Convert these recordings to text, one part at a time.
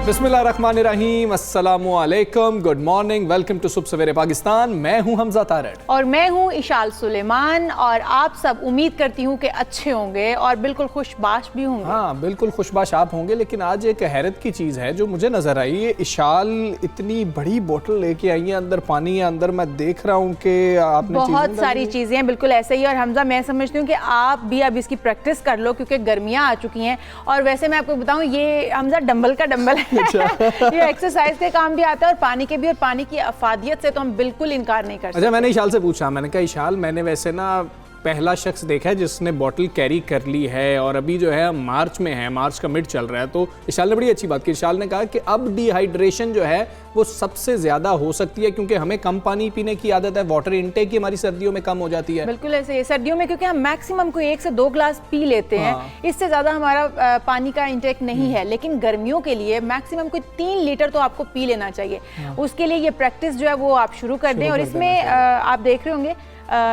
बिस्मिल्लाहिर्रहमानिर्रहीम, अस्सलामुअलैकुम, good morning, welcome to सुबह सवेरे पाकिस्तान। मैं हूं हमजा तारड़ और मैं हूं इशाल सुलेमान और आप सब उम्मीद करती हूं कि अच्छे होंगे और बिल्कुल खुशबाश भी होंगे। हाँ, बिल्कुल खुशबाश आप होंगे। लेकिन आज एक हैरत की चीज़ है जो मुझे नज़र आई है। इशाल इतनी बड़ी बोतल लेके आई है, अंदर पानी है, अंदर मैं देख रहा हूँ कि आपने बहुत सारी चीज़ें हैं, बिल्कुल ऐसे ही। और हमजा, मैं समझती हूँ कि आप भी अब इसकी प्रैक्टिस कर लो क्योंकि गर्मियाँ आ चुकी हैं। और वैसे मैं आपको बताऊँ, ये हमजा डंबल का डंबल है। ये एक्सरसाइज के काम भी आता है और पानी के भी, और पानी की अफादियत से तो हम बिल्कुल इनकार नहीं कर सकते। अच्छा, मैंने इशाल से पूछा, मैंने कहा इशाल, मैंने वैसे ना पहला शख्स देखा है जिसने बॉटल कैरी कर ली है और अभी जो है मार्च में है, मार्च का मिड चल रहा है। तो इशाल ने बड़ी अच्छी बात की। इशाल ने कहा कि अब डिहाइड्रेशन जो है वो सबसे ज़्यादा हो सकती है क्योंकि हमें कम पानी पीने की आदत है, वाटर इनटेक की हमारी सर्दियों में कम हो जाती है। बिल्कुल ऐसे ही सर्दियों में, क्योंकि हम मैक्सिमम को 1 से 2 ग्लास पी लेते हैं। हाँ। इससे ज़्यादा हमारा पानी का इंटेक नहीं है। लेकिन गर्मियों के लिए मैक्सिमम कोई 3 लीटर तो आपको पी लेना चाहिए। उसके लिए ये प्रैक्टिस जो है वो आप शुरू कर दें। और इसमें आप देख रहे होंगे,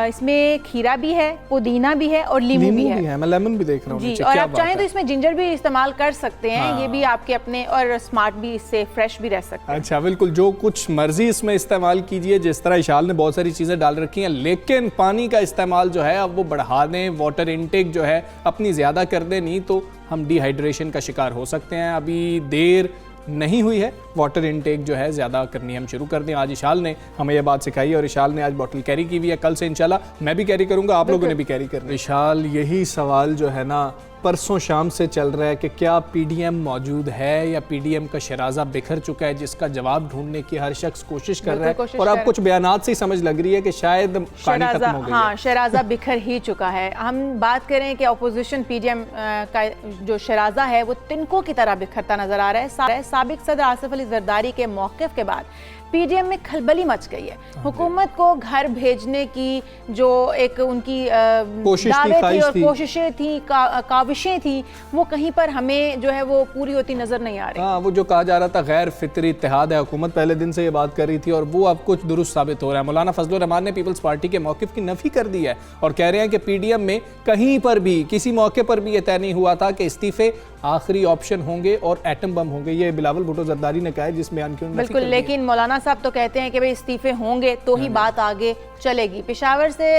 इसमें खीरा भी है, पुदीना भी है और नींबू भी है। मैं लेमन भी देख रहा हूँ जी। और आप चाहें तो इसमें जिंजर भी इस्तेमाल कर सकते हैं। हाँ। ये भी आपके अपने, और स्मार्ट भी, इससे फ्रेश भी रह सकते हैं। अच्छा, बिल्कुल, जो कुछ मर्जी इसमें इस्तेमाल कीजिए। जिस तरह इशाल ने बहुत सारी चीज़ें डाल रखी हैं, लेकिन पानी का इस्तेमाल जो है अब वो बढ़ा दें, वाटर इनटेक जो है अपनी ज़्यादा कर दें, नहीं तो हम डिहाइड्रेशन का शिकार हो सकते हैं। अभी देर नहीं हुई है, वाटर इनटेक जो है ज़्यादा करनी हम शुरू कर दें। आज इशाल ने हमें यह बात सिखाई और इशाल ने आज बॉटल कैरी की हुई है। कल से इंशाल्लाह मैं भी कैरी करूंगा, आप लोगों ने भी कैरी करना। इशाल, यही सवाल जो है ना परसों शाम से चल रहा है कि क्या पीडीएम मौजूद है या पीडीएम का शराजा बिखर चुका है, जिसका जवाब ढूंढने की हर शख्स कोशिश कर रहा है। और अब कुछ बयानात से ही समझ लग रही है कि शायद कहानी खत्म हो गई है। हाँ, शराजा बिखर ही चुका है। हम बात करें कि अपोजिशन पीडीएम का जो शराजा है वो तिनकों की तरह बिखरता नजर आ रहा है। साबिक सदर आसिफ अली जरदारी के मौक़िफ़ के बाद पीडीएम में खलबली मच गई है। हुकूमत को घर भेजने की जो एक उनकी दावे थी और कोशिशें थी, काविशें थी, वो कहीं पर हमें जो है वो पूरी होती नजर नहीं आ रही। हाँ, वो जो कहा जा रहा था गैर फितरी इत्तेहाद है, हुकूमत पहले दिन से ये बात कर रही थी और वो अब कुछ दुरुस्त साबित हो रहा है। मौलाना फजलुर रहमान ने पीपल्स पार्टी के मौक़िफ़ की नफ़ी कर दी है और कह रहे हैं कि पीडीएम में कहीं पर भी, किसी मौके पर भी ये तय नहीं हुआ था कि इस्तीफे आखिरी ऑप्शन होंगे और एटम बम होंगे। ये बिलावल भुट्टो जरदारी ने कहा है, जिस बयान की बिल्कुल। लेकिन मौलाना साहब तो कहते हैं कि भाई इस्तीफे होंगे तो ही बात आगे चलेगी। पेशावर से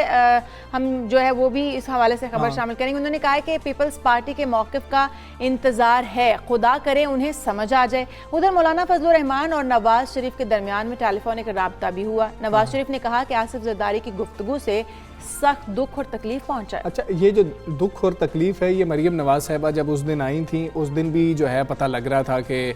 हम जो है वो भी इस हवाले से खबर शामिल करेंगे। उन्होंने कहा है कि पीपल्स पार्टी के मौक़िफ़ का इंतज़ार है, खुदा करे उन्हें समझ आ जाए। उधर मौलाना फजलुर रहमान और नवाज शरीफ के दरमियान में टेलीफोनिक रब्ता भी हुआ। नवाज शरीफ ने कहा कि आसिफ जरदारी की गुफ्तगू से सख्त दुख और तकलीफ पहुंचा है। अच्छा, ये जो दुख और तकलीफ है, ये मरियम नवाज साहिबा जब उस दिन आई थी, उस दिन भी जो है पता लग रहा था कि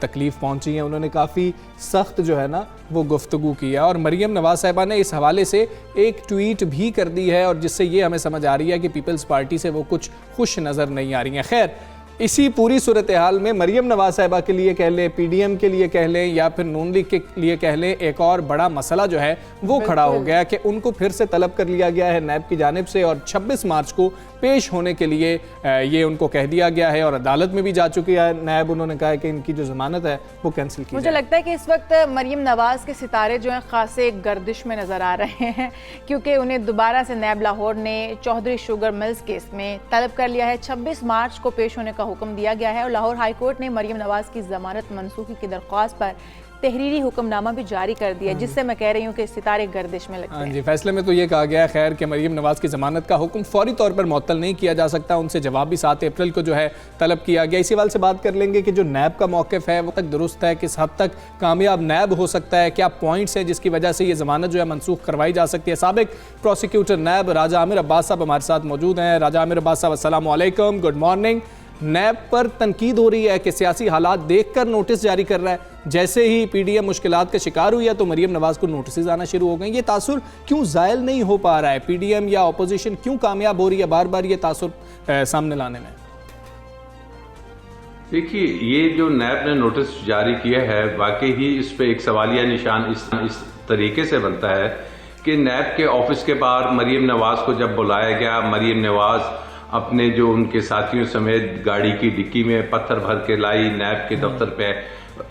तकलीफ पहुंची है। उन्होंने काफ़ी सख्त जो है ना वो गुफ्तगू किया और मरियम नवाज साहिबा ने इस हवाले से एक ट्वीट भी कर दी है और जिससे ये हमें समझ आ रही है कि पीपल्स पार्टी से वो कुछ खुश नज़र नहीं आ रही हैं। खैर, इसी पूरी सूरत हाल में मरियम नवाज साहिबा के लिए कह लें, पीडीएम के लिए कह लें या फिर नून लीग के लिए कह लें, एक और बड़ा मसला जो है वो खड़ा हो गया कि उनको फिर से तलब कर लिया गया है नैब की जानिब से और 26 मार्च को पेश होने के लिए ये उनको कह दिया गया है और अदालत में भी जा चुकी है नैब। उन्होंने कहा है कि इनकी जो जमानत है वो कैंसिल की। मुझे लगता है कि इस वक्त मरियम नवाज के सितारे जो हैं खासे गर्दिश में नजर आ रहे हैं क्योंकि उन्हें दोबारा से नैब लाहौर ने चौधरी शुगर मिल्स केस में तलब कर लिया है। 26 मार्च को पेश होने का हुक्म दिया गया है और लाहौर हाई कोर्ट ने मरियम नवाज की जमानत मनसूखी की दरख्वास्त पर तहरीरी हुक्मनामा भी जारी कर दिया, जिससे मैं कह रही हूँ कि सितारे गर्दिश में लगते हैं। जी, फैसले में तो ये कहा गया है खैर कि मरियम नवाज की जमानत का हुक्म फौरी तौर पर मुअत्तल नहीं किया जा सकता। उनसे जवाब भी 7 अप्रैल को जो है तलब किया गया। इसी वाल से बात कर लेंगे कि जो नैब का मौक़िफ़ है वो तक दुरुस्त है, किस हद तक कामयाब नैब हो सकता है, क्या पॉइंट्स हैं जिसकी वजह से ये जमानत जो है मनसूख करवाई जा सकती है। साबिक प्रोसिक्यूटर नैब राजा आमिर अब्बास साहब हमारे साथ मौजूद हैं। राजा आमिर अब्बास साहब, अस्सलामु अलैकुम, गुड मॉर्निंग। नैब पर तनकीद हो रही है कि सियासी हालात देखकर नोटिस जारी कर रहा है। जैसे ही पीडीएम मुश्किलात का शिकार हुई है तो मरियम नवाज को नोटिस आना शुरू हो गए। ये तासुर क्यों ज़ायल नहीं हो पा रहा है? पीडीएम या अपोजिशन क्यों कामयाब हो रही है बार बार ये तासुर सामने लाने में? देखिए, ये जो नैब ने नोटिस जारी किया है वाकई ही इस पे एक सवालिया निशान इस तरीके से बनता है कि नैब के ऑफिस के बाहर मरीम नवाज को जब बुलाया गया, मरीम नवाज अपने जो उनके साथियों समेत गाड़ी की डिक्की में पत्थर भर के लाई, नैब के दफ्तर पे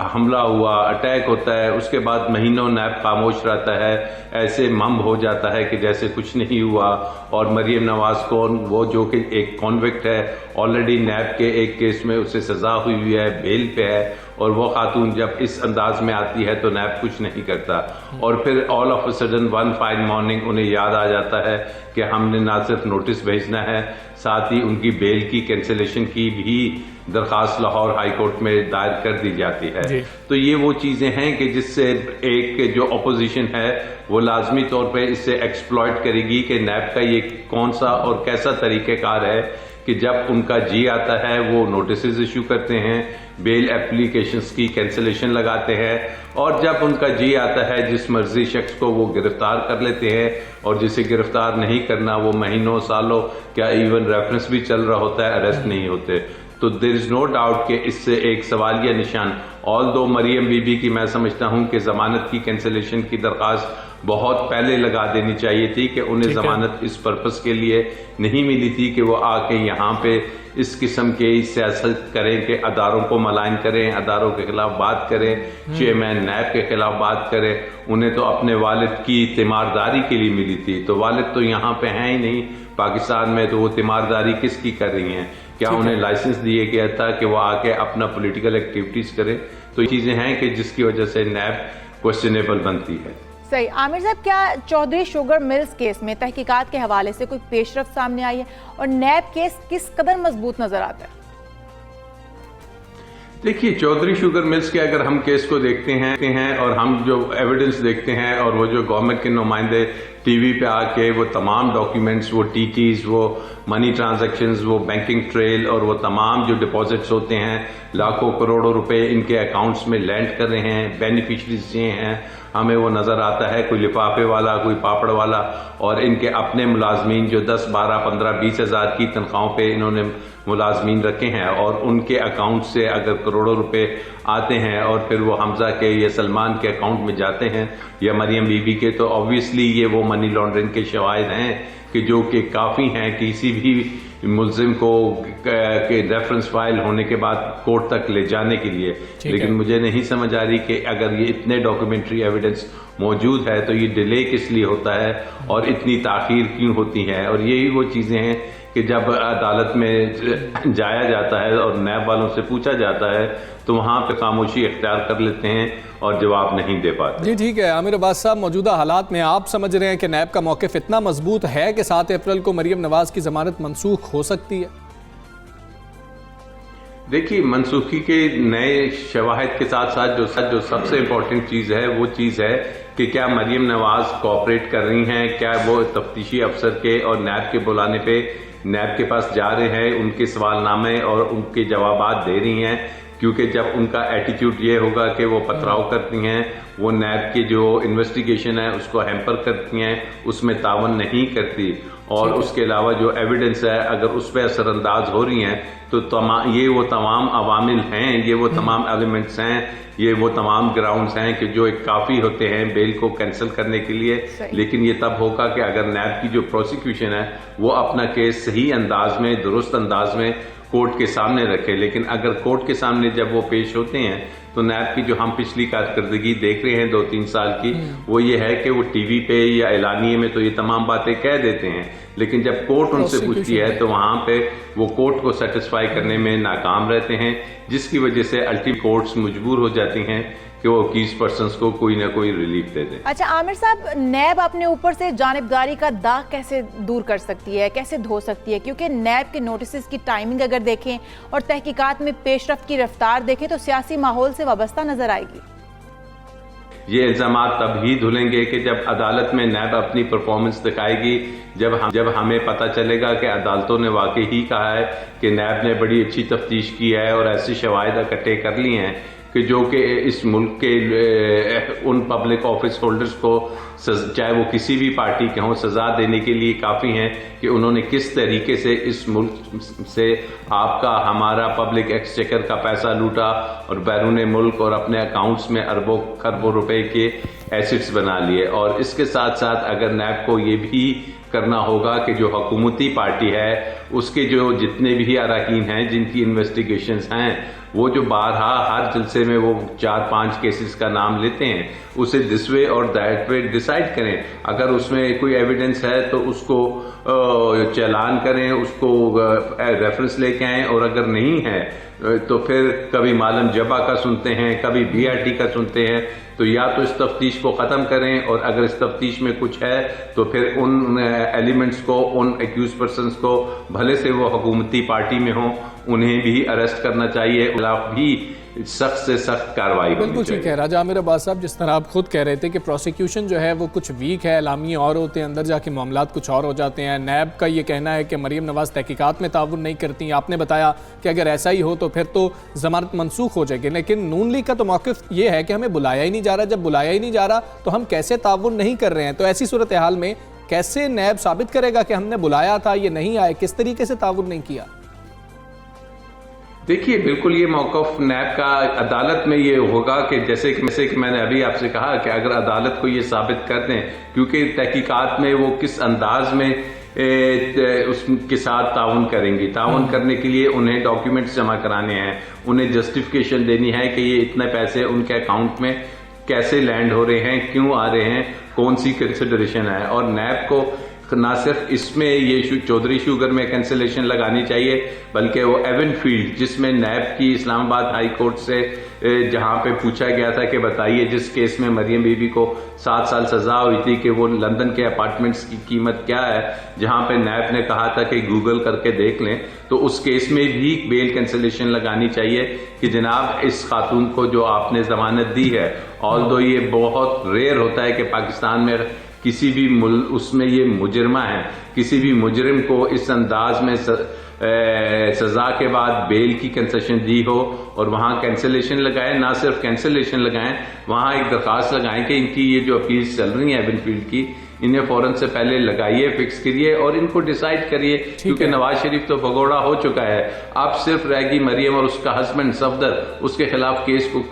हमला हुआ, अटैक होता है, उसके बाद महीनों नैब खामोश रहता है, ऐसे मम हो जाता है कि जैसे कुछ नहीं हुआ। और मरीम नवाज को वो जो कि एक कॉन्विक्ट है, ऑलरेडी नैब के एक केस में उसे सजा हुई है, बेल पे है, और वो खातून जब इस अंदाज में आती है तो नैब कुछ नहीं करता। और फिर all of a sudden one fine morning उन्हें याद आ जाता है कि हमने ना सिर्फ नोटिस भेजना है, साथ ही उनकी बेल की कैंसिलेशन की भी दरखास्त लाहौर हाई कोर्ट में दायर कर दी जाती है। तो ये वो चीजें हैं कि जिससे एक जो अपोजिशन है वो लाजमी तौर पे इससे एक्सप्लॉइट करेगी कि नैब का ये कौन सा और कैसा तरीक़ेकार है कि जब उनका जी आता है वो नोटिस इशू करते हैं, बेल एप्लीकेशंस की कैंसिलेशन लगाते हैं, और जब उनका जी आता है जिस मर्जी शख्स को वो गिरफ्तार कर लेते हैं, और जिसे गिरफ्तार नहीं करना वो महीनों सालों, क्या इवन रेफरेंस भी चल रहा होता है, अरेस्ट नहीं होते। तो देयर इज नो डाउट कि इससे एक सवालिया निशान, ऑल दो मरियम बीबी की मैं समझता हूं कि जमानत की कैंसिलेशन की दरखास्त बहुत पहले लगा देनी चाहिए थी कि उन्हें जमानत इस पर्पस के लिए नहीं मिली थी कि वो आके यहाँ पे इस किस्म के सियासत करें कि अदारों को मलाइन करें, अदारों के खिलाफ बात करें, चेयरमैन नैब के खिलाफ बात करें। उन्हें तो अपने वालिद की तीमारदारी के लिए मिली थी, तो वालिद तो यहाँ पे हैं ही नहीं पाकिस्तान में, तो वो तीमारदारी किसकी कर रही हैं? क्या उन्हें लाइसेंस दिए गया था कि वो आके अपना पॉलिटिकल एक्टिविटीज करें? तो ये चीजें हैं कि जिसकी वजह से नैब क्वेश्चनेबल बनती है। सही। आमिर साहब, क्या चौधरी शुगर मिल्स केस में तहकीकात के हवाले से कोई पेशरफ्त सामने आई है, और नैब केस किस कदर मजबूत नजर आता है? देखिए, चौधरी शुगर मिल्स के अगर हम केस को देखते हैं और हम जो एविडेंस देखते हैं, और वो जो गवर्नमेंट के नुमाइंदे टीवी पे आके वो तमाम डॉक्यूमेंट्स, वो टीटीज, वो मनी ट्रांजैक्शंस, वो बैंकिंग ट्रेल, और वो तमाम जो डिपॉजिट्स होते हैं, लाखों करोड़ों रुपए इनके अकाउंट्स में लैंड कर रहे हैं, बेनिफिशरीज ये हैं, हमें वो नजर आता है, कोई लिफाफे वाला, कोई पापड़ वाला, और इनके अपने मुलाजमीन जो 10, 12, 15, 20 हजार की तनख्वाहों पे इन्होंने मुलाजमीन रखे हैं, और उनके अकाउंट से अगर करोड़ों रुपए आते हैं और फिर वो हमजा के या सलमान के अकाउंट में जाते हैं या मरियम बीबी के, तो ऑब्वियसली ये वो मनी लॉन्ड्रिंग के शवाहिद हैं कि जो कि काफ़ी हैं किसी भी मुल्जिम को के रेफरेंस फाइल होने के बाद कोर्ट तक ले जाने के लिए। लेकिन मुझे नहीं समझ आ रही कि अगर ये इतने डॉक्यूमेंट्री एविडेंस मौजूद है तो ये डिले किस लिए होता है और इतनी ताखीर क्यों होती है। और यही वो चीज़ें हैं कि जब अदालत में जाया जाता है और नैब वालों से पूछा जाता है तो वहाँ पे खामोशी इख्तियार कर लेते हैं और जवाब नहीं दे पाते। जी ठीक है आमिर अब्बास साहब, मौजूदा हालात में आप समझ रहे हैं कि नैब का मौक़िफ़ इतना मजबूत है कि 7 अप्रैल को मरियम नवाज की जमानत मनसूख हो सकती है? देखिए, मनसूखी के नए शवाहिद के साथ साथ जो सबसे इम्पोर्टेंट चीज़ है वो चीज़ है कि क्या मरियम नवाज कोऑपरेट कर रही हैं, क्या वो तफ्तीशी अफसर के और नैब के बुलाने पे नैब के पास जा रहे हैं, उनके सवालनामे और उनके जवाबात दे रही हैं। क्योंकि जब उनका एटीट्यूड ये होगा कि वो पथराव करती हैं, वो नैब की जो इन्वेस्टिगेशन है उसको हैम्पर करती हैं, उसमें तावन नहीं करती, और उसके अलावा जो एविडेंस है अगर उस पर असरअंदाज हो रही हैं तो ये वो तमाम अवामिल हैं, ये वो तमाम एलिमेंट्स हैं, ये वो तमाम ग्राउंड्स हैं कि जो एक काफ़ी होते हैं बेल को कैंसिल करने के लिए। लेकिन ये तब होगा कि अगर नैब की जो प्रोसिक्यूशन है वो अपना केस सही अंदाज में, दुरुस्त अंदाज में कोर्ट के सामने रखे। लेकिन अगर कोर्ट के सामने जब वो पेश होते हैं तो नैब की जो हम पिछली कारकर्दगी देख रहे हैं 2-3 साल की, वो ये है कि वो टीवी पे या एलानिए में तो ये तमाम बातें कह देते हैं, लेकिन जब कोर्ट उनसे पूछती है तो वहां पे वो कोर्ट को सेटिस्फाई करने में नाकाम रहते हैं, जिसकी वजह से अल्टीमेट कोर्ट्स मजबूर हो जाती हैं कि वो 21 पर्सन्स को कोई ना कोई रिलीफ दे दें। अच्छा आमिर साहब, नैब अपने ऊपर से जानिबदारी का दाग कैसे दूर कर सकती है, कैसे धो सकती है? क्योंकि नैब के नोटिस की टाइमिंग अगर देखें और तहकीकात में पेशरफ्त की रफ्तार देखें तो सियासी माहौल से वाबस्ता नजर आएगी। ये इल्जामात तब ही धुलेंगे कि जब अदालत में नैब अपनी परफॉर्मेंस दिखाएगी, जब हमें पता चलेगा कि अदालतों ने वाकई ही कहा है कि नैब ने बड़ी अच्छी तफ्तीश की है और ऐसे शवाहिद इकट्ठे कर लिए हैं कि जो कि इस मुल्क के उन पब्लिक ऑफिस होल्डर्स को चाहे वो किसी भी पार्टी के हों सजा देने के लिए काफ़ी हैं कि उन्होंने किस तरीके से इस मुल्क से आपका हमारा पब्लिक एक्सचेकर का पैसा लूटा और बैरून मुल्क और अपने अकाउंट्स में अरबों खरबों रुपए के एसेट्स बना लिए। और इसके साथ साथ अगर नैब को ये भी करना होगा कि जो हुकूमती पार्टी है उसके जो जितने भी अरकान हैं जिनकी इन्वेस्टिगेशंस हैं वो जो बारहा हर जलसे में वो 4-5 केसेस का नाम लेते हैं उसे दिस वे और दैट वे डिसाइड करें। अगर उसमें कोई एविडेंस है तो उसको चालान करें, उसको रेफरेंस लेके आएं, और अगर नहीं है तो फिर कभी मालम जबा का सुनते हैं, कभी BRT का सुनते हैं। तो या तो इस तफ्तीश को ख़त्म करें और अगर इस तफ्तीश में कुछ है तो फिर उन एलिमेंट्स को, उन एक्यूज पर्सनस को, भले से वो हुकूमती पार्टी में हों, उन्हें भी अरेस्ट करना चाहिए, खिलाफ भी सख्त से सख्त कार्रवाई होनी चाहिए। बिल्कुल ठीक है राजा आमिर अब्बास साहब, जिस तरह आप खुद कह रहे थे कि प्रोसिक्यूशन जो है वो कुछ वीक है, एलामी और होते हैं, अंदर जाके मामलात कुछ और हो जाते हैं। नैब का ये कहना है कि मरीम नवाज तहकीकात में ताउन नहीं करती। आपने बताया कि अगर ऐसा ही हो तो फिर तो जमानत मनसूख हो जाएगी, लेकिन नून लीग का तो मौक़िफ़ ये है कि हमें बुलाया ही नहीं जा रहा। जब बुलाया ही नहीं जा रहा तो हम कैसे ताउन नहीं कर रहे हैं? तो ऐसी सूरत हाल में कैसे नैब साबित करेगा कि हमने बुलाया था, ये नहीं आए? किस तरीके से ताउन नहीं किया? देखिए, बिल्कुल ये मौक़िफ़ नैब का अदालत में ये होगा कि जैसे कि मैंने अभी आपसे कहा कि अगर अदालत को ये साबित कर दें, क्योंकि तहकीकात में वो किस अंदाज में उसके साथ ताउन करेंगी, ताउन करने के लिए उन्हें डॉक्यूमेंट्स जमा कराने हैं, उन्हें जस्टिफिकेशन देनी है कि ये इतने पैसे उनके अकाउंट में कैसे लैंड हो रहे हैं, क्यों आ रहे हैं, कौन सी कंसिडरेशन है। और नैब को ना सिर्फ इसमें ये चौधरी शुगर में कैंसिलेशन लगानी चाहिए, बल्कि वो एवन फील्ड जिसमें नैब की इस्लामाबाद हाई कोर्ट से जहां पे पूछा गया था कि बताइए जिस केस में मरियम बीबी को 7 साल सजा हुई थी कि वो लंदन के अपार्टमेंट्स की कीमत क्या है, जहां पे नैब ने कहा था कि गूगल करके देख लें, तो उस केस में भी बेल कैंसिलेशन लगानी चाहिए कि जनाब इस खातून को जो आपने जमानत दी है, ऑल्दो ये बहुत रेयर होता है कि पाकिस्तान में किसी भी उसमें ये मुजरिमा है, किसी भी मुजरिम को इस अंदाज में सजा के बाद बेल की कंसेशन दी हो और वहां कैंसिलेशन लगाए। ना सिर्फ कैंसिलेशन लगाएं, वहां एक दरखास्त लगाएं कि इनकी ये जो अपील चल रही है एवनफील्ड की, इन्हें फौरन से पहले लगाइए, फिक्स करिए और इनको डिसाइड करिए, क्योंकि नवाज शरीफ तो भगोड़ा हो चुका है। अब सिर्फ रहेगी मरियम और उसका हस्बैंड सफदर, उसके खिलाफ केस को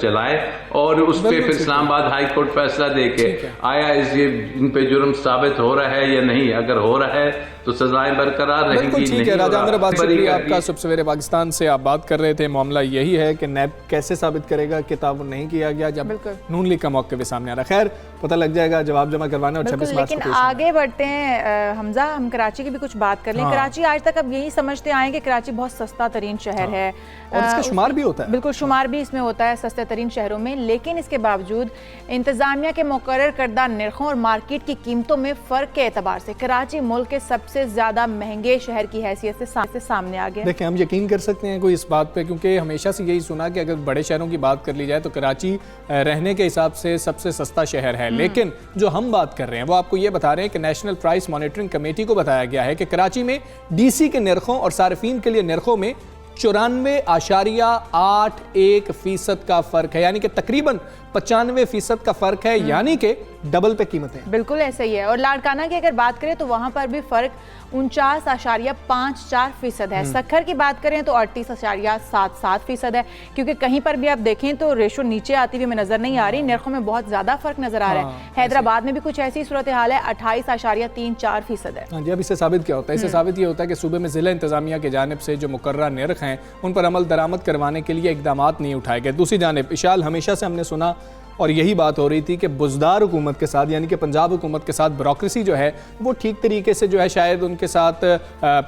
चलाए और उस पर फिर इस्लामाबाद हाई कोर्ट फैसला दे के आया ये इन पे जुर्म साबित हो रहा है या नहीं। अगर हो रहा है तो सजाएं बरकरार रहेंगी। ठीक है राजा आमिर अब्बास, शुक्रिया आपका। सुबह सवेरे पाकिस्तान से आप बात कर रहे थे, मामला यही है कि नैब कैसे साबित करेगा कि ताउन नहीं किया गया जब नून लीग का मौक़िफ़ सामने आ रहा। खैर पता लग जाएगा, जवाब जमा करवाने और 26 मार्च लेकिन आगे बढ़ते हैं हमजा, हम कराची की भी कुछ बात कर लें। कराची आज तक अब यही समझते आए कि कराची बहुत सस्ता तरीन शहर है और इसका शुमार भी होता है। बिल्कुल, शुमार भी इसमें होता है सस्ते तरीन शहरों में, लेकिन इसके बावजूद इंतजामिया के मुकर्रर करदा निर्खों और मार्केट की कीमतों में फ़र्क के एतबार से कराची मुल्क के सबसे ज़्यादा महंगे शहर की हैसियत से सामने आ गया। देखिए, हम यकीन कर सकते हैं कोई इस बात पे, क्योंकि हमेशा से यही सुना कि अगर बड़े शहरों की बात कर ली जाए तो कराची रहने के हिसाब से सबसे सस्ता शहर है। लेकिन जो हम बात कर रहे हैं वो आपको ये बता रहे हैं कि नेशनल प्राइस मॉनिटरिंग कमेटी को बताया गया है कि कराची में DC के निर्खों और सार्फिन के लिए निर्खों में 94.81% का फर्क है, यानी कि तकरीबन 95% का फर्क है, यानी कि डबल पे कीमतें। बिल्कुल ऐसा ही है। और लाड़काना की अगर बात करें तो वहां पर भी फर्क 49.54% है। सखर की बात करें तो 38.77% है, क्योंकि कहीं पर भी आप देखें तो रेशो नीचे आती हुई हमें नजर नहीं आ रही, निर्खों में बहुत ज्यादा फर्क नजर आ रहा है। हैदराबाद में भी कुछ ऐसी सूरत हाल है, 28.34% है। हाँ जी, अब इससे साबित क्या होता है? इससे साबित ये होता है कि सूबे में जिला इंतजामिया की जानिब से जो मुकर्रर निर्ख हैं उन पर अमल दरामद करवाने के लिए इकदाम नहीं उठाए गए। दूसरी जानिब इशाल, हमेशा से हमने सुना और यही बात हो रही थी कि बुज़दार हुकूमत के साथ, यानी कि पंजाब हुकूमत के साथ ब्यूरोक्रेसी जो है वो ठीक तरीके से जो है शायद उनके साथ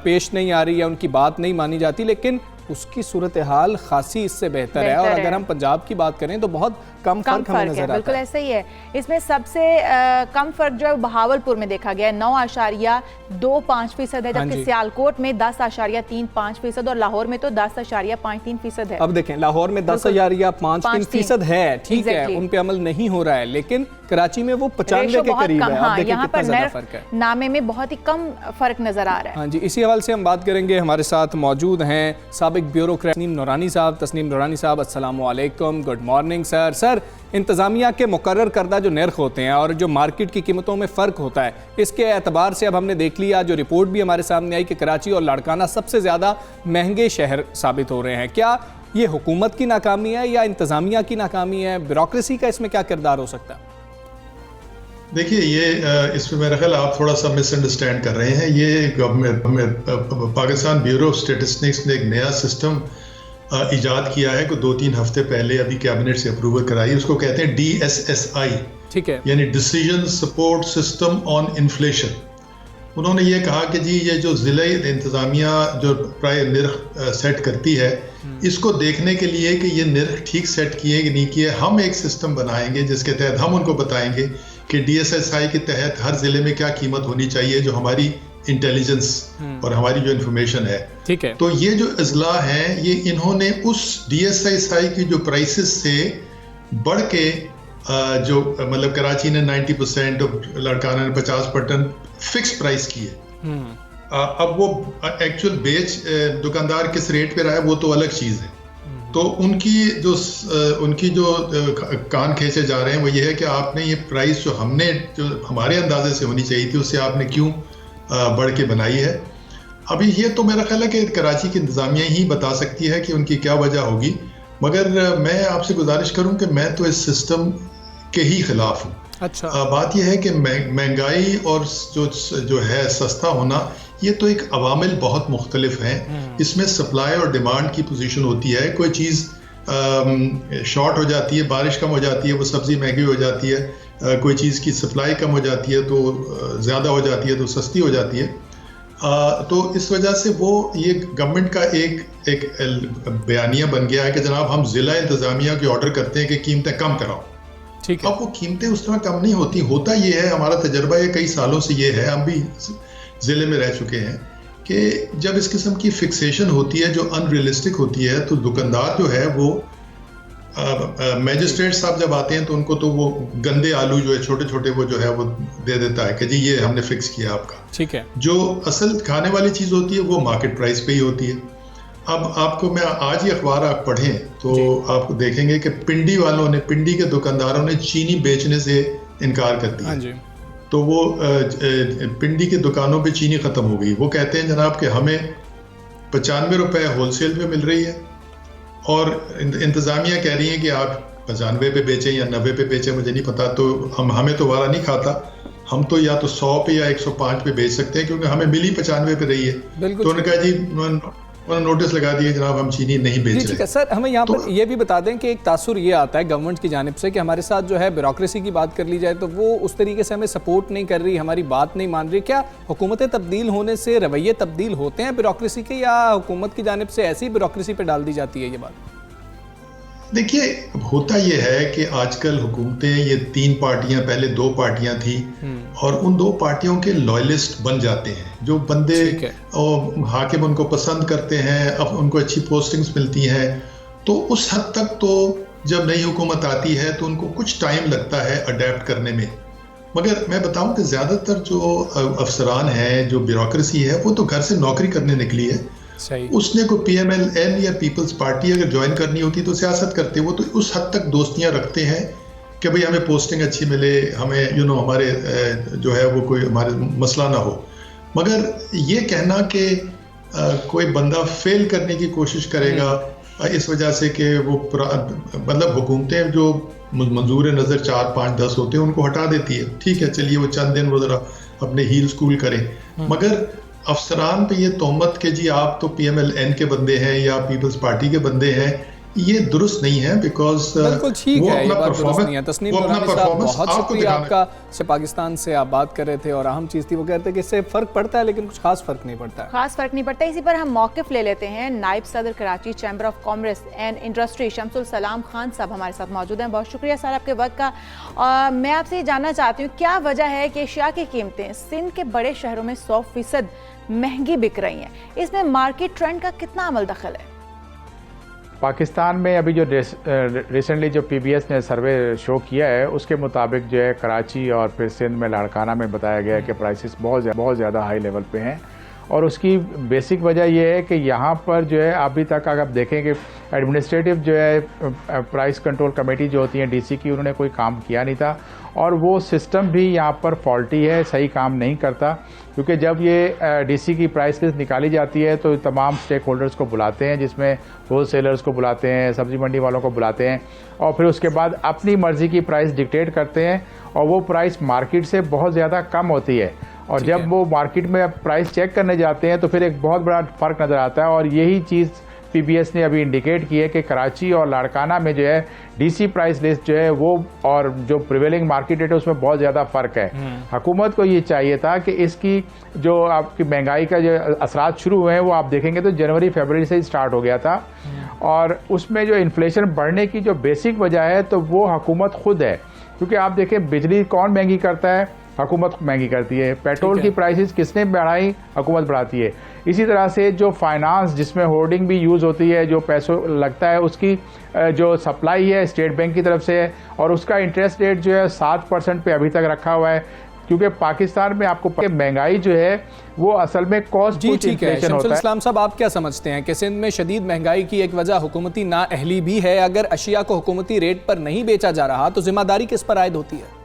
पेश नहीं आ रही है, उनकी बात नहीं मानी जाती, लेकिन उसकी सूरत हाल खासी इससे बेहतर है। और अगर हम पंजाब की बात करें तो बहुत कम फर्क हमें नजर आता है। बिल्कुल ऐसा ही है। इसमें सबसे कम फर्क जो है बहावलपुर में देखा गया है, 9.25% है, जबकि सियालकोट में 10.35% और लाहौर में तो 10.53% है। अब देखें, लाहौर में 10.53% है, ठीक है, उन पे अमल नहीं हो रहा है, लेकिन कराची में वो 95 के करीब है। हाँ, यहाँ पर नामे में बहुत ही कम फर्क नजर आ रहा है। हाँ जी, इसी हवाले से हम बात करेंगे। हमारे साथ मौजूद हैं साबिक साबिक ब्यूरोक्रेट तस्नीम नूरानी साहब, अस्सलामु अलैकुम, गुड मॉर्निंग सर। सर, इंतज़ामिया के मुकर्रर करदा जो नर्ख होते हैं और जो मार्केट की कीमतों में फ़र्क होता है, इसके एतबार से अब हमने देख लिया, जो रिपोर्ट भी हमारे सामने आई कि कराची और लाड़काना सबसे ज़्यादा महंगे शहर साबित हो रहे हैं। क्या ये हुकूमत की नाकामी है या इंतज़ामिया की नाकामी है? ब्यूरोक्रेसी का इसमें क्या किरदार हो सकता है? देखिए, ये इसमें मेरा ख्याल आप थोड़ा सा मिसअंडरस्टैंड कर रहे हैं। ये government Pakistan bureau of statistics ने एक नया सिस्टम इजाद किया है, को 2-3 हफ्ते पहले अभी कैबिनेट से अप्रूवल कराई। उसको कहते हैं DSSI, ठीक है, यानी decision support system on inflation. उन्होंने ये कहा कि जी ये जो ज़िले इंतज़ामिया जो प्राय निर्ख सेट करती है, इसको देखने के लिए कि ये निर्ख ठीक सेट किए कि नहीं किए, हम एक सिस्टम बनाएंगे जिसके तहत हम उनको बताएंगे कि DSSI के तहत हर ज़िले में क्या कीमत होनी चाहिए, जो हमारी इंटेलिजेंस और हमारी जो इंफॉर्मेशन है। ठीक है। तो ये जो अजला हैं, ये इन्होंने उस DSSI की जो प्राइसेस से बढ़ के जो मतलब कराची ने 90% और लाड़काना ने 50% फिक्स प्राइस की है। अब वो एक्चुअल दुकानदार किस रेट पे रहा है वो तो अलग चीज़ है। तो उनकी जो कान खींचे जा रहे हैं वो ये है कि आपने ये प्राइस जो हमारे अंदाजे से होनी चाहिए थी, उससे आपने क्यों बढ़ के बनाई है। अभी ये तो मेरा ख्याल है कि कराची की इंतज़ामिया ही बता सकती है कि उनकी क्या वजह होगी, मगर मैं आपसे गुजारिश करूं कि मैं तो इस सिस्टम के ही खिलाफ हूँ। अच्छा, बात यह है कि महंगाई और जो है सस्ता होना, ये तो एक अवामिल बहुत मुख्तलिफ हैं। इसमें सप्लाई और डिमांड की पोजीशन होती है। कोई चीज़ शॉर्ट हो जाती है, बारिश कम हो जाती है, वो सब्ज़ी महंगी हो जाती है। कोई चीज़ की सप्लाई कम हो जाती है तो ज़्यादा हो जाती है, तो सस्ती हो जाती है। तो इस वजह से वो ये गवर्नमेंट का एक बयानिया बन गया है कि जनाब हम ज़िला इंतज़ामिया के ऑर्डर करते हैं कि कीमतें कम कराओ। ठीक है। अब वो कीमतें उस तरह कम नहीं होती। होता ये है, हमारा तजर्बा ये कई सालों से ये है, हम भी ज़िले में रह चुके हैं, कि जब इस किस्म की फिक्सेशन होती है जो अनरियलिस्टिक होती है, तो दुकानदार जो है वो मैजिस्ट्रेट साहब जब आते हैं तो उनको तो वो गंदे आलू जो है छोटे छोटे वो जो है वो दे देता है कि जी ये हमने फिक्स किया आपका। ठीक है। जो असल खाने वाली चीज़ होती है वो मार्केट प्राइस पे ही होती है। अब आपको मैं आज ही अखबार आप पढ़ें तो आप देखेंगे कि पिंडी के दुकानदारों ने चीनी बेचने से इनकार कर दिया। हाँ जी। तो वो पिंडी की दुकानों पे चीनी ख़त्म हो गई। वो कहते हैं जनाब कि हमें 95 रुपए होलसेल पे मिल रही है और इंतज़ामिया कह रही है कि आप 95 पे बेचें या 90 पे बेचें, मुझे नहीं पता। तो हमें तो वाला नहीं खाता, हम तो या तो 100 पे या 105 पे बेच सकते हैं क्योंकि हमें मिली 95 पे रही है। तो उन्होंने कहा जी, उन्होंने नोटिस लगा दिया जनाब हम चीनी नहीं बेच रहे। सर, हमें यहाँ पर ये भी बता दें कि एक तासुर ये आता है गवर्नमेंट की जानिब से कि हमारे साथ जो है ब्यूरोक्रेसी की बात कर ली जाए तो वो उस तरीके से हमें सपोर्ट नहीं कर रही, हमारी बात नहीं मान रही। क्या हुकूमतें तब्दील होने से रवैये तब्दील होते हैं ब्यूरोक्रेसी के, या हुकूमत की जानिब से ऐसी ब्यूरोक्रेसी पे डाल दी जाती है ये बात? देखिए, होता यह है कि आजकल हुकूमतें, ये 3 पार्टियां, पहले 2 पार्टियां थी, और उन 2 पार्टियों के लॉयलिस्ट बन जाते हैं। जो बंदे हाकिम उनको पसंद करते हैं, अब उनको अच्छी पोस्टिंग्स मिलती हैं, तो उस हद तक तो जब नई हुकूमत आती है तो उनको कुछ टाइम लगता है अडेप्ट करने में। मगर मैं बताऊं कि ज़्यादातर जो अफसरान हैं, जो ब्यूरोक्रेसी है, वो तो घर से नौकरी करने निकली है। सही। उसने को PMLN या पीपल्स पार्टी अगर ज्वाइन करनी होती तो सियासत करते, वो तो उस हद तक दोस्तियां रखते हैं कि भाई हमें पोस्टिंग अच्छी मिले, हमें हमारे जो है वो कोई हमारे मसला ना हो। मगर ये कहना कि कोई बंदा फेल करने की कोशिश करेगा इस वजह से कि वो मतलब हुकूमतें जो मंजूर नज़र 4, 5, 10 होते हैं उनको हटा देती है। ठीक है, चलिए वो चंद दिन वो ज़रा अपने हील स्कूल करें, मगर अफसरान पे ये तोहमत के जी आप तो PMLN के बंदे हैं या पीपल्स पार्टी के बंदे हैं, ये दुरुस्त नहीं है। बिकॉज बिल्कुल ठीक है, ये बात दुरुस्त नहीं है। तस्नीम नूरानी साहब, बहुत शुक्रिया आपका। से पाकिस्तान से आप बात कर रहे थे और अहम चीज़ थी, वो कहते हैं कि इससे फ़र्क पड़ता है लेकिन कुछ खास फ़र्क नहीं पड़ता है। खास फ़र्क नहीं पड़ता। इसी पर हम मौक़िफ़ ले लेते हैं। नायब सदर Karachi chamber of commerce and industry Shamsul सलाम खान साहब हमारे साथ मौजूद हैं। बहुत शुक्रिया सर आपके वक्त का। मैं आपसे ये जानना चाहती हूँ, क्या वजह है कि अशिया की कीमतें सिंध के बड़े शहरों में 100% महंगी बिक रही हैं? इसमें मार्केट ट्रेंड का कितना अमल दखल है? पाकिस्तान में अभी जो रिसेंटली जो PBS ने सर्वे शो किया है उसके मुताबिक जो है कराची और फिर सिंध में लाड़काना में बताया गया है कि प्राइसेस बहुत ज़्यादा हाई लेवल पे हैं और उसकी बेसिक वजह यह है कि यहाँ पर जो है अभी तक अगर आप देखें कि एडमिनिस्ट्रेटिव जो है प्राइस कंट्रोल कमेटी जो होती है डीसी की, उन्होंने कोई काम किया नहीं था और वो सिस्टम भी यहाँ पर फॉल्टी है, सही काम नहीं करता। क्योंकि जब ये डीसी की प्राइस लिस्ट निकाली जाती है तो तमाम स्टेक होल्डर्स को बुलाते हैं, जिसमें होल सेलर्स को बुलाते हैं, सब्जी मंडी वालों को बुलाते हैं और फिर उसके बाद अपनी मर्ज़ी की प्राइस डिक्टेट करते हैं और वो प्राइस मार्केट से बहुत ज़्यादा कम होती है। और जब वो मार्केट में प्राइस चेक करने जाते हैं तो फिर एक बहुत बड़ा फ़र्क नज़र आता है और यही चीज़ पीबीएस ने अभी इंडिकेट की है कि कराची और लाड़काना में जो है डीसी प्राइस लिस्ट जो है वो और जो प्रिवेलिंग मार्केट रेट है उसमें बहुत ज़्यादा फ़र्क है। हुकूमत को ये चाहिए था कि इसकी जो आपकी महंगाई का जो असरात शुरू हुए हैं वो आप देखेंगे तो जनवरी फरवरी से ही स्टार्ट हो गया था और उसमें जो इन्फ्लेशन बढ़ने की जो बेसिक वजह है तो वो हुकूमत खुद है। क्योंकि आप देखें बिजली कौन महंगी करता है, हुकूमत महंगी करती है। पेट्रोल की प्राइसेस किसने बढ़ाई, हुकूमत बढ़ाती है। इसी तरह से जो फाइनेंस जिसमें होर्डिंग भी यूज़ होती है, जो पैसों लगता है उसकी जो सप्लाई है स्टेट बैंक की तरफ से है और उसका इंटरेस्ट रेट जो है 7% पे अभी तक रखा हुआ है। क्योंकि पाकिस्तान में आपको महंगाई जो है वो असल में कॉस्ट जी ठीक है। शमसुल इस्लाम साहब, आप क्या समझते हैं कि सिंध में शदीद महंगाई की एक वजह हुकूमती नाअहली भी है? अगर अशिया को हुकूमती रेट पर नहीं बेचा जा रहा तो जिम्मेदारी किस पर आयद होती है?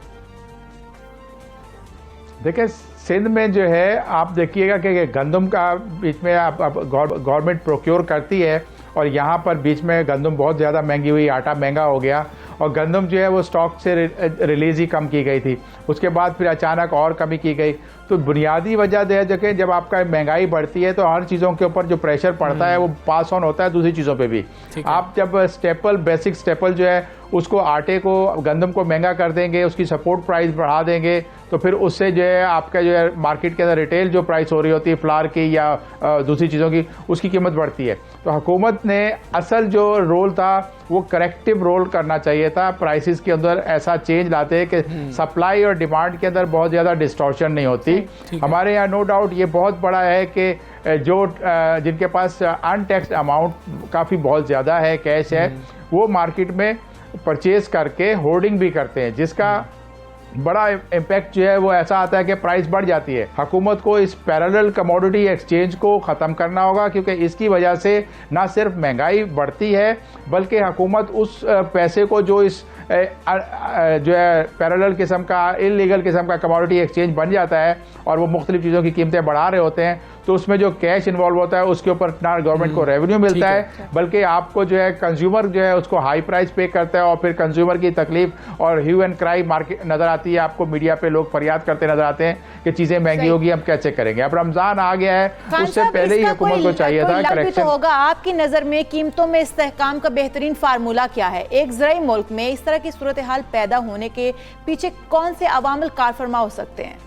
देखिए सिंध में जो है आप देखिएगा कि गंदम का बीच में आप गवर्नमेंट प्रोक्योर करती है और यहाँ पर बीच में गंदम बहुत ज़्यादा महंगी हुई, आटा महंगा हो गया और गंदम जो है वो स्टॉक से रिलीज़ ही कम की गई थी। उसके बाद फिर अचानक और कमी की गई। तो बुनियादी वजह है जब आपका महंगाई बढ़ती है तो हर चीज़ों के ऊपर जो प्रेशर पड़ता है वो पास ऑन होता है दूसरी चीज़ों पे भी। आप जब बेसिक स्टेपल जो है उसको आटे को गंदम को महंगा कर देंगे, उसकी सपोर्ट प्राइस बढ़ा देंगे तो फिर उससे जो है आपका जो है मार्केट के अंदर रिटेल जो प्राइस हो रही होती है फ्लावर की या दूसरी चीज़ों की, उसकी कीमत बढ़ती है। तो हुकूमत ने असल जो रोल था वो करेक्टिव रोल करना चाहिए था। प्राइसेस के अंदर ऐसा चेंज लाते हैं कि सप्लाई और डिमांड के अंदर बहुत ज़्यादा डिस्टॉर्शन नहीं होती। हमारे यहाँ नो डाउट ये बहुत बड़ा है कि जो जिनके पास अनटैक्स्ड अमाउंट काफ़ी बहुत ज़्यादा है, कैश है, वो मार्केट में परचेज करके होर्डिंग भी करते हैं, जिसका बड़ा इम्पैक्ट जो है वो ऐसा आता है कि प्राइस बढ़ जाती है। हुकूमत को इस पैरेलल कमोडिटी एक्सचेंज को ख़त्म करना होगा क्योंकि इसकी वजह से ना सिर्फ महंगाई बढ़ती है बल्कि हुकूमत उस पैसे को जो इस जो है पैरेलल किस्म का इलीगल किस्म का कमोडिटी एक्सचेंज बन जाता है और वो मुख्तलिफ चीज़ों की कीमतें बढ़ा रहे होते हैं तो उसमें जो कैश इन्वॉल्व होता है उसके ऊपर ना गवर्नमेंट को रेवेन्यू मिलता है बल्कि आपको जो है कंज्यूमर जो है उसको हाई प्राइस पे करता है और फिर कंज्यूमर की तकलीफ और ह्यू एंड क्राई मार्केट नज़र आती है। आपको मीडिया पे लोग फरियाद करते नजर आते हैं कि चीज़ें महंगी होगी, हम कैसे करेंगे। अब रमज़ान आ गया है, उससे पहले ही हुकूमत को चाहिए था करेक्शन होगा। आपकी नज़र में कीमतों में इस्तेहकाम का बेहतरीन फार्मूला क्या है? एक ज़राई मुल्क में इस तरह की सूरत हाल पैदा होने के पीछे कौन से अवामिल कारफरमा हो सकते हैं?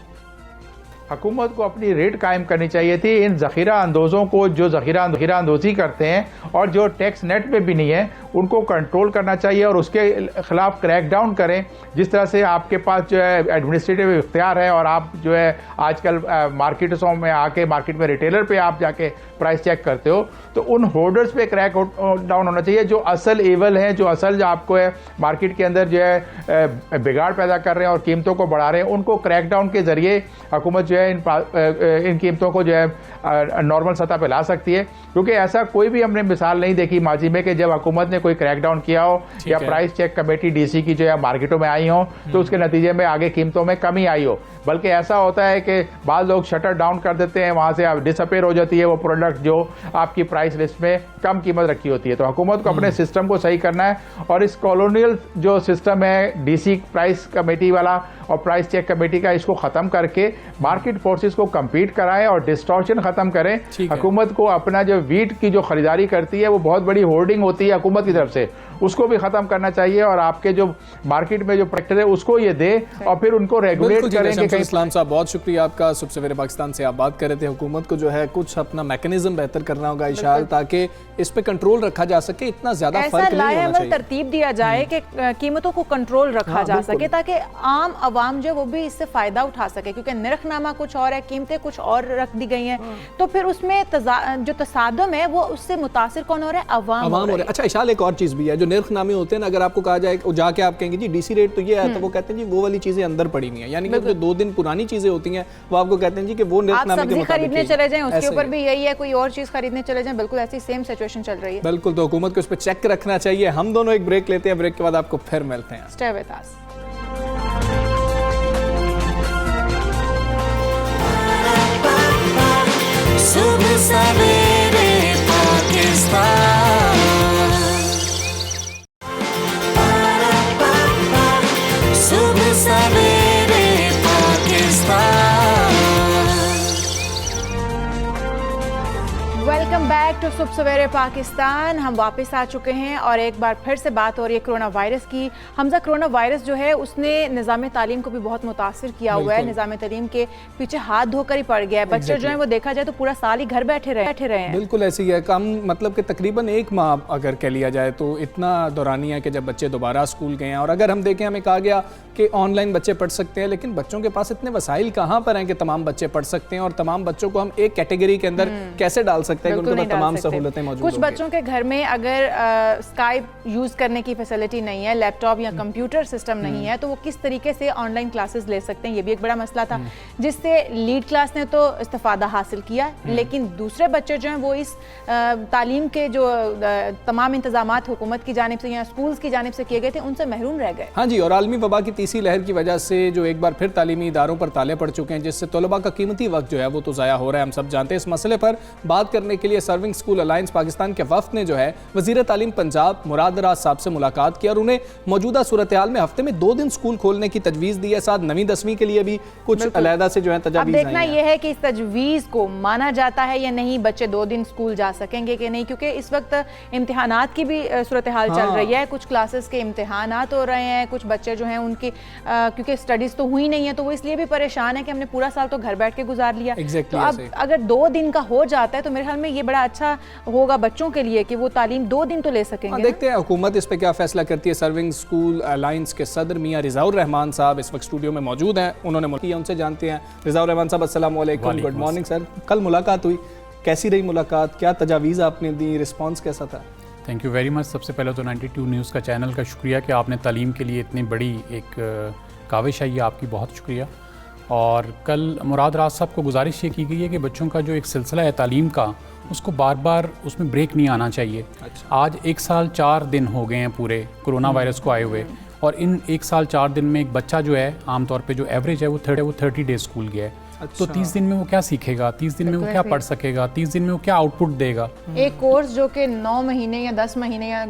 हुकूमत को अपनी रेट कायम करनी चाहिए थी। इन ज़ख़ीरा अंदोज़ों को जो ज़ख़ीरा अंदोज़ी करते हैं और जो टैक्स नेट में भी नहीं है उनको कंट्रोल करना चाहिए और उसके ख़िलाफ़ क्रैक डाउन करें। जिस तरह से आपके पास जो है एडमिनिस्ट्रेटिव इख्तियार है और आप जो है आजकल मार्केटों में आके मार्केट में रिटेलर पे आप जाके प्राइस चेक करते हो तो उन होल्डर्स पे क्रैक डाउन होना चाहिए जो असल एवल हैं, जो असल जो आपको है मार्केट के अंदर जो है बिगाड़ पैदा कर रहे हैं और कीमतों को बढ़ा रहे हैं, उनको क्रैक डाउन के ज़रिए हुकूमत जो है इन कीमतों को जो है नॉर्मल सतह पे ला सकती है। क्योंकि ऐसा कोई भी हमने मिसाल नहीं देखी माजी में कि जब हुकूमत ने कोई क्रैकडाउन किया हो या प्राइस चेक कमेटी डीसी की जो है मार्केटों में आई हो तो उसके नतीजे में आगे कीमतों में कमी आई हो। बल्कि ऐसा होता है कि बाद लोग शटर डाउन कर देते हैं, वहाँ से डिसअपेयर हो जाती है वो प्रोडक्ट जो आपकी प्राइस लिस्ट में कम कीमत रखी होती है। तो हुकूमत को अपने सिस्टम को सही करना है और इस कॉलोनियल जो सिस्टम है डीसी प्राइस कमेटी वाला और प्राइस चेक कमेटी का, इसको ख़त्म करके मार्केट फोर्सेस को कम्पीट कराएं और डिस्टॉर्शन ख़त्म करें। हुकूमत को अपना जो वीट की जो खरीदारी करती है वो बहुत बड़ी होर्डिंग होती है हुकूमत की तरफ से, उसको भी ख़त्म करना चाहिए और आपके जो मार्केट में जो प्रैक्टिस है उसको ये दे और फिर उनको रेगुलेट करेंगे। इस्लाम साहब बहुत शुक्रिया आपका। सुबह सवेरे पाकिस्तान से आप बात कर रहे थे। हुकूमत को जो है कुछ अपना मैकेनिज्म बेहतर करना होगा इशाल, ताकि इस पे कंट्रोल रखा जा सके। इतना ज्यादा फर्क नहीं होना चाहिए, तरतीब दिया जाए कि कीमतों को कंट्रोल रखा जा सके ताकि आम आवाम जो वो भी इससे फायदा उठा सके। क्योंकि निरखनामा कुछ और है, कीमतें कुछ और रख दी गई हैं तो फिर उसमें जो तसादम है वो उससे मुतासिर कौन हो रहा है? अवाम हो रहा है। अच्छा इशाल, एक और चीज़ भी है, जो निर्खनामे होते हैं ना, अगर आपको कहा जाए जाके आप कहेंगे जी डीसी रेट तो ये है, तो वो कहते हैं जी वो वाली चीज़ें अंदर पड़ी हुई हैं, यानी कि जो 2 दिन पुरानी चीज़ें होती हैं वो आपको कहते हैं जी कि वो निर्खनामे के मुताबिक खरीदने चले जाएं, उसके ऊपर भी यही है, कोई और चीज़ खरीदने चले जाएं, बिल्कुल ऐसी सेम सिचुएशन चल रही है। बिल्कुल, तो हुकूमत को इस पर चेक रखना चाहिए। हम दोनों एक ब्रेक लेते हैं, ब्रेक के बाद आपको फिर मिलते हैं। Stay with us. सुबह सवेरे पाकिस्तान, सुबह सवेरे पाकिस्तान। वेलकम बैक टू सुबह सवेरे पाकिस्तान। हम वापस आ चुके हैं और एक बार फिर से बात हो रही है कोरोना वायरस की। हमजा, कोरोना वायरस जो है उसने निज़ाम तालीम को भी बहुत मुतासिर किया हुआ है। निज़ाम तालीम के पीछे हाथ धोकर ही पड़ गया है। बच्चे जो है वो देखा जाए तो पूरा साल ही घर बैठे रहे हैं। बिल्कुल ऐसी है, कम मतलब कि तकरीबन 1 माह अगर कह लिया जाए तो इतना दौरानी है कि जब बच्चे दोबारा स्कूल गए हैं। और अगर हम देखें, हमें कहा गया कि ऑनलाइन बच्चे पढ़ सकते हैं, लेकिन बच्चों के पास इतने वसाइल कहाँ पर हैं कि तमाम बच्चे पढ़ सकते हैं, और तमाम बच्चों को हम एक कैटेगरी के अंदर कैसे डाल सकते हैं कि उनके पास तमाम सहूलतें मौजूद कुछ बच्चों के घर में अगर स्काइप यूज़ करने की फैसिलिटी नहीं है, लैपटॉप या कंप्यूटर सिस्टम नहीं है, तो वो किस तरीके से ऑनलाइन क्लासेस ले सकते हैं, ये भी एक बड़ा मसला था, जिससे लीड क्लास ने तो इस्तिफादा हासिल किया, लेकिन दूसरे बच्चे जो हैं वो इस तालीम के जो तमाम इंतजामात हुकूमत की जानिब से या स्कूल्स की जानिब से किए गए थे उनसे महरूम रह गए। हाँ जी, और आलमी वबा की तीसरी लहर की वजह से जो एक बार फिर तालीमी इदारों पर ताले पड़ चुके हैं, जिससे तलबा का कीमती वक्त जो है वो तो ज़ाया हो रहा है। हम सब जानते हैं। इस मसले पर बात करने के लिए सर्विंग स्कूल अलायंस पाकिस्तान के वफ्द ने जो है वज़ीर तालीम पंजाब मुराद दराज साहब से मुलाकात की और उन्हें मौजूदा सूरत हाल में हफ्ते में 2 दिन स्कूल खोलने की तजवीज़ दी है। साथ 9वीं 10वीं के लिए भी कुछ अलहदा से जो है तजवीज़। अब देखना यह है कि इस तजवीज़ को माना जाता है या नहीं, बच्चे 2 दिन स्कूल जा सकेंगे कि नहीं, क्योंकि इस वक्त इम्तिहानात की भी सूरत हाल चल रही है। कुछ क्लासेस के इम्तिहानात हो रहे हैं, कुछ बच्चे जो हैं उनकी क्योंकि स्टडीज़ तो हुई नहीं है तो वो इसलिए भी परेशान है कि हमने पूरा साल तो घर बैठ के गुजार लिया। तो अब अगर 2 दिन का हो जाता है तो मेरे ख्याल में ये बड़ा अच्छा होगा बच्चों के लिए कि वो तालीम 2 दिन तो ले सकेंगे। देखते हैं हुकूमत इस पे क्या फैसला करती है। सर्विंग स्कूल अलायंस के सदर मियां रिज़ाउर रहमान साहब इस वक्त स्टूडियो में मौजूद हैं, उन्होंने किया, उनसे जानते हैं। रिज़ाउर रहमान साहब, अस्सलाम वालेकुम, गुड मॉर्निंग सर। कल मुलाकात हुई, कैसी रही मुलाकात, क्या तजावीज़ आपने दी, रिस्पॉन्स कैसा था? Thank you very much. सबसे पहले तो 92 न्यूज़ का चैनल का शुक्रिया कि आपने तालीम के लिए इतनी बड़ी एक काविश है, ये आपकी बहुत शुक्रिया। और कल मुराद राज साहब को गुजारिश ये की गई है कि बच्चों का जो एक सिलसिला है तालीम का, उसको बार बार उसमें ब्रेक नहीं आना चाहिए। अच्छा। आज 1 साल 4 दिन हो गए हैं पूरे कोरोना वायरस को आए हुए, और इन 1 साल 4 दिन में एक बच्चा जो है आमतौर पे जो एवरेज है वो 30 डेज स्कूल गया है। अच्छा। तो 30 दिन में वो क्या सीखेगा, 30 दिन में वो क्या पढ़ सकेगा, 30 दिन में वो क्या आउटपुट देगा? एक कोर्स जो कि 9 महीने या 10 महीने या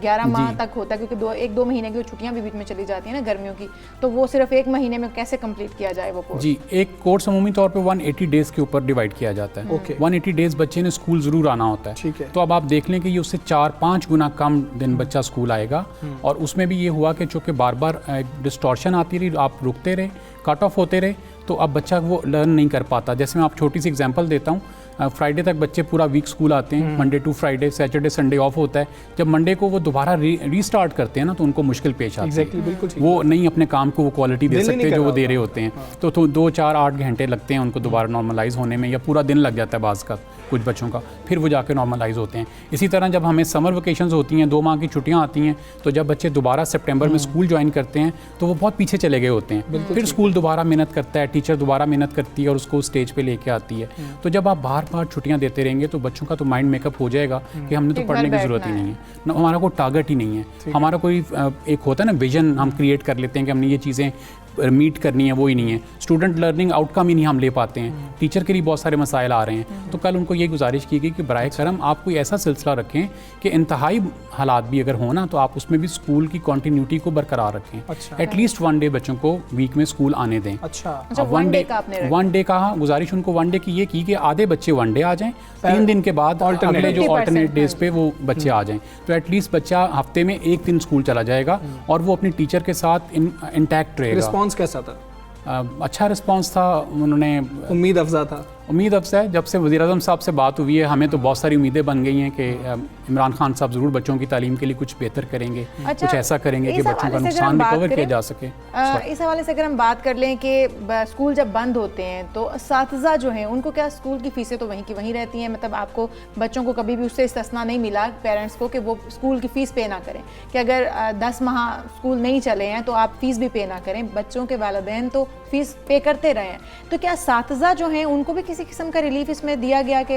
11 माह तक होता है, क्योंकि 1-2 महीने की छुट्टियां भी बीच में चली जाती हैं ना गर्मियों की, तो वो सिर्फ 1 महीने में कैसे कंप्लीट किया जाए वो कोर्स? जी, एक कोर्स अमूमी तौर पे 180 डेज के ऊपर डिवाइड किया जाता है। 180 डेज बच्चे ने स्कूल जरूर आना होता है। ठीक है। तो अब आप देख लें कि ये उससे 4-5 गुना कम दिन बच्चा स्कूल आएगा। और उसमें भी ये हुआ कि चूँकि बार बार डिस्टॉर्शन आती रही, आप रुकते रहे, कट ऑफ होते रहे, तो अब बच्चा वो लर्न नहीं कर पाता। जैसे मैं आप छोटी सी एग्जांपल देता हूँ, फ्राइडे तक बच्चे पूरा वीक स्कूल आते हैं, Monday to Friday, Saturday Sunday off होता है। जब मंडे को वो दोबारा रीस्टार्ट करते हैं ना, तो उनको मुश्किल पेश आती है। बिल्कुल वो नहीं अपने काम को वो क्वालिटी दे सकते जो वो दे रहे होते हैं। तो 2-4-8 घंटे लगते हैं उनको दोबारा नॉर्मलाइज होने में, या पूरा दिन लग जाता है बाज़ का कुछ बच्चों का, फिर वो जाके नॉर्मलाइज होते हैं। इसी तरह जब हमें समर वेकेशंस होती हैं, 2 माह की छुट्टियां आती हैं, तो जब बच्चे दोबारा सितंबर में स्कूल ज्वाइन करते हैं तो वो बहुत पीछे चले गए होते हैं। फिर स्कूल दोबारा मेहनत करता है, टीचर दोबारा मेहनत करती है और उसको स्टेज पे लेके आती है। तो जब आप बार बार छुट्टियां देते रहेंगे तो बच्चों का तो माइंड मेकअप हो जाएगा कि हमने तो पढ़ने की ज़रूरत ही नहीं है, ना हमारा कोई टारगेट ही नहीं है, हमारा कोई एक होता है ना विजन हम क्रिएट कर लेते हैं कि हमने ये चीज़ें मीट करनी है, वो ही नहीं है। स्टूडेंट लर्निंग आउटकम ही नहीं हम ले पाते हैं, टीचर के लिए बहुत सारे मसाइल आ रहे हैं। तो कल उनको ये गुजारिश की गई कि बराए करम आप कोई ऐसा सिलसिला रखें कि इंतहाई हालात भी अगर हो ना, तो आप उसमें भी स्कूल की कंटिन्यूटी को बरकरार रखें। अच्छा। एटलीस्ट 1 डे बच्चों को वीक में स्कूल आने दें। अच्छा। 1 डे का गुजारिश उनको 1 डे की ये की कि आधे बच्चे 1 डे आ जाएं, 3 दिन के बाद अगले जो ऑल्टरनेट डेज पे वो बच्चे आ जाएं। तो एटलीस्ट बच्चा हफ्ते में 1 दिन स्कूल चला जाएगा और वो अपने टीचर के साथ इंटैक्ट रहेगा। रिस्पॉन्स कैसा था? अच्छा रिस्पांस था, उन्होंने उम्मीद अफजा था। उम्मीद अब से है, जब से वज़ीर-ए-आज़म साहब से बात हुई है हमें तो बहुत सारी उम्मीदें बन गई हैं कि इमरान खान साहब ज़रूर बच्चों की तालीम के लिए कुछ बेहतर करेंगे, कुछ ऐसा करेंगे कि बच्चों का नुकसान रिकवर किया जा सके। इस हवाले से अगर हम बात कर लें कि स्कूल जब बंद होते हैं तो असातिज़ा जो हैं उनको क्या स्कूल की फ़ीसें तो वहीं की वहीं रहती हैं, मतलब आपको बच्चों को कभी भी उससे इस्तिस्ना नहीं मिला पेरेंट्स को कि वो स्कूल की फ़ीस पे ना करें, कि अगर 10 माह स्कूल नहीं चले हैं तो आप फ़ीस भी पे ना करें, बच्चों के वालिदैन तो फ़ीस पे करते रहे हैं। तो क्या असातिज़ा जो हैं उनको भी किसी किस्म का रिलीफ इसमें दिया गया कि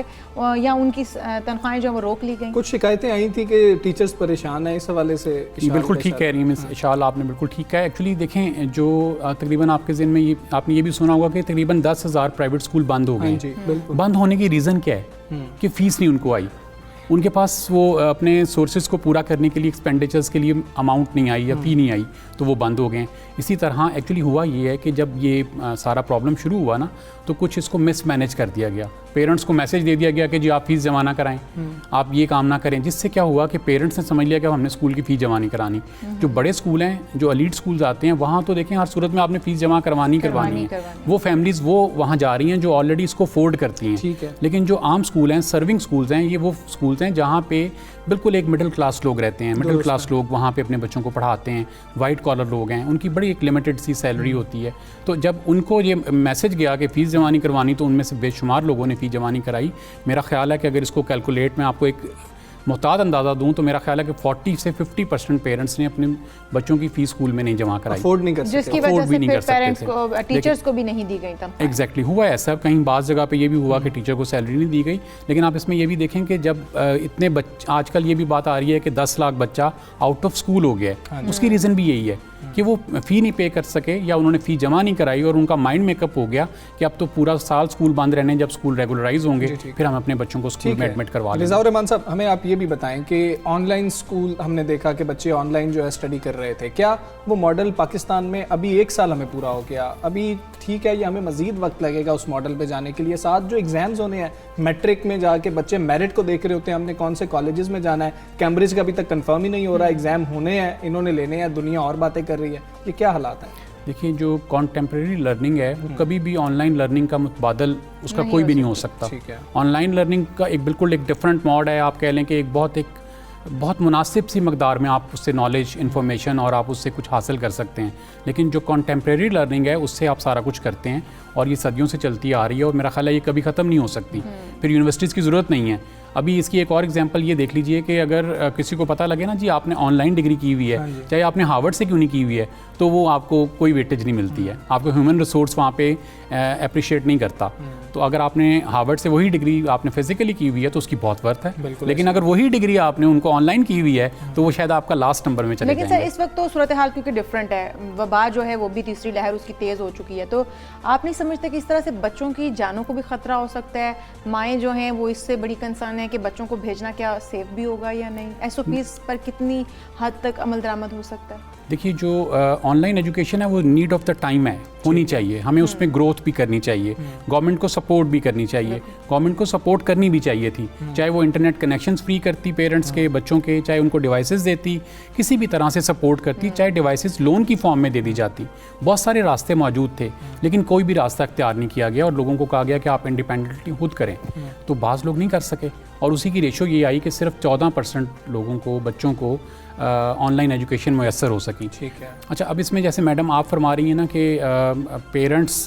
या उनकी तनख्वाहें जो वो रोक ली गई? कुछ शिकायतें आई थी कि टीचर्स परेशान हैं इस हवाले से। बिल्कुल ठीक कह रही हैं मिस इशाल, आपने बिल्कुल ठीक कहा है। एक्चुअली देखें जो तकरीबन आपके ज़हन में ये आपने ये भी सुना होगा कि तकरीबन 10,000 प्राइवेट स्कूल बंद हो गए हैं। बंद होने की रीज़न क्या है कि फ़ीस नहीं उनको आई, उनके पास वो अपने सोर्सेज को पूरा करने के लिए एक्सपेंडिचर्स के लिए अमाउंट नहीं आई या फ़ी नहीं आई तो वो बंद हो गए। इसी तरह एक्चुअली हुआ ये है कि जब ये सारा प्रॉब्लम शुरू हुआ ना तो कुछ इसको मिसमैनेज कर दिया गया, पेरेंट्स को मैसेज दे दिया गया कि जी आप फ़ीस जमा ना कराएं, आप ये काम ना करें, जिससे क्या हुआ कि पेरेंट्स ने समझ लिया कि हमने स्कूल की फ़ीस जमा नहीं करानी। जो बड़े स्कूल हैं, जो एलीट स्कूल्स आते हैं, वहाँ तो देखें हर सूरत में आपने फ़ीस जमा करवानी है। वो फैमिलीज़ वो वहाँ जा रही हैं जो ऑलरेडी इसको अफोर्ड करती हैं। लेकिन जो आम स्कूल हैं, सर्विंग स्कूल्स हैं, ये वो स्कूल्स हैं जहाँ पे बिल्कुल एक मिडिल क्लास लोग रहते हैं, मिडिल क्लास लोग वहाँ पे अपने बच्चों को पढ़ाते हैं, वाइट कॉलर लोग हैं, उनकी बड़ी एक लिमिटेड सी सैलरी होती है। तो जब उनको ये मैसेज गया कि फ़ीस जमा नहीं करवानी तो उनमें से बेशुमार लोगों ने फ़ीस जमा नहीं कराई। मेरा ख्याल है कि अगर इसको कैलकुलेट में आपको एक मुहतात अंदाज़ा दूं तो मेरा ख्याल है कि 40 से 50% पेरेंट्स ने अपने बच्चों की फ़ीस स्कूल में नहीं जमा कराई, अफोर्ड नहीं कर सकते, जिसकी वजह से फिर पेरेंट्स को, टीचर्स को भी नहीं दी गई तब। एग्जैक्टली हुआ ऐसा, कहीं बाज़ जगह पे ये भी हुआ कि टीचर को सैलरी नहीं दी गई। लेकिन आप इसमें ये भी देखें कि जब इतने आजकल ये भी बात आ रही है कि 10 लाख बच्चा आउट ऑफ स्कूल हो गया है, उसकी रीज़न भी यही है कि वो फ़ी नहीं पे कर सके या उन्होंने फ़ी जमा नहीं कराई और उनका माइंड मेकअप हो गया कि अब तो पूरा साल स्कूल बंद रहने, जब स्कूल रेगुलराइज होंगे फिर हम अपने बच्चों को स्कूल में एडमिट करवा लेंगे। रिज़ा रहमान साहब, हमें आप ये भी बताएं कि ऑनलाइन स्कूल हमने देखा कि बच्चे ऑनलाइन जो है स्टडी कर रहे थे, क्या वो मॉडल पाकिस्तान में अभी 1 साल हमें पूरा हो गया, अभी ठीक है या हमें मज़ीद वक्त लगेगा उस मॉडल पे जाने के लिए? साथ जो एग्ज़ाम्स होने हैं, मैट्रिक में जाके बच्चे मेरिट को देख रहे होते हैं, हमने कौन से कॉलेजेस में जाना है, कैम्ब्रिज का अभी तक कंफर्म ही नहीं हो रहा, एग्ज़ाम होने हैं, इन्होंने लेने हैं, दुनिया और बातें कर रही है, ये क्या हालात है? देखिए जो कॉन्टेम्प्रेरी लर्निंग है वो कभी भी ऑनलाइन लर्निंग का मुतबादल उसका कोई भी नहीं हो सकता। ऑनलाइन लर्निंग का एक बिल्कुल एक डिफरेंट मॉड है, आप कह लें कि एक बहुत मुनासिब सी मकदार में आप उससे नॉलेज, इन्फॉर्मेशन और आप उससे कुछ हासिल कर सकते हैं। लेकिन जो कॉन्टेम्प्रेरी लर्निंग है उससे आप सारा कुछ करते हैं और ये सदियों से चलती आ रही है और मेरा ख्याल है ये कभी ख़त्म नहीं हो सकती। फिर यूनिवर्सिटीज़ की ज़रूरत नहीं है। अभी इसकी एक और एग्जांपल ये देख लीजिए कि अगर किसी को पता लगे ना जी आपने ऑनलाइन डिग्री की हुई है, चाहे आपने हार्वर्ड से क्यों नहीं की हुई है, तो वो आपको कोई वेटेज नहीं मिलती है, आपको ह्यूमन रिसोर्स वहाँ पे अप्रिशिएट नहीं करता। तो अगर आपने हार्वर्ड से वही डिग्री आपने फिजिकली की हुई है तो उसकी बहुत वर्थ है, लेकिन अगर वही डिग्री आपने उनको ऑनलाइन की हुई है तो वो शायद आपका लास्ट नंबर में चले जाएंगे। लेकिन सर इस वक्त तो सूरत हाल क्योंकि डिफरेंट है, वबा जो है वो भी तीसरी लहर उसकी तेज़ हो चुकी है, तो आप नहीं समझते कि इस तरह से बच्चों की जानों को भी ख़तरा हो सकता है? माएँ जो हैं वो इससे बड़ी कंसर्न है कि बच्चों को भेजना क्या सेफ भी होगा या नहीं? SOPs पर कितनी हद तक अमल दरामद हो सकता है? देखिए जो ऑनलाइन एजुकेशन है वो नीड ऑफ द टाइम है, होनी चाहिए, हमें उसमें ग्रोथ भी करनी चाहिए, गवर्नमेंट को सपोर्ट भी करनी चाहिए, गवर्नमेंट को सपोर्ट करनी भी चाहिए थी, चाहे वो इंटरनेट कनेक्शंस फ्री करती पेरेंट्स के, बच्चों के, चाहे उनको डिवाइसेस देती, किसी भी तरह से सपोर्ट करती, चाहे डिवाइसेस लोन की फॉर्म में दे दी जाती। बहुत सारे रास्ते मौजूद थे लेकिन कोई भी रास्ता इख्तियार नहीं किया गया और लोगों को कहा गया कि आप इंडिपेंडेंटली खुद करें, तो बाज़ लोग नहीं कर सके और उसी की रेशो ये आई कि सिर्फ 14% लोगों को, बच्चों को ऑनलाइन एजुकेशन मैसर हो सकी। ठीक है। अच्छा, अब इसमें जैसे मैडम आप फरमा रही हैं ना कि पेरेंट्स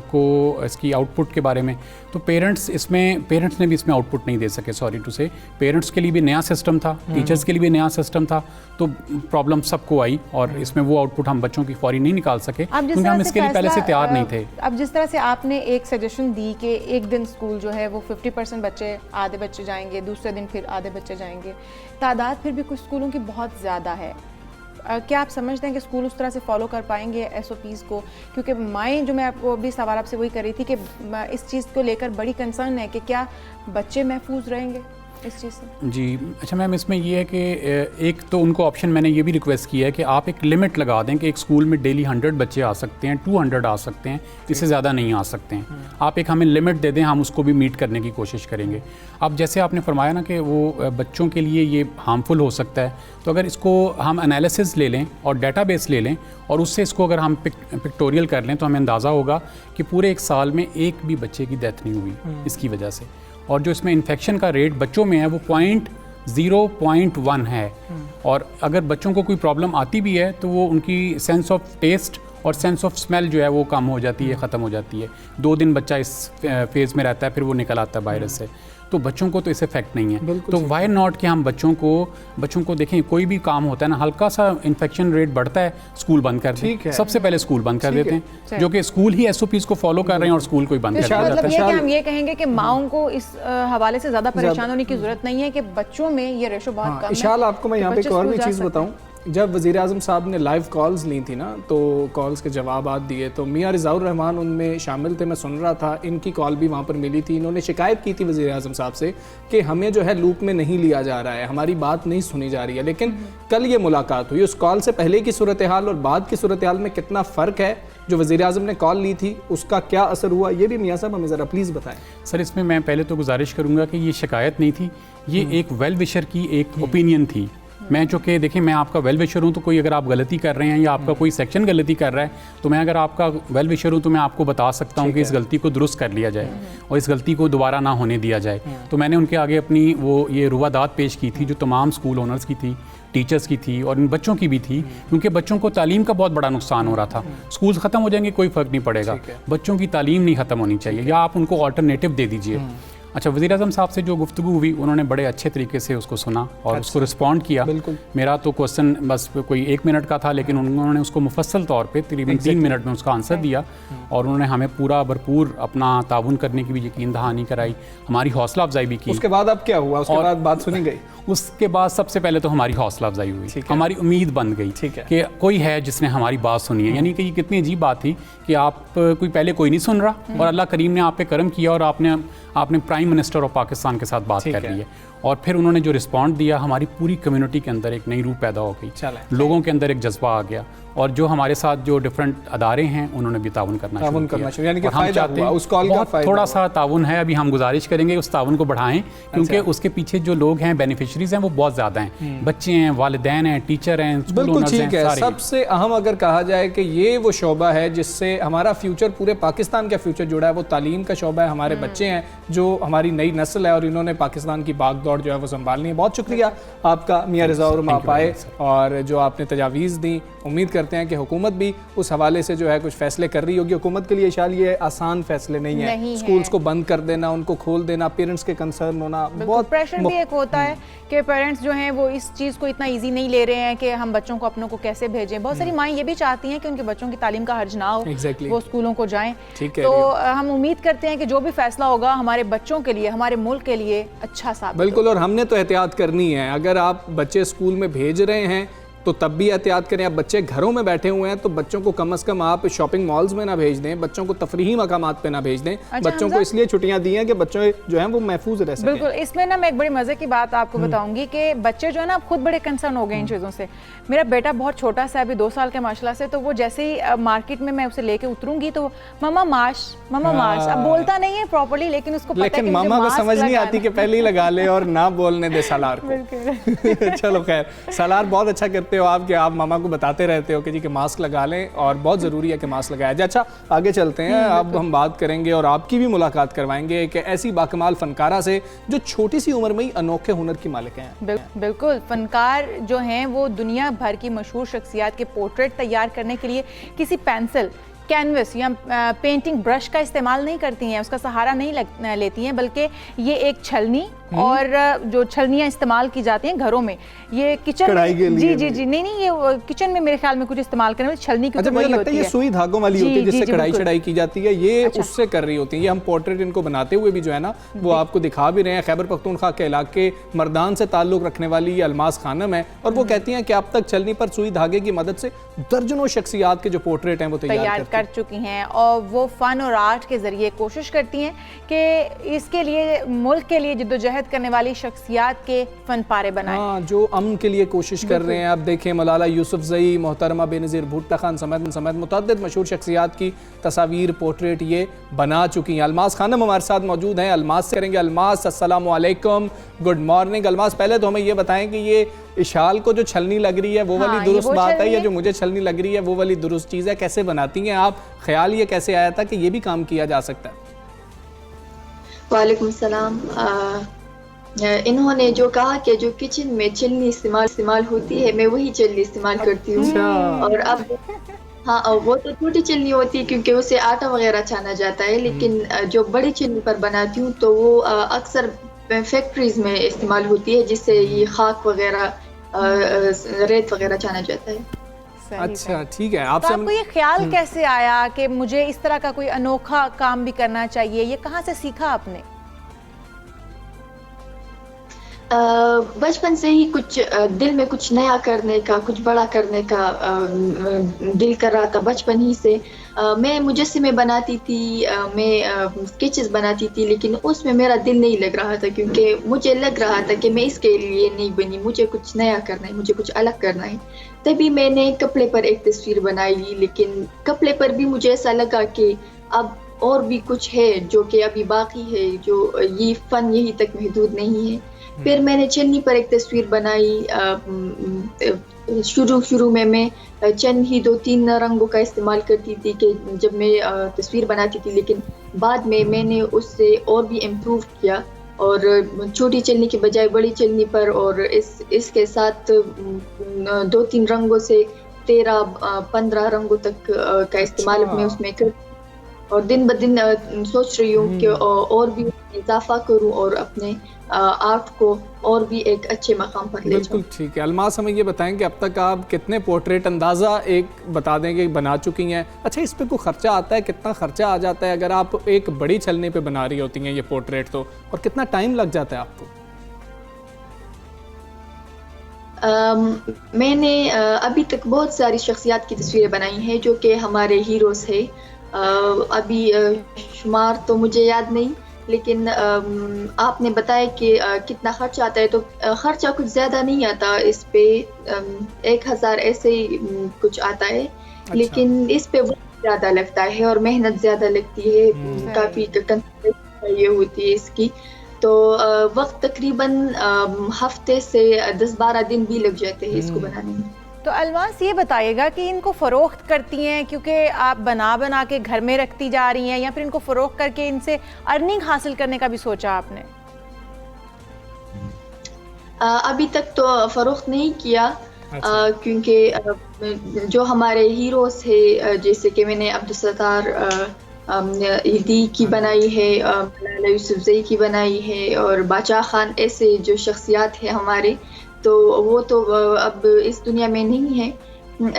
को इसकी आउटपुट के बारे में, तो पेरेंट्स ने भी इसमें आउटपुट नहीं दे सके, सॉरी टू से। पेरेंट्स के लिए भी नया सिस्टम था, टीचर्स के लिए भी नया सिस्टम था, तो प्रॉब्लम सबको आई और इसमें वो आउटपुट हम बच्चों की फौरी नहीं निकाल सके क्योंकि हम इसके लिए पहले से तैयार नहीं थे। अब जिस तरह से आपने एक सजेशन दी कि एक दिन स्कूल जो है वो 50% बच्चे, आधे बच्चे जाएंगे, दूसरे दिन फिर आधे बच्चे जाएंगे, तादाद फिर भी कुछ स्कूलों की बहुत ज़्यादा है। क्या आप समझते हैं कि स्कूल उस तरह से फॉलो कर पाएंगे SOPs को? क्योंकि माएँ, जो मैं आपको अभी सवाल आपसे वही कर रही थी कि इस चीज़ को लेकर बड़ी कंसर्न है कि क्या बच्चे महफूज रहेंगे? इस चीज़ से? जी अच्छा मैम, इसमें ये है कि एक तो उनको ऑप्शन मैंने ये भी रिक्वेस्ट किया है कि आप एक लिमिट लगा दें कि एक स्कूल में डेली 100 बच्चे आ सकते हैं, 200 आ सकते हैं, इससे ज़्यादा नहीं आ सकते हैं। आप एक हमें लिमिट दे दें, हम उसको भी मीट करने की कोशिश करेंगे। अब जैसे आपने फरमाया ना कि वो बच्चों के लिए ये हार्मफुल हो सकता है, तो अगर इसको हम एनालिसिस ले लें और डेटाबेस ले लें और उससे इसको अगर हम पिक्टोरियल कर लें तो हमें अंदाज़ा होगा कि पूरे एक साल में एक भी बच्चे की डेथ नहीं हुई इसकी वजह से। और जो इसमें इन्फेक्शन का रेट बच्चों में है वो 0.1 है। और अगर बच्चों को कोई प्रॉब्लम आती भी है तो वो उनकी सेंस ऑफ टेस्ट और सेंस ऑफ स्मेल जो है वो कम हो जाती है, ख़त्म हो जाती है। 2 दिन बच्चा इस फेज़ में रहता है, फिर वो निकल आता है वायरस से। तो बच्चों को तो इस इफेक्ट नहीं है। तो वाई नॉट कि हम बच्चों को देखें, कोई भी काम होता है ना, हल्का सा इन्फेक्शन रेट बढ़ता है, स्कूल बंद कर दें। सबसे पहले स्कूल बंद कर देते हैं, जो कि स्कूल ही SOPs को फॉलो कर रहे हैं और स्कूल को ही बंद कर देते हैं। मतलब ये कि हम ये कहेंगे कि माओं को इस हवाले से ज़्यादा परेशान होने की ज़रूरत नहीं है कि बच्चों में ये रेशो बहुत कम है। इशाल, आपको मैं यहाँ पे एक और भी चीज़ बताऊँ, जब वज़ीर आज़म साहब ने लाइव कॉल्स ली थी ना, तो कॉल्स के जवाबात दिए, तो मियां रिज़ाउर रहमान उनमें शामिल थे। मैं सुन रहा था, इनकी कॉल भी वहाँ पर मिली थी। इन्होंने शिकायत की थी वज़ीर आज़म साहब से कि हमें जो है लूप में नहीं लिया जा रहा है, हमारी बात नहीं सुनी जा रही है। लेकिन कल ये मुलाकात हुई, उस कॉल से पहले की सूरत हाल और बाद की सूरत हाल में कितना फ़र्क है। जो वज़ीर आज़म ने कॉल ली थी उसका क्या असर हुआ, ये भी मियाँ साहब हमें ज़रा प्लीज़ बताएं। सर, इसमें मैं पहले तो गुजारिश करूँगा कि ये शिकायत नहीं थी, ये एक वेल विशर की एक ओपिनियन थी। मैं जो कि देखिए, मैं आपका वेल विशर हूँ, तो कोई अगर आप गलती कर रहे हैं या आपका कोई सेक्शन गलती कर रहा है, तो मैं अगर आपका वेल विशर हूँ तो मैं आपको बता सकता हूँ कि इस गलती को दुरुस्त कर लिया जाए और इस गलती को दोबारा ना होने दिया जाए। तो मैंने उनके आगे अपनी ये रुवादात पेश की थी, जो तमाम स्कूल ओनर्स की थी, टीचर्स की थी और इन बच्चों की भी थी, क्योंकि बच्चों को तालीम का बहुत बड़ा नुकसान हो रहा था। स्कूल ख़त्म हो जाएंगे, कोई फ़र्क नहीं पड़ेगा, बच्चों की तालीम नहीं ख़त्म होनी चाहिए, या आप उनको अल्टरनेटिव दे दीजिए। अच्छा, वज़ीर आज़म साहब से जो गुफ्तगू हुई, उन्होंने बड़े अच्छे तरीके से उसको सुना और उसको रिस्पॉन्ड किया। मेरा तो क्वेश्चन बस कोई 1 मिनट का था, लेकिन उन्होंने उसको मुफस्सल तौर पे तकरीबन 3 मिनट में उसका आंसर दिया और उन्होंने हमें पूरा भरपूर अपना ताउन करने की भी यकीन दहानी कराई, हमारी हौसला अफजाई भी की। उसके बाद अब क्या हुआ? उसके बाद बात सुनी गई? उसके बाद सबसे पहले तो हमारी हौसला अफजाई हुई, हमारी उम्मीद बन गई कि कोई है जिसने हमारी बात सुनी है। यानी कि ये कितनी अजीब बात थी कि आप कोई नहीं सुन रहा और अल्लाह करीम ने आप पे करम किया और आपने प्राइम मिनिस्टर ऑफ पाकिस्तान के साथ बात कर ली है। और फिर उन्होंने जो रिस्पॉन्ड दिया, हमारी पूरी कम्युनिटी के अंदर एक नई रूह पैदा हो गई, लोगों के अंदर एक जज्बा आ गया और जो हमारे साथ जो डिफरेंट अदारे हैं उन्होंने भी ताउन करना शुरू किया। यानी कि हम चाहते हैं उस कॉल का फायदा, थोड़ा सा ताउन है, अभी हम गुजारिश करेंगे उस ताउन को बढ़ाएं, क्योंकि उसके पीछे जो लोग हैं, बेनिफिशरीज हैं, वो बहुत ज़्यादा हैं। बच्चे हैं, वालिदैन हैं, टीचर हैं, स्कूल ओनर्स हैं, सारे। सबसे अहम अगर कहा जाए कि ये वो शोबा है जिससे हमारा फ्यूचर, पूरे पाकिस्तान का फ्यूचर जुड़ा है, वो तालीम का शोबा है। हमारे बच्चे हैं जो हमारी नई नस्ल है और इन्होंने पाकिस्तान की बाग दौड़ जो है वो संभालनी है। बहुत शुक्रिया आपका मियां रिज़ाउर, आप आए और जो आपने तजावीज़ दी। उम्मीद करते हैं कि हुकूमत भी उस हवाले से जो है कुछ फैसले कर रही होगी। हुकूमत के लिए शायद ये आसान फैसले नहीं है, स्कूल्स को बंद कर देना, उनको खोल देना, पेरेंट्स के कंसर्न होना, बहुत प्रेशर भी एक होता है कि पेरेंट्स जो हैं वो इस चीज़ को इतना इजी नहीं ले रहे हैं कि हम बच्चों को अपनों को कैसे भेजें। बहुत सारी माएँ ये भी चाहती हैं कि उनके बच्चों की तालीम का हर्ज ना हो, वो स्कूलों को जाएं। तो हम उम्मीद करते हैं कि जो भी फैसला होगा हमारे बच्चों के लिए, हमारे मुल्क के लिए अच्छा साबित। बिल्कुल, और हमने तो एहतियात करनी है। अगर आप बच्चे स्कूल में भेज रहे हैं तो तब भी एहतियात करें। आप बच्चे घरों में बैठे हुए हैं तो बच्चों को कम से कम आप शॉपिंग मॉल्स में ना भेज दें, बच्चों को तफरीही मकामात पे ना भेज दें। बच्चों को इसलिए छुट्टियां दी हैं कि बच्चे जो हैं वो महफूज रह सकें। बिल्कुल, इसमें ना मैं एक बड़ी मजे की बात आपको बताऊंगी कि बच्चे जो है ना खुद बड़े कंसर्न हो गए इन चीज़ों से। मेरा बेटा बहुत छोटा सा, अभी 2 साल के माशाल्लाह से, तो वो जैसे ही मार्केट में मैं उसे लेके उतरूंगी तो मम्मा मास्क, मम्मा मास्क। अब बोलता नहीं है प्रॉपर्ली, लेकिन उसको पता है कि मामा को समझ नहीं आती कि पहले ही लगा ले और ना बोलने दे सालार को। चलो खैर, सालार बहुत अच्छा करते हो आप कि आप मामा को बताते रहते हो कि जी कि मास्क लगा लें, और बहुत ज़रूरी है कि मास्क लगाया जाए। अच्छा, आगे चलते हैं। अब हम बात करेंगे और आपकी भी मुलाकात करवाएंगे कि ऐसी बाकमाल फनकारा से जो छोटी सी उम्र में ही अनोखे हुनर की मालिक हैं। बिल्कुल, फनकार जो हैं वो दुनिया भर की मशहूर शख्सियात के पोर्ट्रेट तैयार करने के लिए किसी पेंसिल, कैनवस या पेंटिंग ब्रश का इस्तेमाल नहीं करती हैं, उसका सहारा नहीं लेती हैं, बल्कि ये एक छलनी और जो छलनियाँ इस्तेमाल की जाती हैं घरों में, ये किचन में, जी नहीं, ये किचन में मेरे ख्याल में कुछ इस्तेमाल करने वाली छलनी की। अच्छा, मुझे लगता है ये सुई धागों वाली होती है जिससे कढ़ाई चढ़ाई की जाती है, ये उससे कर रही होती है। ये हम पोर्ट्रेट इनको बनाते हुए भी जो है ना वो आपको दिखा भी रहे हैं। खैबर पख्तूनख्वा के इलाके मर्दान से ताल्लुक़ रखने वाली ये अलमास खानम है और वो कहती हैं कि अब तक छलनी पर सुई धागे की मदद से दर्जनों शख्सियात के जो पोर्ट्रेट हैं वो तैयार कर चुकी हैं और वो फ़न और आर्ट के ज़रिए कोशिश करती हैं कि इसके लिए मुल्क के लिए जद्दोजहद करने वाली शख्सियात के फ़न पारे बनाएं। हाँ, जो अमन के लिए कोशिश कर रहे हैं। आप देखें मलाला यूसुफजई, मोहतरमा बेनज़ीर भुट्टो खान समेत मुतअद्दिद मशहूर शख्सियात की तस्वीर पोर्ट्रेट ये बना चुकी हैं। अलमास खानम हमारे साथ मौजूद हैं, अलमास से करेंगे। अलमास अस्सलामु अलैकुम, गुड मॉर्निंग। अलमास, पहले तो हमें ये बताएं कि ये इशाल को जो छलनी लग रही है वो वाली दुरुस्त बात है या जो मुझे छलनी लग रही है वो वाली दुरुस्त चीज़ है? कैसे बनाती हैं आप? ख्याल ये कैसे आया था कि ये भी काम किया जा सकता है? वालेकुम सलाम। इन्होंने जो कहा कि जो किचन में छलनी इस्तेमाल होती है, मैं वही छलनी इस्तेमाल करती हूँ। और अब हाँ, वो तो छोटी छलनी होती है क्योंकि उसे आटा वगैरह छाना जाता है, लेकिन जो बड़ी छलनी पर बनाती हूँ तो वो अक्सर फैक्ट्रीज में इस्तेमाल होती है, जिससे ये खाक वगैरह रेत वगैरह छाना जाता है। अच्छा, ठीक है। तो आपको ये ख्याल कैसे आया कि मुझे इस तरह का कोई अनोखा काम भी करना चाहिए? ये कहाँ से सीखा आपने? बचपन से ही कुछ दिल में कुछ नया करने का, कुछ बड़ा करने का दिल कर रहा था बचपन ही से। मैं मुजस्समे बनाती थी, मैं स्केचेस बनाती थी, लेकिन उसमें मेरा दिल नहीं लग रहा था क्योंकि मुझे लग रहा था कि मैं इसके लिए नहीं बनी, मुझे कुछ नया करना है, मुझे कुछ अलग करना है। तभी मैंने कपड़े पर एक तस्वीर बनाई, लेकिन कपड़े पर भी मुझे ऐसा लगा कि अब और भी कुछ है जो कि अभी बाकी है, जो ये फन यही तक महदूद नहीं है। फिर मैंने छन्नी पर एक तस्वीर बनाई। शुरू में मैं चंद ही 2-3 रंगों का इस्तेमाल करती थी कि जब मैं तस्वीर बनाती थी, लेकिन बाद में मैंने उससे और भी इम्प्रूव किया और छोटी चलनी के बजाय बड़ी चलनी पर और इसके साथ 2-3 रंगों से 13-15 रंगों तक का इस्तेमाल मैं उसमें कर, और दिन ब दिन सोच रही हूँ कि और भी इजाफा करूँ और अपने आर्ट को और भी एक अच्छे मकाम पर ले जाऊँ। बिल्कुल ठीक है। अलमास, हमें ये बताएं कि अब तक आप कितने पोर्ट्रेट अंदाज़ा एक बता देंगे बना चुकी हैं? अच्छा, इस पे कोई खर्चा आता है? कितना खर्चा आ जाता है अगर आप एक बड़ी छलनी पे बना रही होती हैं ये पोर्ट्रेट तो, और कितना टाइम लग जाता है आपको? मैंने अभी तक बहुत सारी शख्सियात की तस्वीरें बनाई हैं जो कि हमारे हीरोज़ है। अभी शुमार तो मुझे याद नहीं, लेकिन आपने बताया कि कितना खर्चा आता है, तो खर्चा कुछ ज़्यादा नहीं आता इस पे, 1000 ऐसे ही कुछ आता है। अच्छा। लेकिन इस पे वक्त ज़्यादा लगता है और मेहनत ज़्यादा लगती है, काफ़ी ये होती है इसकी, तो वक्त तकरीबन हफ्ते से 10-12 दिन भी लग जाते हैं इसको बनाने में। तो अलमास, ये बताइएगा कि इनको फ़रोख्त करती हैं क्योंकि आप बना के घर में रखती जा रही हैं, या फिर इनको फ़रोख्त करके इनसे अर्निंग हासिल करने का भी सोचा आपने? अभी तक तो फ़रोख्त नहीं किया। अच्छा। क्योंकि जो हमारे हीरोज़ है, जैसे कि मैंने अब्दुलसत्तार ईदी की बनाई है, मलाला यूसुफजई की बनाई है और बादशाह खान, ऐसे जो शख्सियात है हमारे, तो वो तो अब इस दुनिया में नहीं है।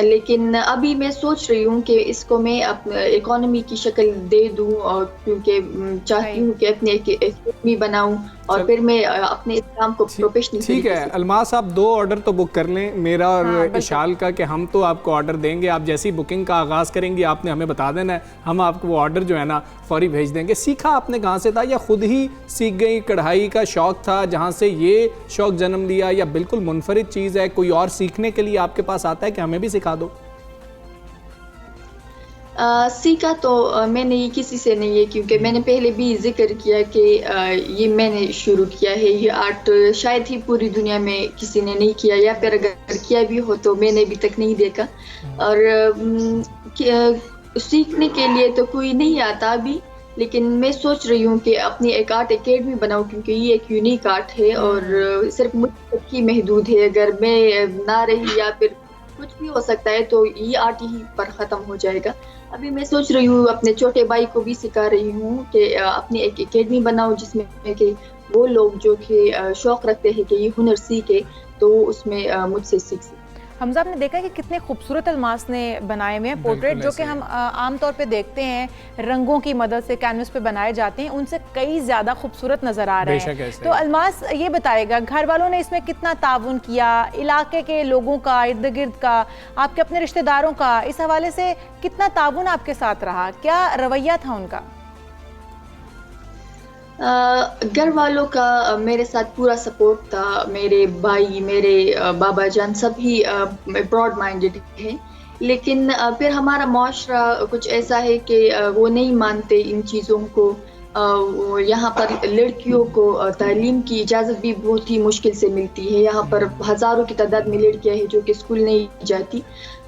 लेकिन अभी मैं सोच रही हूँ कि इसको मैं अपने इकोनॉमी की शक्ल दे दूँ, और क्योंकि चाहती हूँ कि अपने एक इकोनॉमी बनाऊँ और फिर मैं अपने इस काम को प्रोफेशनल। ठीक है अलमास, आप 2 ऑर्डर तो बुक कर लें, मेरा और इशाल का, कि हम तो आपको ऑर्डर देंगे। आप जैसी बुकिंग का आगाज़ करेंगी आपने हमें बता देना है, हम आपको वो ऑर्डर जो है ना फौरी भेज देंगे। सीखा आपने कहाँ से था, या खुद ही सीख गई? कढ़ाई का शौक़ था जहाँ से ये शौक़ जन्म लिया, या बिल्कुल मुनफरिद चीज़ है, कोई और सीखने के लिए आपके पास आता है कि हमें भी सिखा दो? सीखा तो मैंने ये किसी से नहीं है, क्योंकि मैंने पहले भी जिक्र किया कि ये मैंने शुरू किया है। ये आर्ट शायद ही पूरी दुनिया में किसी ने नहीं किया, या फिर अगर किया भी हो तो मैंने अभी तक नहीं देखा। और सीखने के लिए तो कोई नहीं आता अभी, लेकिन मैं सोच रही हूँ कि अपनी एक आर्ट एकेडमी बनाऊँ, क्योंकि ये एक यूनिक आर्ट है और सिर्फ मुझ तक ही महदूद है। अगर मैं ना रही या फिर कुछ भी हो सकता है तो ये आर्ट यहीं पर ख़त्म हो जाएगा। अभी मैं सोच रही हूँ, अपने छोटे भाई को भी सिखा रही हूँ कि अपनी एक एकेडमी बनाऊँ जिसमें कि वो लोग जो कि शौक़ रखते हैं कि ये हुनर सीखे, तो उसमें मुझसे सीख सकें। हमजा, आपने देखा है कि कितने खूबसूरत अलमास ने बनाए हुए हैं पोर्ट्रेट, जो कि हम आमतौर पे देखते हैं रंगों की मदद से कैनवस पे बनाए जाते हैं, उनसे कई ज़्यादा खूबसूरत नज़र आ रहे हैं। तो अलमास ये बताएगा घर वालों ने इसमें कितना ताउन किया, इलाके के लोगों का, इर्द गिर्द का, आपके अपने रिश्तेदारों का, इस हवाले से कितना ताउन आपके साथ रहा, क्या रवैया था उनका? घर वालों का मेरे साथ पूरा सपोर्ट था। मेरे भाई, मेरे बाबा जान सभी ब्रॉड माइंडेड हैं, लेकिन फिर हमारा माशरा कुछ ऐसा है कि वो नहीं मानते इन चीज़ों को। यहाँ पर लड़कियों को तालीम की इजाज़त भी बहुत ही मुश्किल से मिलती है। यहाँ पर हज़ारों की तादाद में लड़कियाँ हैं जो कि स्कूल नहीं जाती,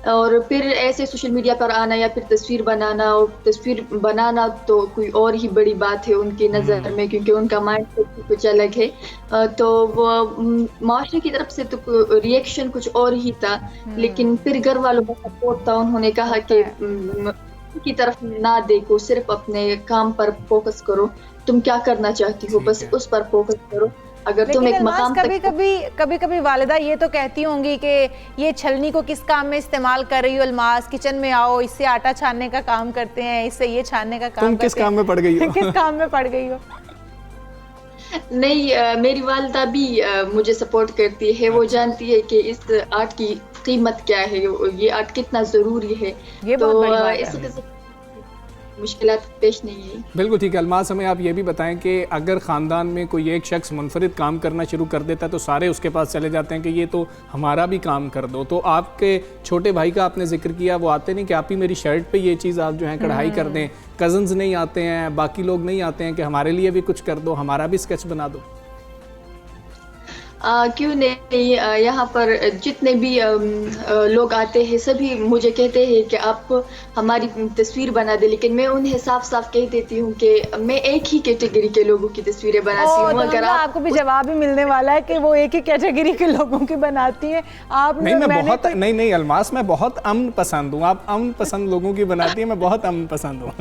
और फिर ऐसे सोशल मीडिया पर आना या फिर तस्वीर बनाना, और तस्वीर बनाना तो कोई और ही बड़ी बात है उनकी नज़र में, क्योंकि उनका माइंड कुछ अलग है। तो वो माशरे की तरफ से तो रिएक्शन कुछ और ही था, लेकिन फिर घर वालों का सपोर्ट था। उन्होंने कहा कि की तरफ ना देखो, सिर्फ अपने काम पर फोकस करो, तुम क्या करना चाहती हो बस उस पर फोकस करो। अगर तुम एक मकाम कभी वालिदा ये तो कहती होंगी कि ये छलनी को किस काम में इस्तेमाल कर रही हो अलमास, किचन में आओ, इससे आटा छानने का काम करते हैं, इससे ये छानने का काम, तुम किस काम में पड़ गई हो? किस काम में पड़ गई हो? नहीं, मेरी वालिदा भी मुझे सपोर्ट करती है। वो जानती है कि इस आर्ट की कीमत क्या है, ये आर्ट कितना ज़रूरी है। ये तो बहुत बड़ी बात इस है। वजह से मुश्किलात पेश नहीं है। बिल्कुल ठीक है। अलमास, हमें आप ये भी बताएं कि अगर ख़ानदान में कोई एक शख्स मुनफरिद काम करना शुरू कर देता है तो सारे उसके पास चले जाते हैं कि ये तो हमारा भी काम कर दो। तो आपके छोटे भाई का आपने जिक्र किया, वो आते नहीं कि आप ही मेरी शर्ट पे ये चीज़ आप जो है कढ़ाई कर दें? कज़न्स नहीं आते हैं, बाकी लोग नहीं आते हैं कि हमारे लिए भी कुछ कर दो, हमारा भी स्केच बना दो? क्यों नहीं, यहाँ पर जितने भी लोग आते हैं सभी मुझे कहते हैं कि आप हमारी तस्वीर बना दे, लेकिन मैं उन्हें साफ साफ कह देती हूँ कि मैं एक ही कैटेगरी के लोगों की तस्वीरें बनाती हूँ। अगर आपको भी जवाब ही मिलने वाला है कि वो एक ही कैटेगरी के लोगों की बनाती हैं। आप नहीं, मैं बहुत नहीं अलमास, मैं बहुत अमन पसंद हूँ। आप अमन पसंद लोगों की बनाती है, मैं बहुत अमन पसंद हूँ।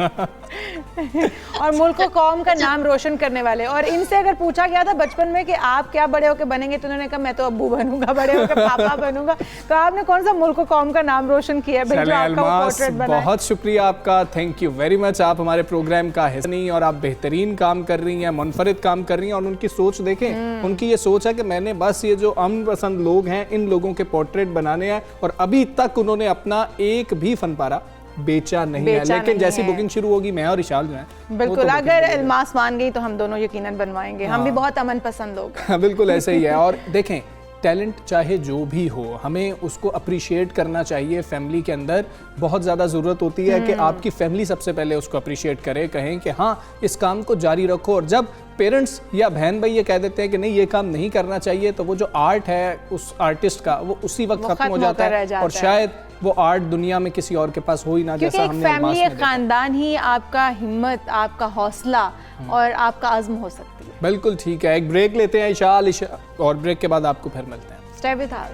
और मुल्क और कौम का नाम रोशन करने वाले। और इनसे अगर पूछा गया था बचपन में कि आप क्या बड़े होकर बनेंगे, तो उन्होंने कहा मैं तो अब्बू बनूंगा, बड़े होकर पापा बनूंगा। तो आपने कौन सा मुल्क और कौम का नाम रोशन किया है भाई, जो आपका वो पोर्ट्रेट बना है? बहुत शुक्रिया आपका, थैंक यू वेरी मच। आप हमारे प्रोग्राम का हिस्सा नहीं, और आप बेहतरीन काम कर रही हैं, मुनफरिद काम कर रही हैं। और उनकी सोच देखें, उनकी ये सोच है कि मैंने बस ये जो अमन पसंद लोग हैं इन लोगों के पोर्ट्रेट बनाने हैं, और अभी तक उन्होंने अपना एक भी फनपारा बेचा नहीं है। लेकिन जैसी बुकिंग शुरू होगी, मैं और इशाल जो है बिल्कुल, अगर अलमास मान गई तो हम दोनों यकीनन बनवाएंगे। हम भी बहुत अमन पसंद लोग। बिल्कुल ऐसे ही है। और देखें, टैलेंट चाहे जो भी हो, हमें उसको अप्रिशिएट करना चाहिए। फैमिली के अंदर बहुत ज़्यादा ज़रूरत होती है कि आपकी फैमिली सबसे पहले उसको अप्रिशिएट करे, कहें कि हाँ इस काम को जारी रखो। और जब पेरेंट्स या बहन भाई ये कह देते हैं कि नहीं ये काम नहीं करना चाहिए, तो वो जो आर्ट है उस आर्टिस्ट का वो उसी वक्त खत्म हो जाता है, और शायद वो आर्ट दुनिया में किसी और के पास हो ही ना। जैसा हमने फैमिली, एक खानदान ही आपका हिम्मत, आपका हौसला और आपका अज़्म हो सकती है। बिल्कुल ठीक है। एक ब्रेक लेते हैं इशाल, और ब्रेक के बाद आपको फिर मिलते हैं। Stay with us.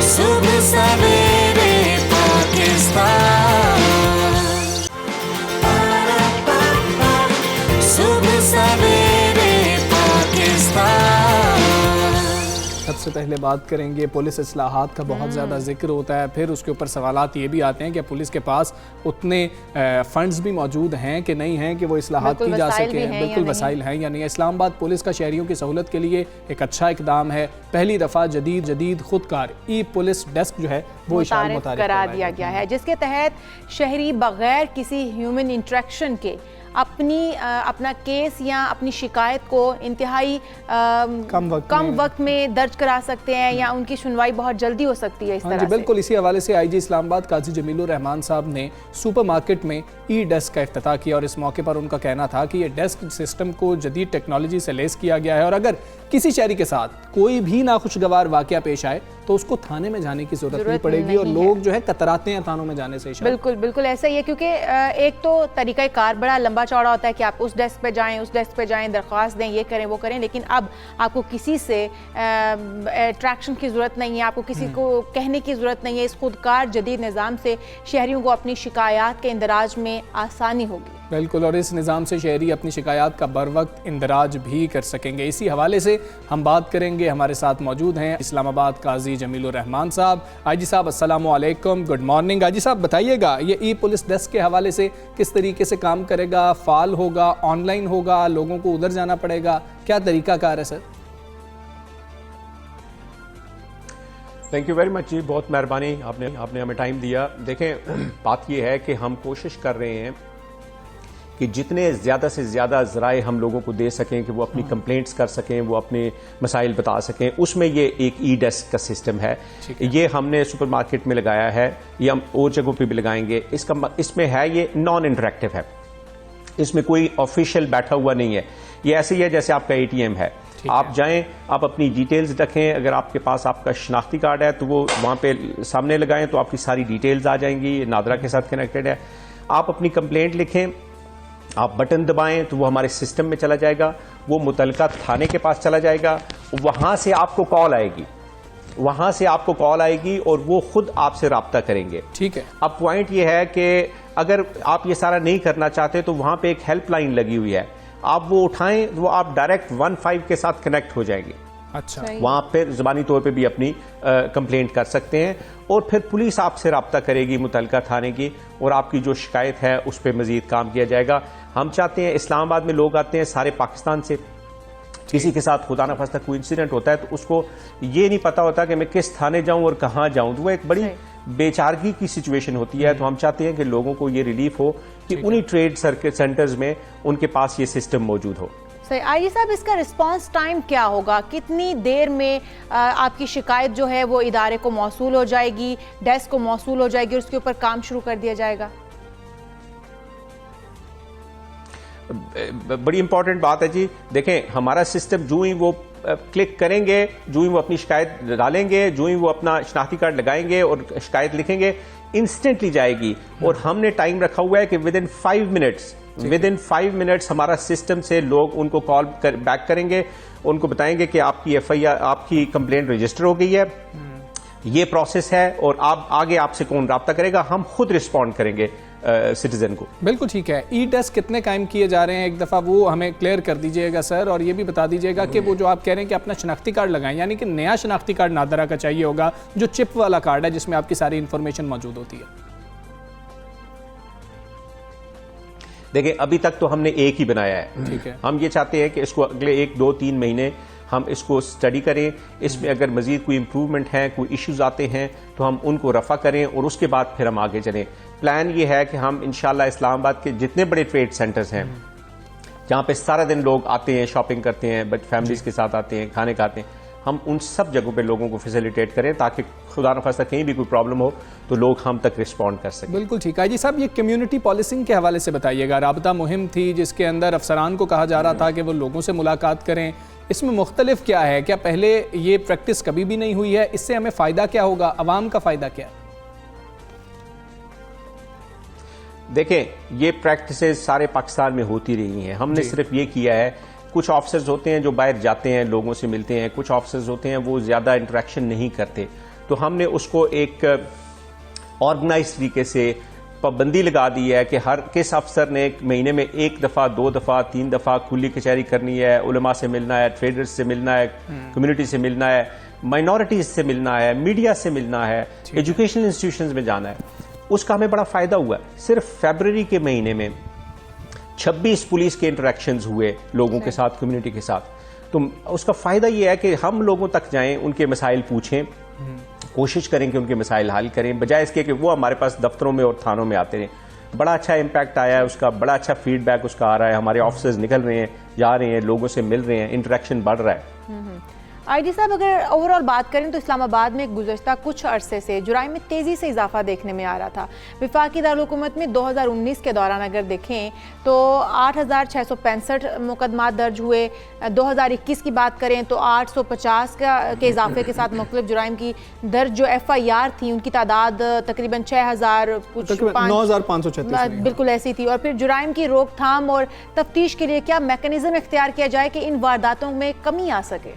सुबह सवेरे पाकिस्तान, सुबह सवेरे पाकिस्तान। सबसे पहले बात करेंगे पुलिस इस्लाहात का बहुत ज़्यादा जिक्र होता है, फिर उसके ऊपर सवालात ये भी आते हैं कि पुलिस के पास उतने फंड्स भी मौजूद हैं कि नहीं हैं कि वो इस्लाहात की जा सके। बिल्कुल वसाइल हैं या नहीं। इस्लामाबाद पुलिस का शहरियों की सहूलत के लिए एक अच्छा इकदाम है। पहली दफ़ा जदीद खुदकार ई पुलिस डेस्क जो है वो मुतारिफ करा दिया गया है, जिसके तहत शहरी बगैर किसी ह्यूमन इंटरेक्शन के अपना केस या अपनी शिकायत को इंतहाई कम वक्त में दर्ज करा सकते हैं, या उनकी सुनवाई बहुत जल्दी हो सकती है। इस तरह से बिल्कुल इसी हवाले से आईजी इस्लामाबाद काजी जमीलुर रहमान साहब ने सुपरमार्केट में ई डेस्क का इफ्तिताह किया, और इस मौके पर उनका कहना था कि ये डेस्क सिस्टम को जदीद टेक्नोलॉजी से लेस किया गया है, और अगर किसी शहरी के साथ कोई भी नाखुशगवार वाकया पेश आए तो उसको थाने में जाने की जरूरत नहीं पड़ेगी, और लोग जो है कतराते हैं थानों में जाने से। बिल्कुल ऐसा ही है, क्योंकि एक तो तरीका कार बड़ा लंबा चौड़ा होता है कि आप उस डेस्क पे जाएं, उस डेस्क पे जाएं, दरख्वास्त दें, ये करें वो करें, लेकिन अब आपको किसी से अट्रैक्शन की ज़रूरत नहीं है, आपको किसी को कहने की ज़रूरत नहीं है। इस खुदकार जदीद निज़ाम से शहरियों को अपनी शिकायत के इंदराज में आसानी होगी। बिल्कुल, और इस निज़ाम से शहरी अपनी शिकायत का बर वक्त इंदराज भी कर सकेंगे। इसी हवाले से हम बात करेंगे। हमारे साथ मौजूद हैं इस्लामाबाद काजी जमीलुर रहमान साहब। आजी साहब अस्सलामु अलैकुम, गुड मॉर्निंग। आजी साहब बताइएगा, ये ई पुलिस डेस्क के हवाले से किस तरीके से काम करेगा? फाल होगा, ऑनलाइन होगा, लोगों को उधर जाना पड़ेगा, क्या तरीकाकार है सर? Thank you very much ji, बहुत मेहरबानी, आपने हमें टाइम दिया। देखें, बात यह है कि हम कोशिश कर रहे हैं कि जितने ज़्यादा से ज़्यादा ज़राए हम लोगों को दे सकें कि वो अपनी कंप्लेंट्स कर सकें, वो अपने मसाइल बता सकें, उसमें ये एक ई डेस्क का सिस्टम है। ये हमने सुपरमार्केट में लगाया है, ये हम और जगहों पे भी लगाएंगे। इसमें है, ये नॉन इंटरेक्टिव है, इसमें कोई ऑफिशियल बैठा हुआ नहीं है। ये ऐसे ही है जैसे आपका ATM है। आप जाएं, आप अपनी डिटेल्स रखें, अगर आपके पास आपका शनाख्ती कार्ड है तो वो वहाँ पे सामने लगाएं तो आपकी सारी डिटेल्स आ जाएंगी। ये नादरा के साथ कनेक्टेड है। आप अपनी कंप्लेंट लिखें, आप बटन दबाएं तो वो हमारे सिस्टम में चला जाएगा, वो मुतलका थाने के पास चला जाएगा, वहां से आपको कॉल आएगी, वहां से आपको कॉल आएगी और वो खुद आपसे राब्ता करेंगे। ठीक है। अब पॉइंट ये है कि अगर आप ये सारा नहीं करना चाहते तो वहां पे एक हेल्पलाइन लगी हुई है, आप वो उठाएं, वो आप डायरेक्ट 15 के साथ कनेक्ट हो जाएंगे। अच्छा, वहां पर ज़बानी तौर पे भी अपनी कंप्लेंट कर सकते हैं और फिर पुलिस आपसे रब्ता करेगी मुतलका थाने की, और आपकी जो शिकायत है उस पर मजीद काम किया जाएगा। हम चाहते हैं, इस्लामाबाद में लोग आते हैं सारे पाकिस्तान से, किसी के साथ खुदा न खास्ता कोई इंसिडेंट होता है तो उसको ये नहीं पता होता कि मैं किस थाने जाऊं और कहां जाऊं, तो वो एक बड़ी बेचारगी की सिचुएशन होती है। तो हम चाहते हैं कि लोगों को ये रिलीफ हो कि उन्हीं ट्रेड सेंटर्स में उनके पास ये सिस्टम मौजूद हो। सही। आईजी साहब, इसका रिस्पांस टाइम क्या होगा? कितनी देर में आपकी शिकायत जो है वो इदारे को मौसूल हो जाएगी, डेस्क को मौसूल हो जाएगी और उसके ऊपर काम शुरू कर दिया जाएगा? बड़ी इंपॉर्टेंट बात है जी। देखें, हमारा सिस्टम जो ही वो क्लिक करेंगे, जो ही वो अपनी शिकायत डालेंगे, जो ही वो अपना शनाख्ती कार्ड लगाएंगे और शिकायत लिखेंगे, इंस्टेंटली जाएगी। और हमने टाइम रखा हुआ है कि विद इन 5 मिनट्स हमारा सिस्टम से लोग उनको कॉल बैक करेंगे, उनको बताएंगे कि आपकी FIR, आपकी कंप्लेंट रजिस्टर हो गई है, ये प्रोसेस है और आप आगे आपसे कौन राब्ता करेगा, हम खुद रिस्पॉन्ड करेंगे सिटीजन को। बिल्कुल ठीक है। ई डेस्क कितने कायम किए जा रहे हैं, एक दफ़ा वो हमें क्लियर कर दीजिएगा सर, और ये भी बता dीजिएगा कि वो जो आप कह रहे हैं कि अपना शनाख्ती कार्ड लगाएं, यानी कि नया शनाख्ती कार्ड नादरा का चाहिए होगा, जो चिप वाला कार्ड है जिसमें आपकी सारी इंफॉर्मेशन मौजूद होती है। देखिए, अभी तक तो हमने एक ही बनाया है। ठीक है। हम ये चाहते हैं कि इसको अगले 1, 2, 3 महीने हम इसको स्टडी करें, इसमें अगर मजीद कोई इंप्रूवमेंट है, कोई इश्यूज आते हैं तो हम उनको रफा करें और उसके बाद फिर हम आगे चलें। प्लान ये है कि हम इंशाल्लाह इस्लामाबाद के जितने बड़े ट्रेड सेंटर्स हैं जहाँ पे सारा दिन लोग आते हैं, शॉपिंग करते हैं, बट फैमिलीज के साथ आते हैं, खाने खाते हैं, हम उन सब जगहों पे लोगों को फैसिलिटेट करें ताकि खुदा न खास्ता कहीं भी कोई प्रॉब्लम हो तो लोग हम तक रिस्पॉन्ड कर सकें। बिल्कुल ठीक है जी साहब। ये कम्युनिटी पॉलिसिंग के हवाले से बताइएगा। राबता मुहिम थी जिसके अंदर अफसरान को कहा जा रहा था कि वो लोगों से मुलाकात करें, इसमें मुख्तलिफ क्या है? क्या पहले ये प्रैक्टिस कभी भी नहीं हुई है? इससे हमें फ़ायदा क्या होगा, अवाम का फ़ायदा क्या है? देखें, ये प्रैक्टिसेस सारे पाकिस्तान में होती रही हैं। हमने सिर्फ ये किया है, कुछ ऑफिसर्स होते हैं जो बाहर जाते हैं, लोगों से मिलते हैं, कुछ ऑफिसर्स होते हैं वो ज़्यादा इंटरेक्शन नहीं करते, तो हमने उसको एक ऑर्गेनाइज तरीके से पाबंदी लगा दी है कि हर किस अफसर ने एक महीने में 1 दफ़ा, 2 दफ़ा, 3 दफ़ा खुली कचहरी करनी है, उलमा से मिलना है, ट्रेडर्स से मिलना है, कम्युनिटी से मिलना है, माइनॉरिटीज से मिलना है, मीडिया से मिलना है, एजुकेशनल इंस्टीट्यूशंस में जाना है। उसका हमें बड़ा फायदा हुआ। सिर्फ फरवरी के महीने में 26 पुलिस के इंटरेक्शंस हुए लोगों के साथ, कम्युनिटी के साथ। तो उसका फायदा यह है कि हम लोगों तक जाएं, उनके मसाइल पूछें, कोशिश करें कि उनके मसाइल हल करें, बजाय इसके कि वो हमारे पास दफ्तरों में और थानों में आते रहें। बड़ा अच्छा इम्पैक्ट आया है उसका, बड़ा अच्छा फीडबैक उसका आ रहा है। हमारे ऑफिसर्स निकल रहे हैं, जा रहे हैं, लोगों से मिल रहे हैं, इंटरेक्शन बढ़ रहा है। आईजी साहब, अगर ओवरऑल बात करें तो इस्लामाबाद में गुज़श्ता कुछ अरसे से जुराइम में तेज़ी से इजाफा देखने में आ रहा था। वफाकी दारुल-हुकूमत में 2019 के दौरान अगर देखें तो 8,665 मुकदमा दर्ज हुए। 2021 की बात करें तो 850 के इजाफे के साथ मुख्तलिफ जुराइम की दर्ज जो FIR थी उनकी तादाद तकरीबन 6,000 कुछ 9,536 बिल्कुल ऐसी थी। और फिर जुराइम की रोकथाम और तफ्तीश के लिए क्या मैकेनिज्म इख्तियार किया जाए कि इन वारदातों में कमी आ सके?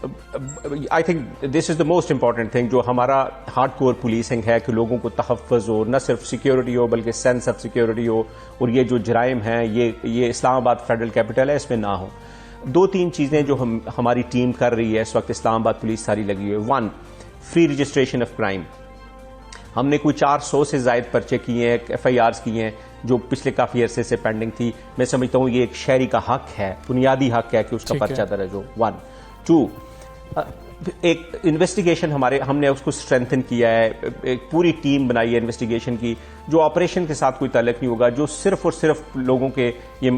I think this is the most important thing, जो हमारा हार्ड कोर पुलिसिंग है कि लोगों को तहफ़्फ़ुज़ हो, न सिर्फ सिक्योरिटी हो बल्कि सेंस ऑफ सिक्योरिटी हो, और ये जो जराइम हैं ये इस्लामाबाद फेडरल कैपिटल है इसमें ना हो। 2-3 चीज़ें जो हमारी टीम कर रही है इस वक्त, इस्लामाबाद पुलिस सारी लगी हुई है। 1, फ्री रजिस्ट्रेशन ऑफ क्राइम। हमने कोई 400 से ज़ायद पर्चे किए हैं, FIRs किए हैं जो पिछले काफ़ी अरसे से पेंडिंग थी। मैं समझता हूँ ये एक शहरी का हक है, बुनियादी हक है कि उसका पर्चा दर्ज हो। 1, 2, एक इन्वेस्टिगेशन हमने उसको स्ट्रेंथन किया है, एक पूरी टीम बनाई है इन्वेस्टिगेशन की, जो ऑपरेशन के साथ कोई ताल्लुक नहीं होगा, जो सिर्फ और सिर्फ लोगों के ये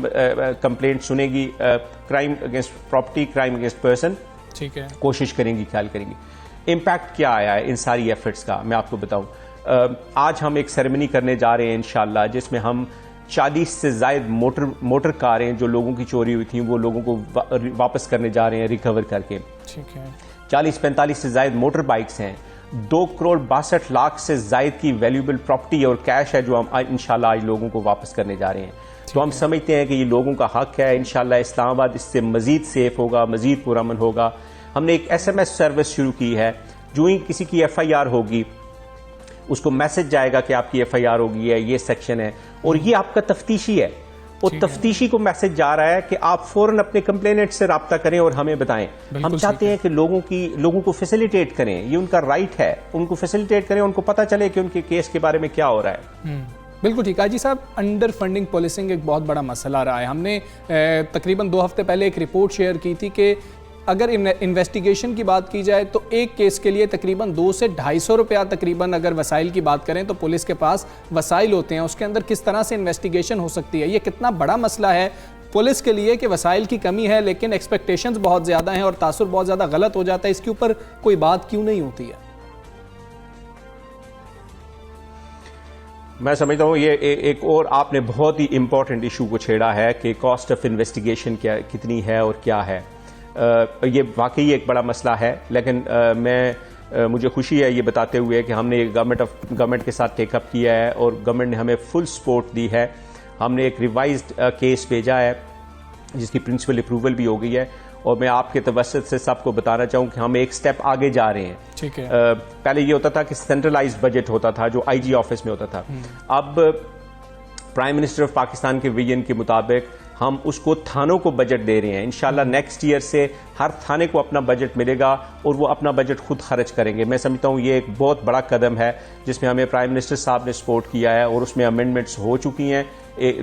कंप्लेंट सुनेगी, crime against property, crime against person, ठीक है, कोशिश करेंगी, ख्याल करेंगी। इम्पैक्ट क्या आया है इन सारी एफर्ट्स का, मैं आपको बताऊं। आज हम एक सेरेमनी करने जा रहे हैं इंशाल्लाह, जिसमें हम 40 से ज़ायद मोटर कारें जो लोगों की चोरी हुई थी वो लोगों को वापस करने जा रहे हैं, रिकवर करके। ठीक है। 40-45 से ज़ायद मोटर बाइक्स हैं। 2 करोड़ 62 लाख से ज़ायद की वैल्यूएबल प्रॉपर्टी और कैश है जो हम इंशाल्लाह आज लोगों को वापस करने जा रहे हैं। तो हम समझते हैं कि ये लोगों का हक है। इंशाल्लाह इस्लामाबाद इससे मजीद सेफ होगा, मजीद पुरअमन होगा। हमने एक SMS सर्विस शुरू की है, जो ही किसी की FIR होगी उसको मैसेज जाएगा कि आपकी FIR होगी है, ये सेक्शन है, और ये आपका तफ्तीशी है, और तफ्तीशी को मैसेज जा रहा है कि आप फौरन अपने कंप्लेनेंट से रब्ता करें और हमें बताएं। हम चाहते हैं कि लोगों को फैसिलिटेट करें, ये उनका राइट है, उनको फैसिलिटेट करें, उनको पता चले कि उनके केस के बारे में क्या हो रहा है। बिल्कुल ठीक है जी साहब। अंडर फंडिंग पुलिसिंग एक बहुत बड़ा मसला रहा है। हमने तकरीबन 2 हफ्ते पहले एक रिपोर्ट शेयर की थी कि अगर इन्वेस्टिगेशन की बात की जाए तो एक केस के लिए तकरीबन 200 से 250 रुपया तकरीबन, अगर वसाइल की बात करें तो पुलिस के पास वसाइल होते हैं, उसके अंदर किस तरह से इन्वेस्टिगेशन हो सकती है। ये कितना बड़ा मसला है पुलिस के लिए कि वसाइल की कमी है, लेकिन एक्सपेक्टेशंस बहुत ज़्यादा हैं और तासुर बहुत ज़्यादा गलत हो जाता है। इसके ऊपर कोई बात क्यों नहीं होती है? मैं समझता हूँ ये एक और आपने बहुत ही इंपॉर्टेंट इशू को छेड़ा है कि कॉस्ट ऑफ इन्वेस्टिगेशन कितनी है और क्या है। ये वाकई एक बड़ा मसला है, लेकिन मुझे खुशी है ये बताते हुए कि हमने गवर्नमेंट के साथ टेकअप किया है और गवर्नमेंट ने हमें फुल सपोर्ट दी है। हमने एक रिवाइज्ड केस भेजा है जिसकी प्रिंसिपल अप्रूवल भी हो गई है, और मैं आपके तवस्सुत से सबको बताना चाहूँ कि हम एक स्टेप आगे जा रहे हैं। ठीक है। पहले ये होता था कि सेंट्रलाइज्ड बजट होता था जो IG ऑफिस में होता था। अब प्राइम मिनिस्टर ऑफ पाकिस्तान के विजन के मुताबिक हम उसको थानों को बजट दे रहे हैं। इंशाल्लाह नेक्स्ट ईयर से हर थाने को अपना बजट मिलेगा और वो अपना बजट खुद खर्च करेंगे। मैं समझता हूँ ये एक बहुत बड़ा कदम है जिसमें हमें प्राइम मिनिस्टर साहब ने सपोर्ट किया है और उसमें अमेंडमेंट्स हो चुकी हैं।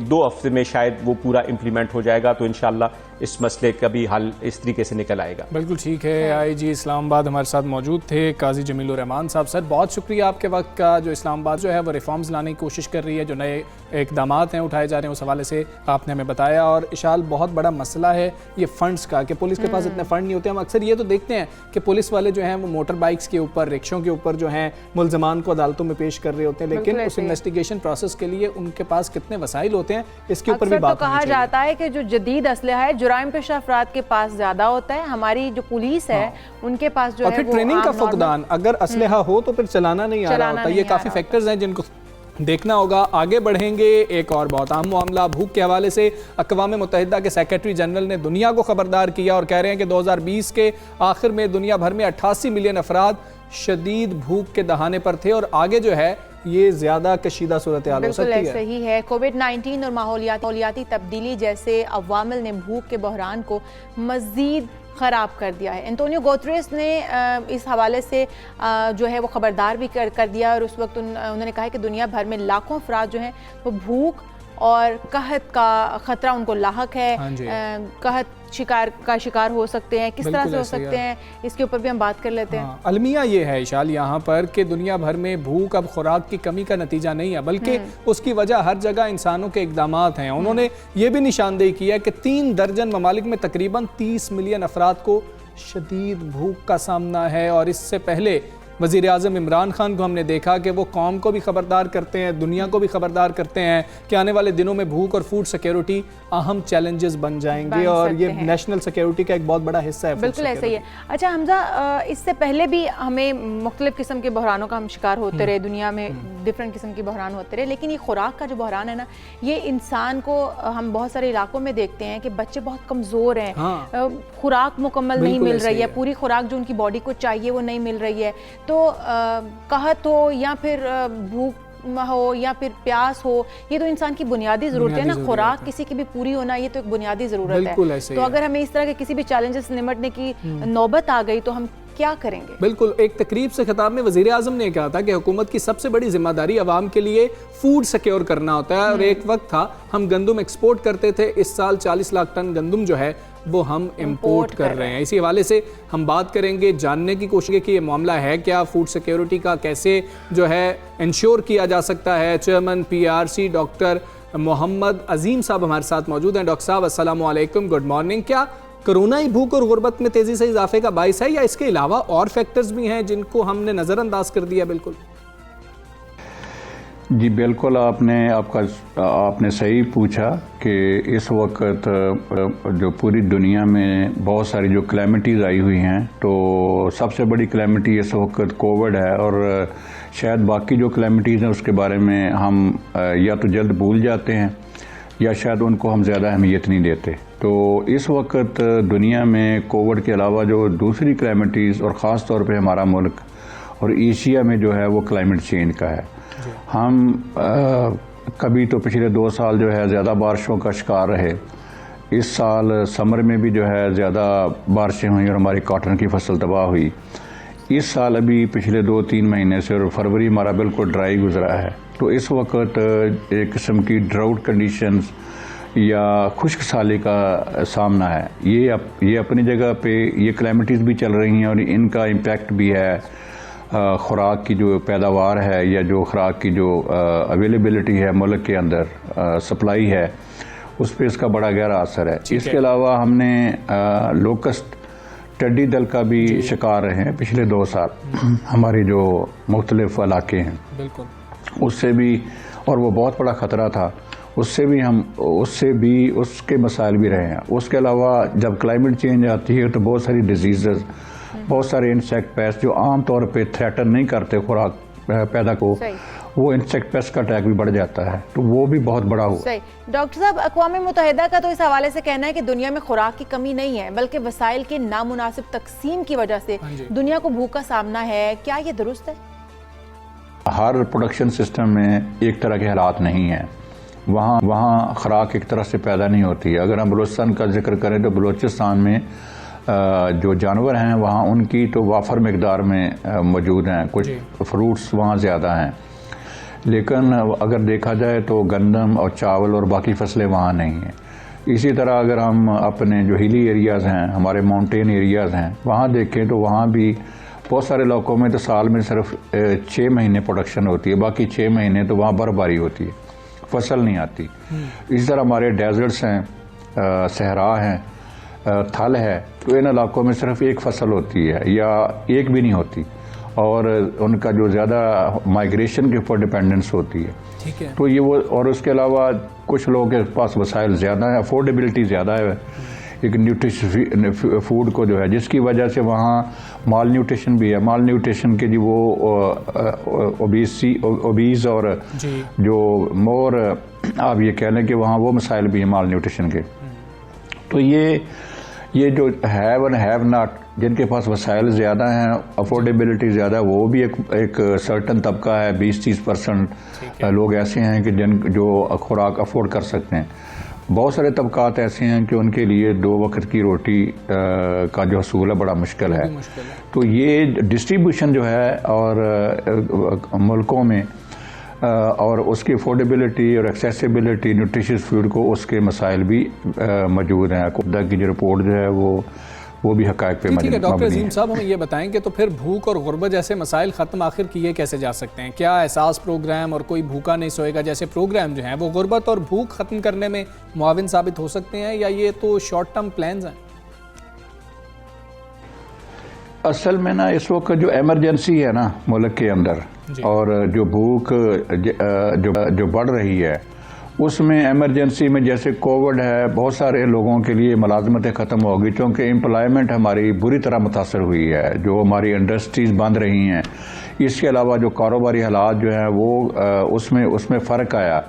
2 हफ्ते में शायद वो पूरा इम्प्लीमेंट हो जाएगा, तो इंशाल्लाह इस मसले का भी हल इस तरीके से निकल आएगा। बिल्कुल ठीक है। IG इस्लामाबाद हमारे साथ मौजूद थे काजी जमीलुर रहमान साहब। सर बहुत शुक्रिया आपके वक्त का। जो इस्लामाबाद जो है वो रिफॉर्म्स लाने की कोशिश कर रही है, जो नए इकदाम हैं उठाए जा रहे हैं, उस हवाले से आपने हमें बताया। और इशाल बहुत बड़ा मसला है ये फंड्स का कि पुलिस के पास इतने फंड नहीं होते। हम अक्सर ये तो देखते हैं कि पुलिस वाले जो हैं वो मोटर बाइक्स के ऊपर, रिक्शों के ऊपर जो हैं मुल्ज़मान को अदालतों में पेश कर रहे होते हैं, लेकिन उस इन्वेस्टिगेशन प्रोसेस के लिए उनके पास कितने वसाइल होते हैं इसके ऊपर भी बात तो कहा जाता है कि जो जदीद असलहा है जुराइम पेशा अफराद के पास ज्यादा होता है। हमारी जो पुलिस है उनके पास जो है फिर ट्रेनिंग का फुकदान, अगर असलहा हो तो फिर चलाना नहीं आ रहा होता। ये काफी फैक्टर्स हैं जिनको देखना होगा। आगे बढ़ेंगे। एक और बहुत अहम मामला भूख के हवाले से अक़वाम मुत्तहिदा के सेक्रेटरी जनरल ने दुनिया को खबरदार किया और कह रहे हैं कि 2020 के आखिर में दुनिया भर में 88 मिलियन अफराद शदीद भूख के दहाने पर थे और आगे जो है ये ज्यादा कशीदा सूरत हाल हो सकती है। ऐसे ही है। कोविड-19 और माहौलियाती तब्दीली जैसे अवामिल ने भूख के बहरान को मजीद ख़राब कर दिया है। एंटोनियो गुतेरेस ने इस हवाले से जो है वो खबरदार भी कर दिया और उस वक्त उन्होंने कहा है कि दुनिया भर में लाखों अफराद जो हैं वो भूख और कहत का ख़तरा उनको लाहक है। कहत का शिकार हो सकते हैं, किस तरह से हो सकते हैं, इसके ऊपर भी हम बात कर लेते हैं। अलमिया ये है इशाल यहाँ पर कि दुनिया भर में भूख अब खुराक की कमी का नतीजा नहीं है, बल्कि उसकी वजह हर जगह इंसानों के इक़दामात हैं। उन्होंने ये भी निशानदेही की है कि 3 दर्जन ममालिक में तकरीबन 30 मिलियन अफराद को शदीद भूख का सामना है। और इससे पहले वज़ीर आज़म इमरान खान को हमने देखा कि वो कौम को भी खबरदार करते हैं, दुनिया को भी खबरदार करते हैं कि आने वाले दिनों में भूख और फूड सिक्योरिटी अहम चैलेंजेस बन जाएंगे और ये नेशनल सिक्योरिटी का एक बहुत बड़ा हिस्सा है। बिल्कुल ऐसा ही है। अच्छा हमजा, इससे पहले भी हमें मुख्तलिफ किस्म के बहरानों का हम शिकार होते रहे, दुनिया में डिफरेंट किस्म के बहरान होते रहे, लेकिन ये खुराक का जो बहरान है ना, ये इंसान को हम बहुत सारे इलाकों में देखते हैं कि बच्चे बहुत कमज़ोर हैं, खुराक मुकम्मल नहीं मिल रही है, पूरी खुराक जो उनकी बॉडी को चाहिए वो नहीं मिल रही है। तो कहत हो या फिर भूख हो या फिर प्यास हो, ये तो इंसान की बुनियादी ज़रूरत है ना, खुराक किसी की भी पूरी होना ये तो एक बुनियादी ज़रूरत है। तो अगर हमें इस तरह के किसी भी चैलेंजेस से निपटने की नौबत आ गई तो हम क्या करेंगे? बिल्कुल, एक तकरीब से खिताब में वज़ीर आज़म ने कहा था कि हुकूमत की सबसे बड़ी जिम्मेदारी आवाम के लिए फूड सिक्योर करना होता है और एक वक्त था हम गंदम एक्सपोर्ट करते थे, इस साल 40 लाख टन गंदम जो है वो हम इंपोर्ट कर रहे हैं। इसी हवाले से हम बात करेंगे, जानने की कोशिश कि ये मामला है क्या, फूड सिक्योरिटी का कैसे जो है इंश्योर किया जा सकता है। चेयरमैन PRC डॉक्टर मोहम्मद अजीम साहब हमारे साथ मौजूद हैं। डॉक्टर साहब अस्सलाम वालेकुम, गुड मॉर्निंग। क्या कोरोना ही भूख और गुर्बत में तेज़ी से इजाफे का बाइस है या इसके अलावा और फैक्टर्स भी हैं जिनको हमने नज़रअंदाज कर दिया? बिल्कुल जी, बिल्कुल आपने सही पूछा कि इस वक्त जो पूरी दुनिया में बहुत सारी जो क्लैमिटीज़ आई हुई हैं, तो सबसे बड़ी क्लैमिटी इस वक्त कोविड है और शायद बाकी जो क्लैमिटीज़ हैं उसके बारे में हम या तो जल्द भूल जाते हैं या शायद उनको हम ज़्यादा अहमियत नहीं देते। तो इस वक्त दुनिया में कोविड के अलावा जो दूसरी क्लैमिटीज़ और ख़ास तौर पे हमारा मुल्क और एशिया में जो है वो क्लाइमेट चेंज का है। हम कभी तो पिछले 2 साल जो है ज़्यादा बारिशों का शिकार रहे, इस साल समर में भी जो है ज़्यादा बारिशें हुई और हमारी कॉटन की फसल तबाह हुई। इस साल अभी पिछले 2-3 महीने से और फरवरी हमारा बिल्कुल ड्राई गुजरा है। तो इस वक्त एक किस्म की ड्राउट कंडीशंस या खुश्क साली का सामना है। ये अपनी जगह पे ये क्लाइमेटीज़ भी चल रही हैं और इनका इम्पैक्ट भी है खुराक की जो पैदावार है या जो खुराक की जो अवेलेबिलिटी है मुल्क के अंदर, सप्लाई है, उस पर इसका बड़ा गहरा असर है। इसके अलावा हमने लोकस्ट टिड्डी दल का भी शिकार रहे हैं पिछले 2 साल हमारे जो मुख्तलिफ इलाके हैं, बिल्कुल उससे भी, और वो बहुत बड़ा ख़तरा था, उसके मसाइल भी रहे हैं। उसके अलावा जब क्लाइमेट चेंज आती है तो बहुत सारी डिजीज़, बहुत सारे इंसेक्ट पेस्ट जो आम तौर पे थ्रेटन नहीं करते खुराक पैदा को, वो इंसेक्ट पेस्ट का अटैक भी बढ़ जाता है, तो वो भी बहुत बड़ा हुआ। सही। डॉक्टर साहब, अक़वाम मुत्तहिदा का तो इस हवाले से कहना है कि दुनिया में खुराक की कमी नहीं है, बल्कि वसाइल के नामुनासिब तकसीम की वजह से दुनिया को भूख का सामना है। क्या ये दुरुस्त है? हर प्रोडक्शन सिस्टम में एक तरह के हालात नहीं हैं। वहाँ खुराक एक तरह से पैदा नहीं होती है। अगर हम बलूचिस्तान का जिक्र करें तो बलूचिस्तान में जो जानवर हैं वहाँ उनकी तो वाफर मकदार में मौजूद हैं, कुछ फ्रूट्स वहाँ ज़्यादा हैं, लेकिन अगर देखा जाए तो गंदम और चावल और बाकी फसलें वहाँ नहीं हैं। इसी तरह अगर हम अपने जो हिली एरियाज़ हैं, हमारे माउंटेन एरियाज़ हैं, वहाँ देखें तो वहाँ भी बहुत सारे इलाकों में तो साल में सिर्फ 6 महीने प्रोडक्शन होती है, बाकी 6 महीने तो वहाँ बर्फबारी होती है, फसल नहीं आती। इसी तरह हमारे डेजर्ट्स हैं, सहरा हैं, थल है, तो इन इलाकों में सिर्फ एक फसल होती है या एक भी नहीं होती और उनका जो ज़्यादा माइग्रेशन के ऊपर डिपेंडेंस होती है। ठीक है। तो ये वो, और उसके अलावा कुछ लोगों के पास वसाइल ज़्यादा है, अफोर्डेबिलिटी ज़्यादा है एक न्यूट्रिशन फूड को जो है, जिसकी वजह से वहाँ माल न्यूट्रिशन भी है। माल न्यूट्रिशन के जो वो ओबीज और जो मोर, आप ये कह लें कि वहाँ वो मसाइल भी हैं माल न्यूट्रिशन के। तो ये जो हैव एंड हैव नॉट, जिनके पास वसाइल ज़्यादा हैं, अफोर्डेबिलिटी ज़्यादा है, वो भी एक सर्टन तबका है, 20-30% लोग ऐसे हैं कि जो खुराक अफोर्ड कर सकते हैं। बहुत सारे तबकात ऐसे हैं कि उनके लिए 2 वक्त की रोटी का जो हसूल है बड़ा मुश्किल है। तो ये डिस्ट्रीब्यूशन जो है और मुल्कों में और उसकी अफोर्डेबिलिटी और एक्सेसिबिलिटी न्यूट्रिशियस फूड को, उसके मसाइल भी मौजूद हैं। खुदा की जो रिपोर्ट जो है वो भी हक़ाइक़ पे मबनी है। डॉक्टर अजीम साहब, हमें ये बताएं कि तो फिर भूख और गुर्बत जैसे मसाइल ख़त्म आखिर किए कैसे जा सकते हैं? क्या एहसास प्रोग्राम और कोई भूखा नहीं सोएगा जैसे प्रोग्राम जो हैं वो गुर्बत और भूख ख़त्म करने में मुआविन साबित हो सकते हैं, या ये तो शॉर्ट टर्म प्लान्स हैं? असल में ना इस वक्त जो इमरजेंसी है ना मुल्क के अंदर और जो भूख जो बढ़ रही है उसमें इमरजेंसी में जैसे कोविड है, बहुत सारे लोगों के लिए मुलाजमतें ख़त्म हो गई क्योंकि एम्प्लॉयमेंट हमारी बुरी तरह मुतासर हुई है, जो हमारी इंडस्ट्रीज़ बंद रही हैं। इसके अलावा जो कारोबारी हालात जो हैं वो उसमें फ़र्क आया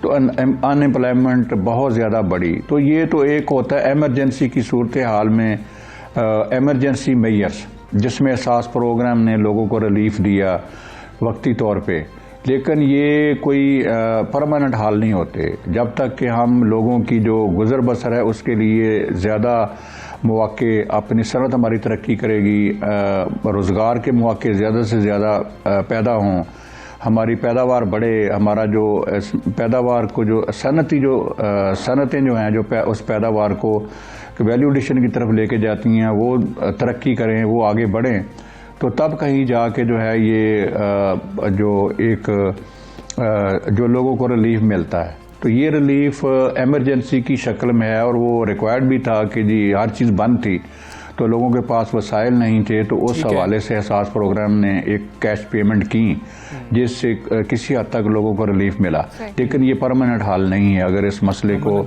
तो अनएम्प्लॉयमेंट बहुत ज़्यादा बढ़ी। तो ये तो एक होता है इमरजेंसी की सूरत हाल में इमरजेंसी मेयर्स, जिसमें एहसास प्रोग्राम ने लोगों को रिलीफ दिया वक्ती तौर पे, लेकिन ये कोई परमानेंट हाल नहीं होते। जब तक कि हम लोगों की जो गुजर बसर है उसके लिए ज़्यादा मौके, अपनी सनत हमारी तरक्की करेगी, रोज़गार के मौके ज़्यादा से ज़्यादा पैदा हों, हमारी पैदावार बढ़े, हमारा जो पैदावार को जो सनतें जो हैं जो उस पैदावार को वैल्यू एडिशन की तरफ लेके जाती हैं वो तरक्की करें, वो आगे बढ़ें, तो तब कहीं जाके जो है ये जो लोगों को रिलीफ मिलता है। तो ये रिलीफ इमरजेंसी की शक्ल में है और वो रिक्वायर्ड भी था कि जी हर चीज़ बंद थी तो लोगों के पास वसाइल नहीं थे, तो उस हवाले से एहसास प्रोग्राम ने एक कैश पेमेंट की जिससे किसी हद तक लोगों को रिलीफ मिला। लेकिन ये परमानेंट हाल नहीं है। अगर इस मसले को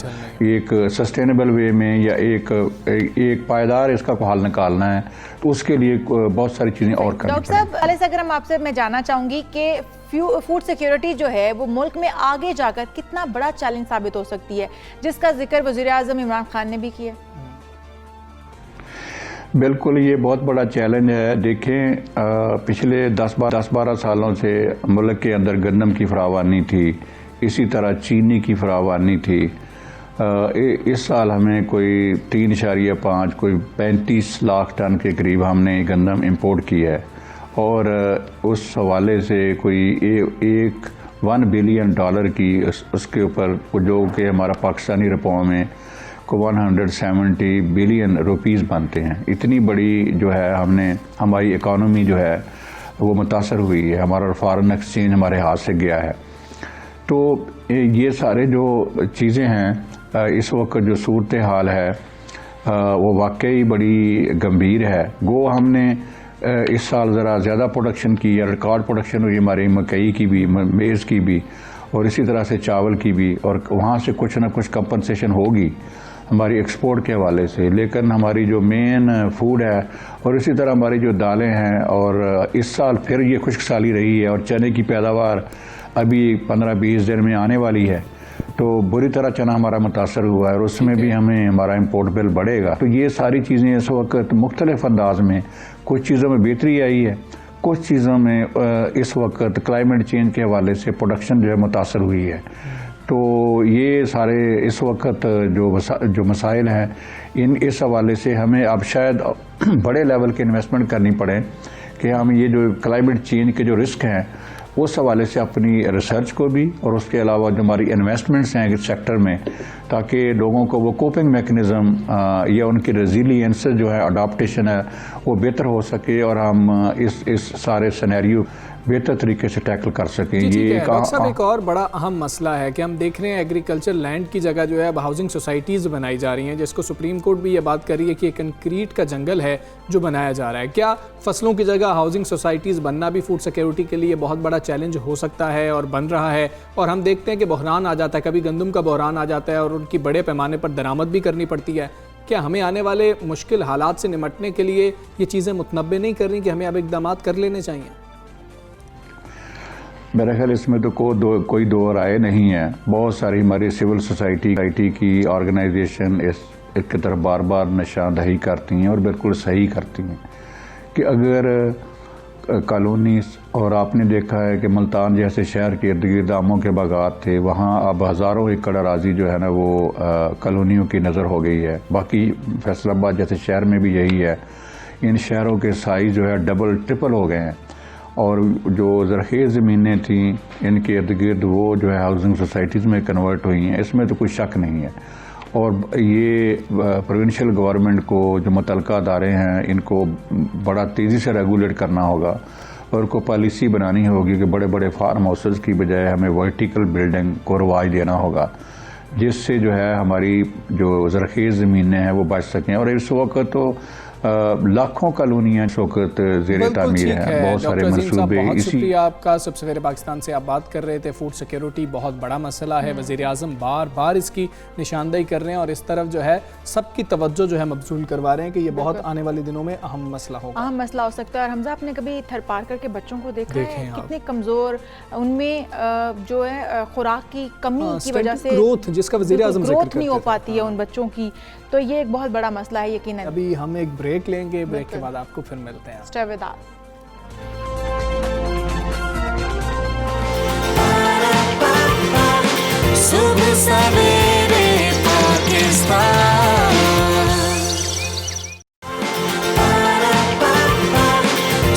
एक सस्टेनेबल वे में या एक पायदार इसका हल निकालना है तो उसके लिए बहुत सारी चीज़ें और करनी डॉक्टर साहब, अगर हम आपसे मैं जानना चाहूँगी कि फूड सिक्योरिटी जो है वो मुल्क में आगे जाकर कितना बड़ा चैलेंज साबित हो सकती है, जिसका जिक्र वज़ीर आज़म इमरान खान ने भी किया। बिल्कुल, ये बहुत बड़ा चैलेंज है। देखें, पिछले 10-12 सालों से मुल्क के अंदर गंदम की फरावानी थी, इसी तरह चीनी की फरावानी थी। इस साल हमें कोई 3.5 कोई 35 लाख टन के करीब हमने गंदम इंपोर्ट की है और उस हवाले से कोई $1 बिलियन की उसके ऊपर जो कि हमारा पाकिस्तानी रुपयों में 170 बिलियन रुपीस बनते हैं। इतनी बड़ी जो है हमारी इकॉनमी जो है वो मुतासर हुई है, हमारा फॉरेन एक्सचेंज हमारे हाथ से गया है। तो ये सारे जो चीज़ें हैं, इस वक्त जो सूरत हाल है वो वाकई बड़ी गंभीर है। गो हमने इस साल ज़रा ज़्यादा प्रोडक्शन की है, रिकॉर्ड प्रोडक्शन हुई हमारी मकई की भी, मेज़ की भी और इसी तरह से चावल की भी, और वहाँ से कुछ ना कुछ कंपनसेशन होगी हमारी एक्सपोर्ट के हवाले से। लेकिन हमारी जो मेन फूड है और इसी तरह हमारी जो दालें हैं, और इस साल फिर ये खुश्क साली रही है और चने की पैदावार अभी 15-20 दिन में आने वाली है, तो बुरी तरह चना हमारा मुतासर हुआ है और उसमें भी हमारा इम्पोर्ट बिल बढ़ेगा। तो ये सारी चीज़ें इस वक्त मुख्तलिफ अंदाज में, कुछ चीज़ों में बेहतरी आई है, कुछ चीज़ों में इस वक्त क्लाइमेट चेंज के हवाले से प्रोडक्शन जो है मुतासर हुई है। तो ये सारे इस वक्त जो मसाइल हैं, इस हवाले से हमें अब शायद बड़े लेवल के इन्वेस्टमेंट करनी पड़े कि हम ये जो क्लाइमेट चेंज के जो रिस्क हैं उस हवाले से अपनी रिसर्च को भी और उसके अलावा जो हमारी इन्वेस्टमेंट्स हैं इस सेक्टर में, ताकि लोगों को वो कोपिंग मैकेनिज़्म या उनकी रेजिलियंस जो है, अडाप्टेशन है, वो बेहतर हो सके और हम इस सारे सिनेरियो बेहतर तरीके से टैकल कर सकें। ये डॉक्टर साहब, एक और बड़ा अहम मसला है कि हम देख रहे हैं एग्रीकल्चर लैंड की जगह जो है अब हाउसिंग सोसाइटीज़ बनाई जा रही हैं, जिसको सुप्रीम कोर्ट भी ये बात कर रही है कि कंक्रीट का जंगल है जो बनाया जा रहा है। क्या फसलों की जगह हाउसिंग सोसाइटीज़ बनना भी फूड सिक्योरिटी के लिए बहुत बड़ा चैलेंज हो सकता है और बन रहा है? और हम देखते हैं कि बहरान आ जाता है, कभी गंदम का बहरान आ जाता है और उनकी बड़े पैमाने पर दरामद भी करनी पड़ती है। क्या हमें आने वाले मुश्किल हालात से निपटने के लिए ये चीज़ें मुतनब्बे नहीं कर रही कि हमें अब इक़दाम कर लेने चाहिए? मेरा ख्याल इसमें तो कोई दो राय नहीं है। बहुत सारी हमारी सिविल सोसाइटी की ऑर्गेनाइजेशन इसकी तरफ बार बार निशानदही करती हैं और बिल्कुल सही करती हैं कि अगर कॉलोनीज, और आपने देखा है कि मुल्तान जैसे शहर के इर्द गिर्द आमों के बागात थे, वहाँ अब हज़ारों एकड़ अराजी जो है ना वो कॉलोनियों की नज़र हो गई है। बाकी फैसलाबाद जैसे शहर में भी यही है। इन शहरों के साइज़ जो है डबल ट्रिपल हो गए हैं और जो ज़रख़ीज़ ज़मीनें थी इनके इर्द गिर्द वो जो है हाउसिंग सोसाइटीज़ में कन्वर्ट हुई हैं, इसमें तो कोई शक नहीं है। और ये प्रोविंशियल गवर्नमेंट को, जो मुतल्लिक़ा अदारे हैं, इनको बड़ा तेज़ी से रेगुलेट करना होगा और को पॉलिसी बनानी होगी कि बड़े बड़े फार्म हाउसेस की बजाय हमें वर्टिकल बिल्डिंग को रवाज देना होगा, जिससे जो है हमारी जो ज़रख़ीज़ ज़मीनें हैं वो बच सकें। और इस वक्त तो लाखों कॉलोनियाँ इस वक्त ज़ेर तामीर है, बहुत सारे मनसूबे। बहुत शुक्रिया आपका। सबसे पहले पाकिस्तान से आप बात कर रहे थे, फूड सिक्योरिटी बहुत बड़ा मसला है, वज़ीर आज़म बार बार इसकी निशानदेही कर रहे हैं और इस तरफ जो है सबकी तवज्जो जो है मबज़ूल करवा रहे हैं कि ये बहुत आने वाले दिनों में अहम मसला होगा, अहम मसला हो सकता है। और हमजा, आपने कभी थर पार्कर के बच्चों को देखा है कितने कमज़ोर, उनमें जो है खुराक की कमी की वजह से ग्रोथ, जिसका वज़ीर आज़म ग्रोथ नहीं हो पाती है उन बच्चों की, तो ये एक बहुत बड़ा मसला है यकीनन। अभी हम एक ब्रेक लेंगे, ब्रेक के बाद आपको फिर मिलते हैं। Stay with us. सुबह सवेरे पाकिस्तान,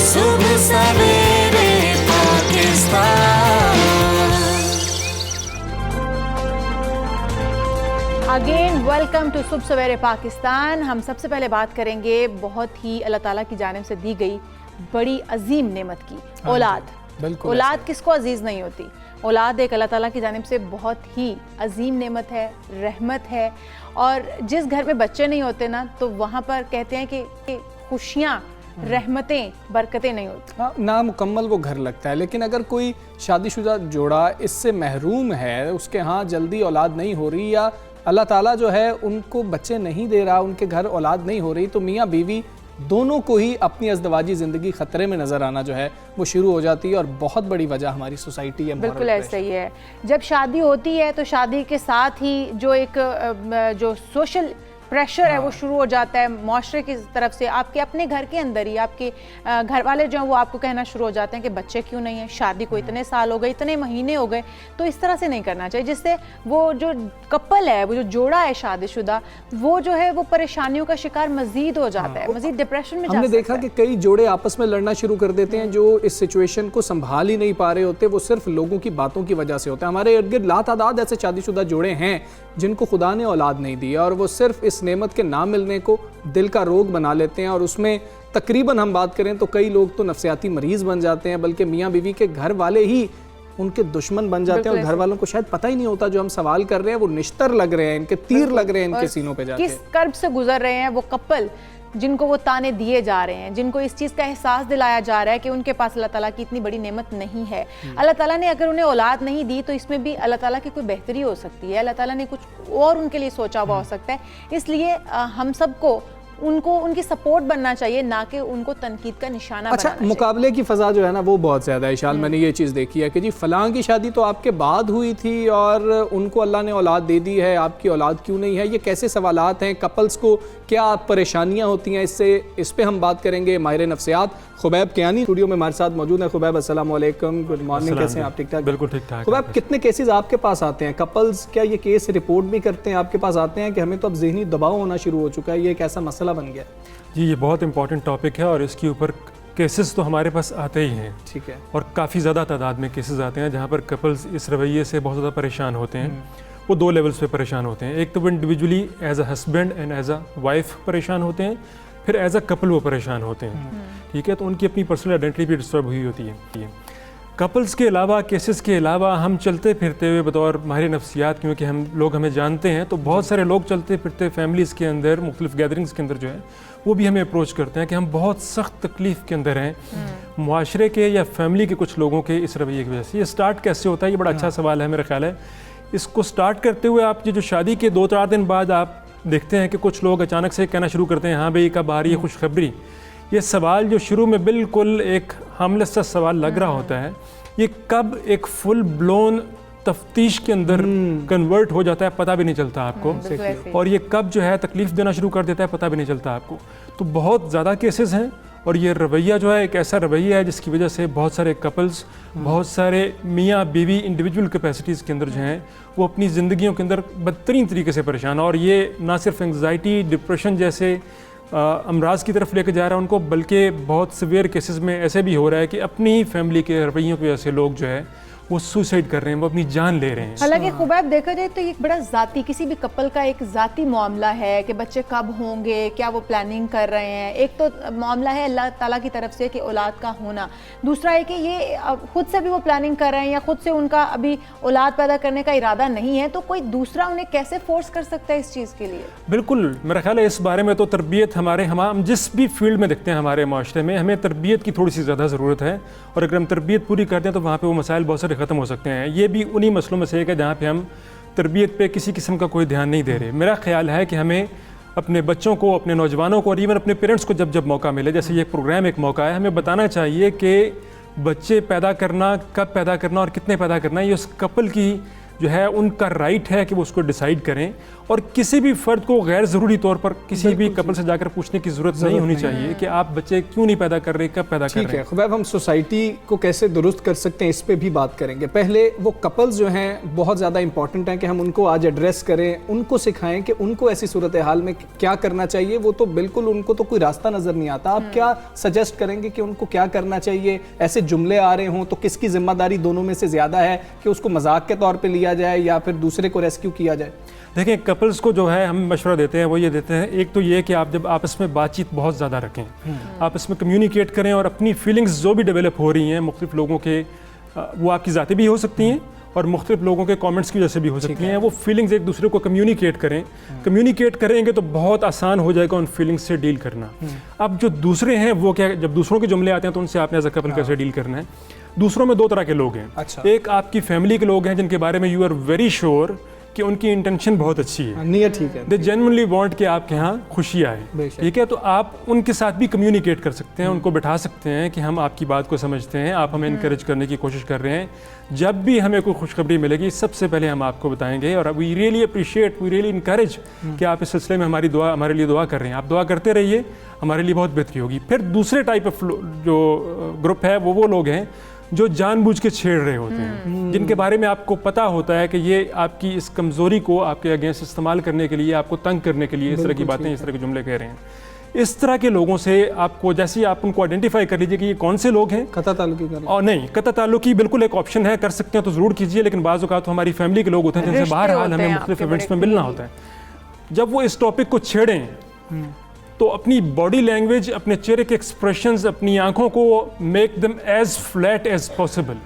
सुबह सवेरे पाकिस्तान। अगेन वेलकम टू सुबह सवेरे पाकिस्तान। हम सबसे पहले बात करेंगे बहुत ही अल्लाह ताला की जानिब से दी गई बड़ी अजीम नेमत की, औलाद। औलाद किसको अजीज़ नहीं होती। औलाद एक अल्लाह ताला की जानिब से बहुत ही अजीम नेमत है, रहमत है। और जिस घर में बच्चे नहीं होते ना, तो वहाँ पर कहते हैं कि खुशियाँ, रहमतें, बरकतें नहीं होती। ना मुकम्मल वो घर लगता है। लेकिन अगर कोई शादीशुदा जोड़ा इससे महरूम है, उसके यहाँ जल्दी औलाद नहीं हो रही या अल्लाह ताला जो है उनको बच्चे नहीं दे रहा, उनके घर औलाद नहीं हो रही, तो मियाँ बीवी दोनों को ही अपनी अज़दवाजी ज़िंदगी ख़तरे में नज़र आना जो है वो शुरू हो जाती है। और बहुत बड़ी वजह हमारी सोसाइटी है। बिल्कुल ऐसा ही है। जब शादी होती है तो शादी के साथ ही जो एक जो सोशल प्रेशर है वो शुरू हो जाता है माशरे की तरफ से। आपके अपने घर के अंदर ही आपके घर वाले जो हैं वो आपको कहना शुरू हो जाते हैं कि बच्चे क्यों नहीं है, शादी को इतने साल हो गए, इतने महीने हो गए। तो इस तरह से नहीं करना चाहिए, जिससे वो जो कपल है, वो जो जोड़ा है शादीशुदा, वो जो है वो परेशानियों का शिकार मजीद हो जाता है, मजीद डिप्रेशन में हमने देखा कि कई जोड़े आपस में लड़ना शुरू कर देते हैं जो इस सिचुएशन को संभाल ही नहीं पा रहे होते। वो सिर्फ लोगों की बातों की वजह से होता है। हमारे इर्द गिर्द लातादाद ऐसे शादीशुदा जोड़े हैं जिनको खुदा ने औलाद नहीं दी और वो सिर्फ इस नेमत के ना मिलने को दिल का रोग बना लेते हैं। और उसमें तकरीबन हम बात करें तो कई लोग तो नफ्सियाती मरीज बन जाते हैं, बल्कि मियाँ बीवी के घर वाले ही उनके दुश्मन बन जाते हैं और घर वालों को शायद पता ही नहीं होता जो हम सवाल कर रहे हैं वो निश्तर लग रहे हैं, इनके तीर लग रहे हैं इनके सीनों पे जाके। किस कर्ब से गुजर रहे हैं वो कपल, जिनको वो ताने दिए जा रहे हैं, जिनको इस चीज़ का एहसास दिलाया जा रहा है कि उनके पास अल्लाह ताला की इतनी बड़ी नेमत नहीं है। अल्लाह ताला ने अगर उन्हें औलाद नहीं दी तो इसमें भी अल्लाह ताला की कोई बेहतरी हो सकती है, अल्लाह ताला ने कुछ और उनके लिए सोचा हुआ हो सकता है। इसलिए हम सबको उनको उनकी सपोर्ट बनना चाहिए, ना कि उनको तनकीद का निशाना अच्छा, मुकाबले की फ़ज़ा जो है ना वो बहुत ज़्यादा है। शाल मैंने ये चीज़ देखी है कि जी फ़लाँ की शादी तो आपके बाद हुई थी और उनको अल्लाह ने औलाद दे दी है, आपकी औलाद क्यों नहीं है। ये कैसे सवालात हैं, कपल्स को क्या परेशानियाँ होती हैं इससे, इस पर हम बात करेंगे। माहिर नफ्सियात खुबैब कियानी स्टूडियो में हमारे साथ मौजूद है। खुबैब अस्सलाम वालेकुम, गुड मॉर्निंग, कैसे हैं आप? ठीक ठाक? बिल्कुल ठीक ठाक। खुबैब, कितने केसेस आपके पास आते हैं? कपल्स क्या ये केस रिपोर्ट भी करते हैं, आपके पास आते हैं कि हमें तो अब ज़हनी दबाव होना शुरू हो चुका है, ये एक ऐसा मसला बन गया? जी, ये बहुत इंपॉर्टेंट टॉपिक है और इसके ऊपर केसेस तो हमारे पास आते ही हैं। ठीक है। और काफ़ी ज़्यादा तादाद में केसेस आते हैं जहाँ पर कपल्स इस रवैये से बहुत ज़्यादा परेशान होते हैं। वो दो लेवल्स पे परेशान होते हैं। एक तो वो individually as a husband and as a wife परेशान होते हैं, फिर एज अ कपल वो परेशान होते हैं। ठीक है, तो उनकी अपनी पर्सनल आइडेंटिटी भी डिस्टर्ब हुई होती है। कपल्स के अलावा, केसेस के अलावा, हम चलते फिरते हुए बतौर माहिर नफ्सियात, क्योंकि हम हमें जानते हैं, तो बहुत सारे लोग चलते फिरते फैमिलीज़ के अंदर, मुख्तलिफ गैदरिंग्स के अंदर जो है वो भी हमें अप्रोच करते हैं कि हम बहुत सख्त तकलीफ़ के अंदर हैं मुआशरे के या फैमिली के कुछ लोगों के इस रवैये की वजह से। ये स्टार्ट कैसे होता है, ये बड़ा अच्छा सवाल है मेरा ख्याल है। इसको स्टार्ट करते हुए आप जो शादी के 2-4 दिन बाद आप देखते हैं कि कुछ लोग अचानक से कहना शुरू करते हैं, हाँ भाई कब आ रही है खुशखबरी। ये सवाल जो शुरू में बिल्कुल एक हार्मलेस सा सवाल लग रहा होता है, ये कब एक फुल ब्लोन तफ्तीश के अंदर कन्वर्ट हो जाता है पता भी नहीं चलता आपको। और ये कब जो है तकलीफ़ देना शुरू कर देता है पता भी नहीं चलता आपको। तो बहुत ज़्यादा केसेस हैं और ये रवैया जो है एक ऐसा रवैया है जिसकी वजह से बहुत सारे कपल्स, बहुत सारे मियाँ बीवी इंडिविजुअल कैपेसिटीज़ के अंदर जो हैं वो अपनी ज़िंदगियों के अंदर बदतरीन तरीके से परेशान। और ये ना सिर्फ एंग्जाइटी, डिप्रेशन जैसे अमराज की तरफ लेकर जा रहा है उनको, बल्कि बहुत सीवियर केसेस में ऐसे भी हो रहा है कि अपनी फैमिली के रवैयों की वजह से लोग जो है वो सुसाइड कर रहे हैं, वो अपनी जान ले रहे हैं। हालांकि खुबैब देखा जाए तो ये बड़ा ज़ाती, किसी भी कपल का एक ज़ाती मामला है कि बच्चे कब होंगे, क्या वो प्लानिंग कर रहे हैं। एक तो मामला है अल्लाह ताला की तरफ से कि औलाद का होना, दूसरा है कि ये खुद से भी वो प्लानिंग कर रहे हैं या खुद से उनका अभी औलाद पैदा करने का इरादा नहीं है, तो कोई दूसरा उन्हें कैसे फोर्स कर सकता है इस चीज़ के लिए? बिल्कुल, मेरा ख्याल है इस बारे में तो तरबियत हम जिस भी फील्ड में देखते हैं हमारे माशरे में, हमें तरबियत की थोड़ी सी ज़्यादा ज़रूरत है, और अगर हम तरबियत पूरी करते हैं तो वहाँ पे वो मसाइल बहुत सारे ख़त्म हो सकते हैं। ये भी उन्हीं मसलों में से एक है जहाँ पे हम तरबियत पे किसी किस्म का कोई ध्यान नहीं दे रहे। मेरा ख्याल है कि हमें अपने बच्चों को, अपने नौजवानों को और इवन अपने पेरेंट्स को जब जब मौका मिले, जैसे ये प्रोग्राम एक मौका है, हमें बताना चाहिए कि बच्चे पैदा करना, कब पैदा करना और कितने पैदा करना, ये उस कपल की जो है उनका राइट है कि वो उसको डिसाइड करें, और किसी भी फ़र्द को गैर ज़रूरी तौर पर किसी भी कपल से जाकर पूछने की ज़रूरत नहीं होनी चाहिए कि आप बच्चे क्यों नहीं पैदा कर रहे, कब पैदा कर रहे हैं। ठीक है खुबैब, हम सोसाइटी को कैसे दुरुस्त कर सकते हैं इस पे भी बात करेंगे। पहले वो कपल्स जो हैं बहुत ज़्यादा इंपॉर्टेंट हैं कि हम उनको आज एड्रेस करें, उनको सिखाएं कि उनको ऐसी सूरत हाल में क्या करना चाहिए। वो तो बिल्कुल, उनको तो कोई रास्ता नज़र नहीं आता। आप क्या सजेस्ट करेंगे कि उनको क्या करना चाहिए? ऐसे जुमले आ रहे हों तो किसकी जिम्मेदारी दोनों में से ज़्यादा है कि उसको मजाक के तौर पर लिया जाए या फिर दूसरे को रेस्क्यू किया जाए? देखिए, कपल्स को जो है हम मशवरा देते हैं वो ये देते हैं, एक तो ये कि आप जब आपस में बातचीत बहुत ज़्यादा रखें, आपस में कम्युनिकेट करें, और अपनी फीलिंग्स जो भी डेवलप हो रही हैं मुख्तलिफ लोगों के, वो आपकी ज़ाती भी हो सकती हैं और मुख्तलिफ लोगों के कमेंट्स की वजह से भी हो सकती हैं, वो फीलिंग्स एक दूसरे को कम्युनिकेट करें। कम्युनिकेट करेंगे तो बहुत आसान हो जाएगा उन फीलिंग्स से डील करना। अब जो दूसरे हैं वो क्या, जब दूसरों के जुमले आते हैं तो उनसे आपने एज अ कपल कैसे डील करना है। दूसरों में दो तरह के लोग हैं। अच्छा। एक आपकी फैमिली के लोग हैं जिनके बारे में यू आर वेरी श्योर कि उनकी इंटेंशन बहुत अच्छी है, नियत ठीक है, दे जेन्युइनली वांट कि आपके यहाँ खुशी आए, ठीक है, तो आप उनके साथ भी कम्युनिकेट कर सकते हैं, उनको बैठा सकते हैं कि हम आपकी बात को समझते हैं, आप हमें इनकरेज करने की कोशिश कर रहे हैं। जब भी हमें कोई खुशखबरी मिलेगी सबसे पहले हम आपको बताएंगे, और we really appreciate, we really encourage कि आप इस सिलसिले में हमारे लिए दुआ कर रहे हैं। आप दुआ करते रहिए, हमारे लिए बहुत बेहतरी होगी। फिर दूसरे टाइप ऑफ जो ग्रुप है वो लोग हैं जो जानबूझ के छेड़ रहे होते हैं, जिनके बारे में आपको पता होता है कि ये आपकी इस कमज़ोरी को आपके अगेंस्ट इस्तेमाल करने के लिए, आपको तंग करने के लिए इस तरह की बातें, इस तरह के जुमले कह रहे हैं। इस तरह के लोगों से आपको, जैसे आप उनको आइडेंटिफाई कर लीजिए कि ये कौन से लोग हैं। कता ताल्लुकी कर, और नहीं, कता ताल्लुकी बिल्कुल एक ऑप्शन है, कर सकते हैं तो ज़रूर कीजिए, लेकिन बाज़ औक़ात तो हमारी फैमिली के लोग होते हैं जिनसे बहरहाल हमें मुख्तलिफ इवेंट्स में मिलना होता है। जब वो इस टॉपिक को छेड़ें तो अपनी बॉडी लैंग्वेज, अपने चेहरे के एक्सप्रेशंस, अपनी आंखों को make them as flat as possible.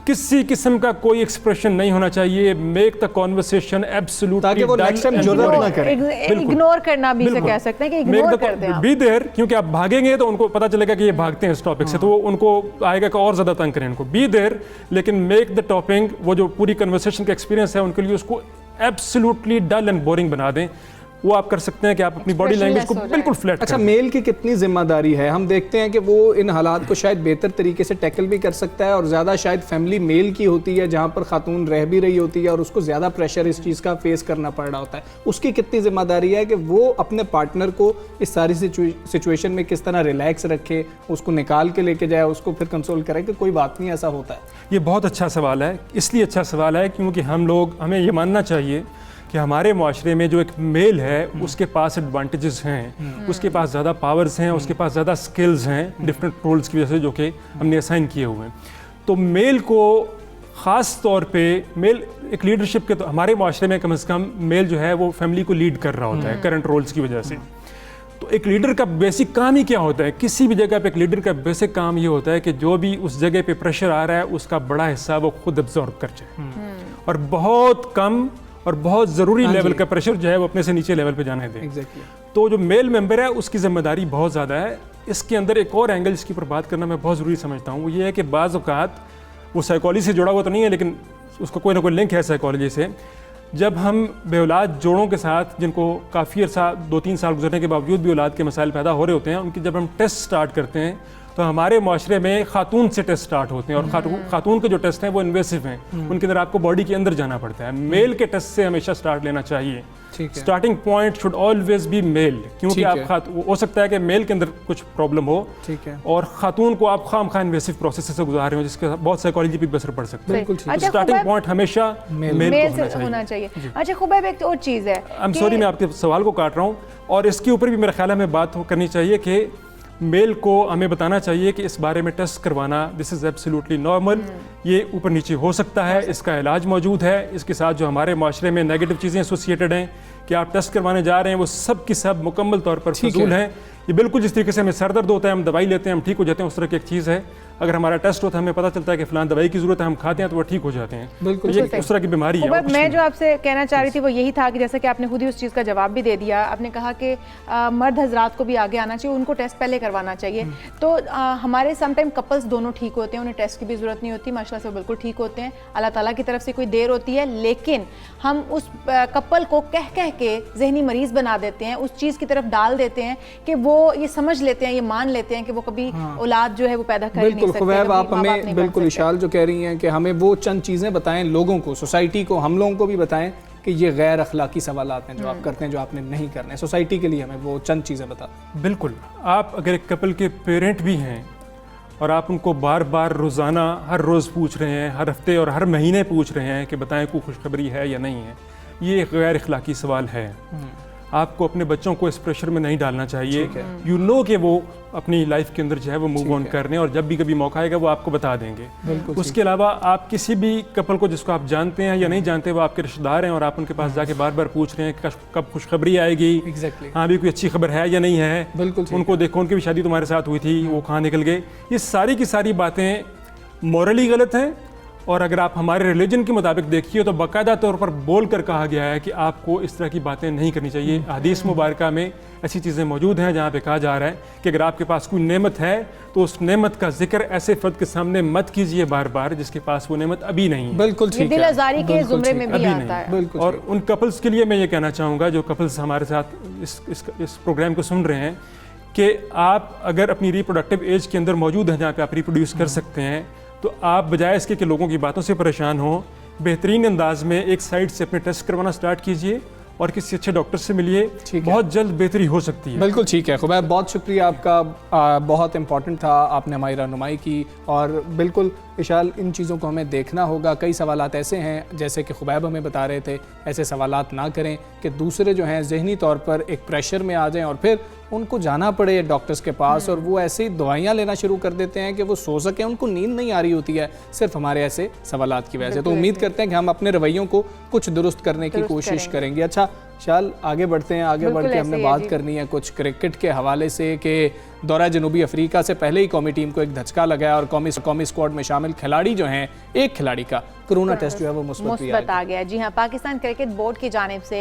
किसी किस्म का कोई एक्सप्रेशन नहीं होना चाहिए। मेक द कॉन्वर्सेशन एब्सोल्युटली, ताकि वो नेक्स्ट टाइम जुर्रत ना करें। इग्नोर करना भी से कह सकते हैं कि इग्नोर कर दें आप। बी देयर, क्योंकि आप भागेंगे तो उनको पता चलेगा कि ये भागते हैं इस टॉपिक से, तो वो उनको आएगा कि और ज़्यादा तंग करें इनको। बी देयर, लेकिन मेक द टॉपिक, वो जो पूरी कन्वर्सेशन का एक्सपीरियंस है उनके लिए उसको एब्सोल्युटली डल एंड बोरिंग बना दें। वो आप कर सकते हैं कि आप अपनी बॉडी लैंग्वेज को बिल्कुल फ्लैट। अच्छा, मेल की कितनी जिम्मेदारी है? हम देखते हैं कि वो इन हालात को शायद बेहतर तरीके से टैकल भी कर सकता है, और ज़्यादा शायद फैमिली मेल की होती है जहाँ पर खातून रह भी रही होती है और उसको ज़्यादा प्रेशर इस चीज़ का फेस करना पड़ रहा होता है। उसकी कितनी जिम्मेदारी है कि वो अपने पार्टनर को इस सारी सिचुएशन में किस तरह रिलैक्स रखे, उसको निकाल के लेके जाए, उसको फिर कंसोल करे कि कोई बात नहीं, ऐसा होता है। ये बहुत अच्छा सवाल है, इसलिए अच्छा सवाल है क्योंकि हमें ये मानना चाहिए कि हमारे माशरे में जो एक मेल है उसके पास एडवांटेजेस हैं, उसके पास ज़्यादा पावर्स हैं, उसके पास ज़्यादा स्किल्स हैं डिफरेंट रोल्स की वजह से जो कि हमने असाइन किए हुए हैं। तो मेल को ख़ास तौर पे, मेल एक लीडरशिप के, तो हमारे माशरे में कम से कम मेल जो है वो फैमिली को लीड कर रहा होता है करंट रोल्स की वजह से। तो एक लीडर का बेसिक काम ही क्या होता है? किसी भी जगह पे एक लीडर का बेसिक काम ये होता है कि जो भी उस जगह पे प्रेशर आ रहा है उसका बड़ा हिस्सा वो खुद एब्जॉर्ब कर जाए, और बहुत कम और बहुत ज़रूरी लेवल का प्रेशर जो है वो अपने से नीचे लेवल पे जाने दें। तो जो मेल मेंबर है उसकी जिम्मेदारी बहुत ज़्यादा है। इसके अंदर एक और एंगल जिसकी पर बात करना मैं बहुत ज़रूरी समझता हूँ, वो ये है कि बाज़ औक़ात वो साइकोलॉजी से जुड़ा हुआ तो नहीं है, लेकिन उसका कोई ना कोई लिंक है साइकोलॉजी से। जब हम बेऔलाद जोड़ों के साथ, जिनको काफ़ी अर्सा 2-3 साल गुजरने के बावजूद भी औलाद के मसाइल पैदा हो रहे होते हैं, उनकी जब हम टेस्ट स्टार्ट करते हैं तो हमारे माशरे में खातून से टेस्ट स्टार्ट होते हैं, और खातून के जो टेस्ट हैं वो इन्वेसिव हैं, उनके अंदर आपको बॉडी के अंदर जाना पड़ता है। मेल के टेस्ट से हमेशा स्टार्ट लेना चाहिए। Starting point should always be male, क्योंकि आप हो सकता है कि मेल के अंदर कुछ प्रॉब्लम हो, और खातून को आप खामखा इन्वेसिव प्रोसेस से गुजार रहे हो जिसके बहुत साइकोलॉजी पे असर पड़ सकता है। स्टार्टिंग पॉइंट हमेशा मेल होना चाहिए। अच्छा खुबैब, एक और चीज़ है, आई एम सॉरी मैं आपके सवाल को काट रहा हूँ, और इसके ऊपर भी मेरा ख्याल है हमें बात करनी चाहिए कि मेल को हमें बताना चाहिए कि इस बारे में टेस्ट करवाना दिस इज़ एब्सोल्युटली नॉर्मल, ये ऊपर नीचे हो सकता है, इसका इलाज मौजूद है। इसके साथ जो हमारे माशरे में नेगेटिव चीज़ें एसोसिएटेड हैं कि आप टेस्ट करवाने जा रहे हैं, वो सब की सब मुकम्मल तौर पर फजूल हैं। ये बिल्कुल जिस तरीके से हमें सर दर्द होता है, हम दवाई लेते हैं, हम ठीक हो जाते हैं, उस तरह की एक चीज़ है। अगर हमारा टेस्ट होता है, हमें पता चलता है कि फलां दवाई की जरूरत है, हम खाते हैं तो वो ठीक हो जाते हैं। बिल्कुल ये उस तरह की बीमारी है। मैं जो आपसे कहना चाह रही थी वो यही था कि जैसा कि आपने खुद ही उस चीज़ का जवाब भी दे दिया, आपने कहा कि मर्द हजरात को भी आगे आना चाहिए, उनको टेस्ट पहले करवाना चाहिए। तो हमारे समटाइम कपल्स दोनों ठीक होते हैं, उन्हें टेस्ट की भी ज़रूरत नहीं होती, माशाल्लाह से बिल्कुल ठीक होते हैं, अल्लाह ताला की तरफ से कोई देर होती है, लेकिन हम उस कपल को कह कह के जहनी मरीज बना देते हैं, उस चीज़ की तरफ डाल देते हैं कि वो ये समझ लेते हैं, ये मान लेते हैं कि वो कभी औलाद जो है वो पैदा कर नहीं सकते। बिल्कुल खुबैब, आप हमें बिल्कुल इशाल जो कह रही हैं कि हमें वो चंद चीज़ें बताएं, लोगों को, सोसाइटी को, हम लोगों को भी बताएं कि ये गैर अखलाकी सवालात हैं जो आप करते हैं, जो आपने नहीं करने। सोसाइटी के लिए हमें वो चंद चीज़ें बता। बिल्कुल, आप अगर एक कपल के पेरेंट भी हैं और आप उनको बार बार रोज़ाना हर रोज़ पूछ रहे हैं, हर हफ्ते और हर महीने पूछ रहे हैं कि बताएं कोई खुशखबरी है या नहीं है, ये एक गैर अखलाकी सवाल है। आपको अपने बच्चों को इस प्रेशर में नहीं डालना चाहिए। यू नो कि वो अपनी लाइफ के अंदर जो है वो मूव ऑन कर रहे हैं और जब भी कभी मौका आएगा वो आपको बता देंगे। उसके अलावा आप किसी भी कपल को जिसको आप जानते हैं या नहीं जानते, वो आपके रिश्तेदार हैं और आप उनके पास जाके बार बार पूछ रहे हैं कि कब खुशखबरी आएगी, हाँ भी कोई अच्छी खबर है या नहीं है, उनको देखो उनकी भी शादी तुम्हारे साथ हुई थी, वो कहाँ निकल गए, ये सारी की सारी बातें मॉरली गलत हैं। और अगर आप हमारे रिलीजन के मुताबिक देखिए तो बाकायदा तौर पर बोल कर कहा गया है कि आपको इस तरह की बातें नहीं करनी चाहिए। हदीस मुबारक में ऐसी चीज़ें मौजूद हैं जहाँ पे कहा जा रहा है कि अगर आपके पास कोई नेमत है तो उस नेमत का जिक्र ऐसे फर्द के सामने मत कीजिए बार बार जिसके पास वो नेमत अभी नहीं है। बिल्कुल ठीक है, दिल आज़ारी के ज़ुमरे में भी आता है। और उन कपल्स के लिए मैं ये कहना चाहूँगा जो कपल्स हमारे साथ इस प्रोग्राम को सुन रहे हैं कि आप अगर अपनी रिप्रोडक्टिव एज के अंदर मौजूद हैं जहाँ पे आप रिप्रोड्यूस कर सकते हैं, तो आप बजाय इसके कि लोगों की बातों से परेशान हो, बेहतरीन अंदाज में एक साइड से अपने टेस्ट करवाना स्टार्ट कीजिए और किसी अच्छे डॉक्टर से मिलिए, बहुत जल्द बेहतरी हो सकती है। बिल्कुल ठीक है खुबैब, बहुत शुक्रिया आपका, बहुत इंपॉर्टेंट था, आपने हमारी रहनुमाई की। और बिल्कुल विशाल, इन चीज़ों को हमें देखना होगा। कई सवालात ऐसे हैं जैसे कि खुबैब हमें बता रहे थे, ऐसे सवालात ना करें कि दूसरे जो हैं जहनी तौर पर एक प्रेशर में आ जाएं और फिर उनको जाना पड़े डॉक्टर्स के पास और वो ऐसी दवाइयाँ लेना शुरू कर देते हैं कि वो सो सकें, उनको नींद नहीं आ रही होती है सिर्फ हमारे ऐसे सवालात की वजह से। तो उम्मीद करते हैं कि हम अपने रवैयों को कुछ दुरुस्त करने की कोशिश करेंगे। अच्छा शाल, आगे बढ़ते हैं। आगे बढ़ के हमने बात करनी है कुछ क्रिकेट के हवाले से कि दौरा जनूबी अफ्रीका से पहले ही कौमी टीम को एक धचका लगाया और कौमी स्क्वाड में शामिल खिलाड़ी जो हैं, एक खिलाड़ी का कोरोना टेस्ट जो है वो मुस्बत आ गया। जी हाँ, पाकिस्तान क्रिकेट बोर्ड की जानिब से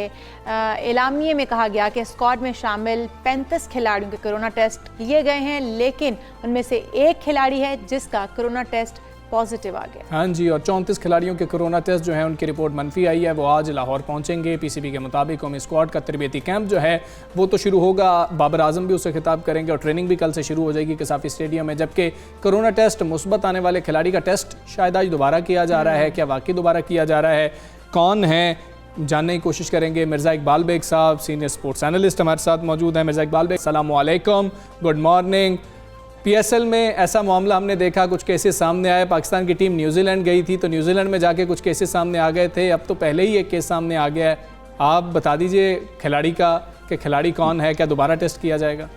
एलामिये में कहा गया कि स्क्वाड में शामिल 35 खिलाड़ियों के कोरोना टेस्ट किए गए हैं, लेकिन उनमें से एक खिलाड़ी है जिसका कोरोना टेस्ट पॉजिटिव आ गया। हाँ जी, और 34 खिलाड़ियों के कोरोना टेस्ट जो है उनकी रिपोर्ट मनफी आई है। वो आज लाहौर पहुंचेंगे। पीसीबी के मुताबिक कौमी स्क्वाड का तरबियती कैंप जो है वो तो शुरू होगा, बाबर आजम भी उससे खिताब करेंगे और ट्रेनिंग भी कल से शुरू हो जाएगी कसाफी स्टेडियम में। जबकि कोरोना टेस्ट मुस्बत आने वाले खिलाड़ी का टेस्ट शायद आज दोबारा किया जा रहा है। क्या वाकई दोबारा किया जा रहा है, कौन है, जानने की कोशिश करेंगे। मिर्ज़ा इकबाल बेग साहब सीनियर स्पोर्ट्स एनालिस्ट हमारे साथ मौजूद हैं। मिर्ज़ा इकबाल बेग, अस्सलाम वालेकुम, गुड मॉर्निंग। पीएसएल में ऐसा मामला हमने देखा, कुछ केसेस सामने आए। पाकिस्तान की टीम न्यूजीलैंड गई थी तो न्यूजीलैंड में जाके कुछ केसेस सामने आ गए थे, अब तो पहले ही एक केस सामने आ गया है। आप बता दीजिए खिलाड़ी का कि खिलाड़ी कौन है, क्या दोबारा टेस्ट किया जाएगा?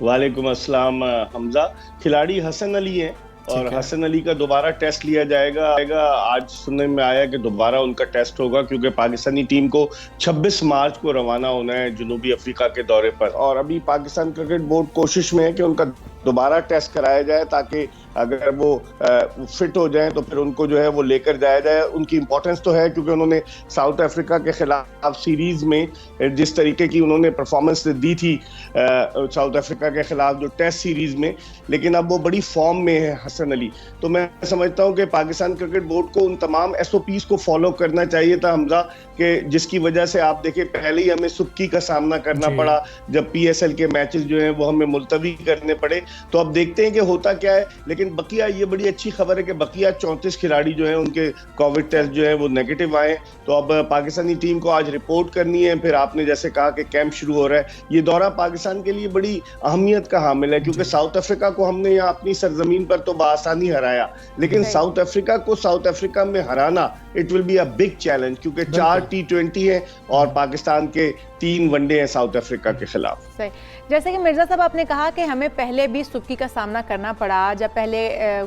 वालेकुम अस्सलाम हमजा, खिलाड़ी हसन अली हैं और हसन अली का दोबारा टेस्ट लिया जाएगा। आज सुनने में आया कि दोबारा उनका टेस्ट होगा क्योंकि पाकिस्तानी टीम को 26 मार्च को रवाना होना है जनूबी अफ्रीका के दौरे पर। और अभी पाकिस्तान क्रिकेट बोर्ड कोशिश में है कि उनका दोबारा टेस्ट कराया जाए ताकि अगर वो फिट हो जाएं तो फिर उनको जो है वो लेकर जाया जाए। उनकी इंपॉर्टेंस तो है क्योंकि उन्होंने साउथ अफ्रीका के खिलाफ सीरीज में जिस तरीके की उन्होंने परफॉर्मेंस दी थी साउथ अफ्रीका के खिलाफ जो टेस्ट सीरीज में, लेकिन अब वो बड़ी फॉर्म में है हसन अली। तो मैं समझता हूँ कि पाकिस्तान क्रिकेट बोर्ड को उन तमाम SOPs को फॉलो करना चाहिए था हमजा, कि जिसकी वजह से आप देखिए पहले ही हमें सुक्की का सामना करना पड़ा जब PSL के मैचेस जो हैं वो हमें मुलतवी करने पड़े। तो अब देखते हैं कि होता क्या है। लेकिन बकिया, ये बड़ी अच्छी खबर है कि बकिया 34 खिलाड़ी जो हैं उनके कोविड टेस्ट जो है वो नेगेटिव आए। तो अब पाकिस्तानी टीम को आज रिपोर्ट करनी है, फिर आपने जैसे कहा कि कैंप शुरू हो रहा है। ये दौरा पाकिस्तान के लिए बड़ी अहमियत का हामिल है क्योंकि साउथ अफ्रीका को हमने यहाँ अपनी सरजमीन पर तो बआसानी हराया, लेकिन साउथ अफ्रीका को साउथ अफ्रीका में हराना it will be a big challenge क्योंकि 4 T20 है और पाकिस्तान के 3 वनडे हैं साउथ अफ्रीका के खिलाफ। सही। जैसे कि मिर्ज़ा साहब आपने कहा कि हमें पहले भी सुबकी का सामना करना पड़ा, जब पहले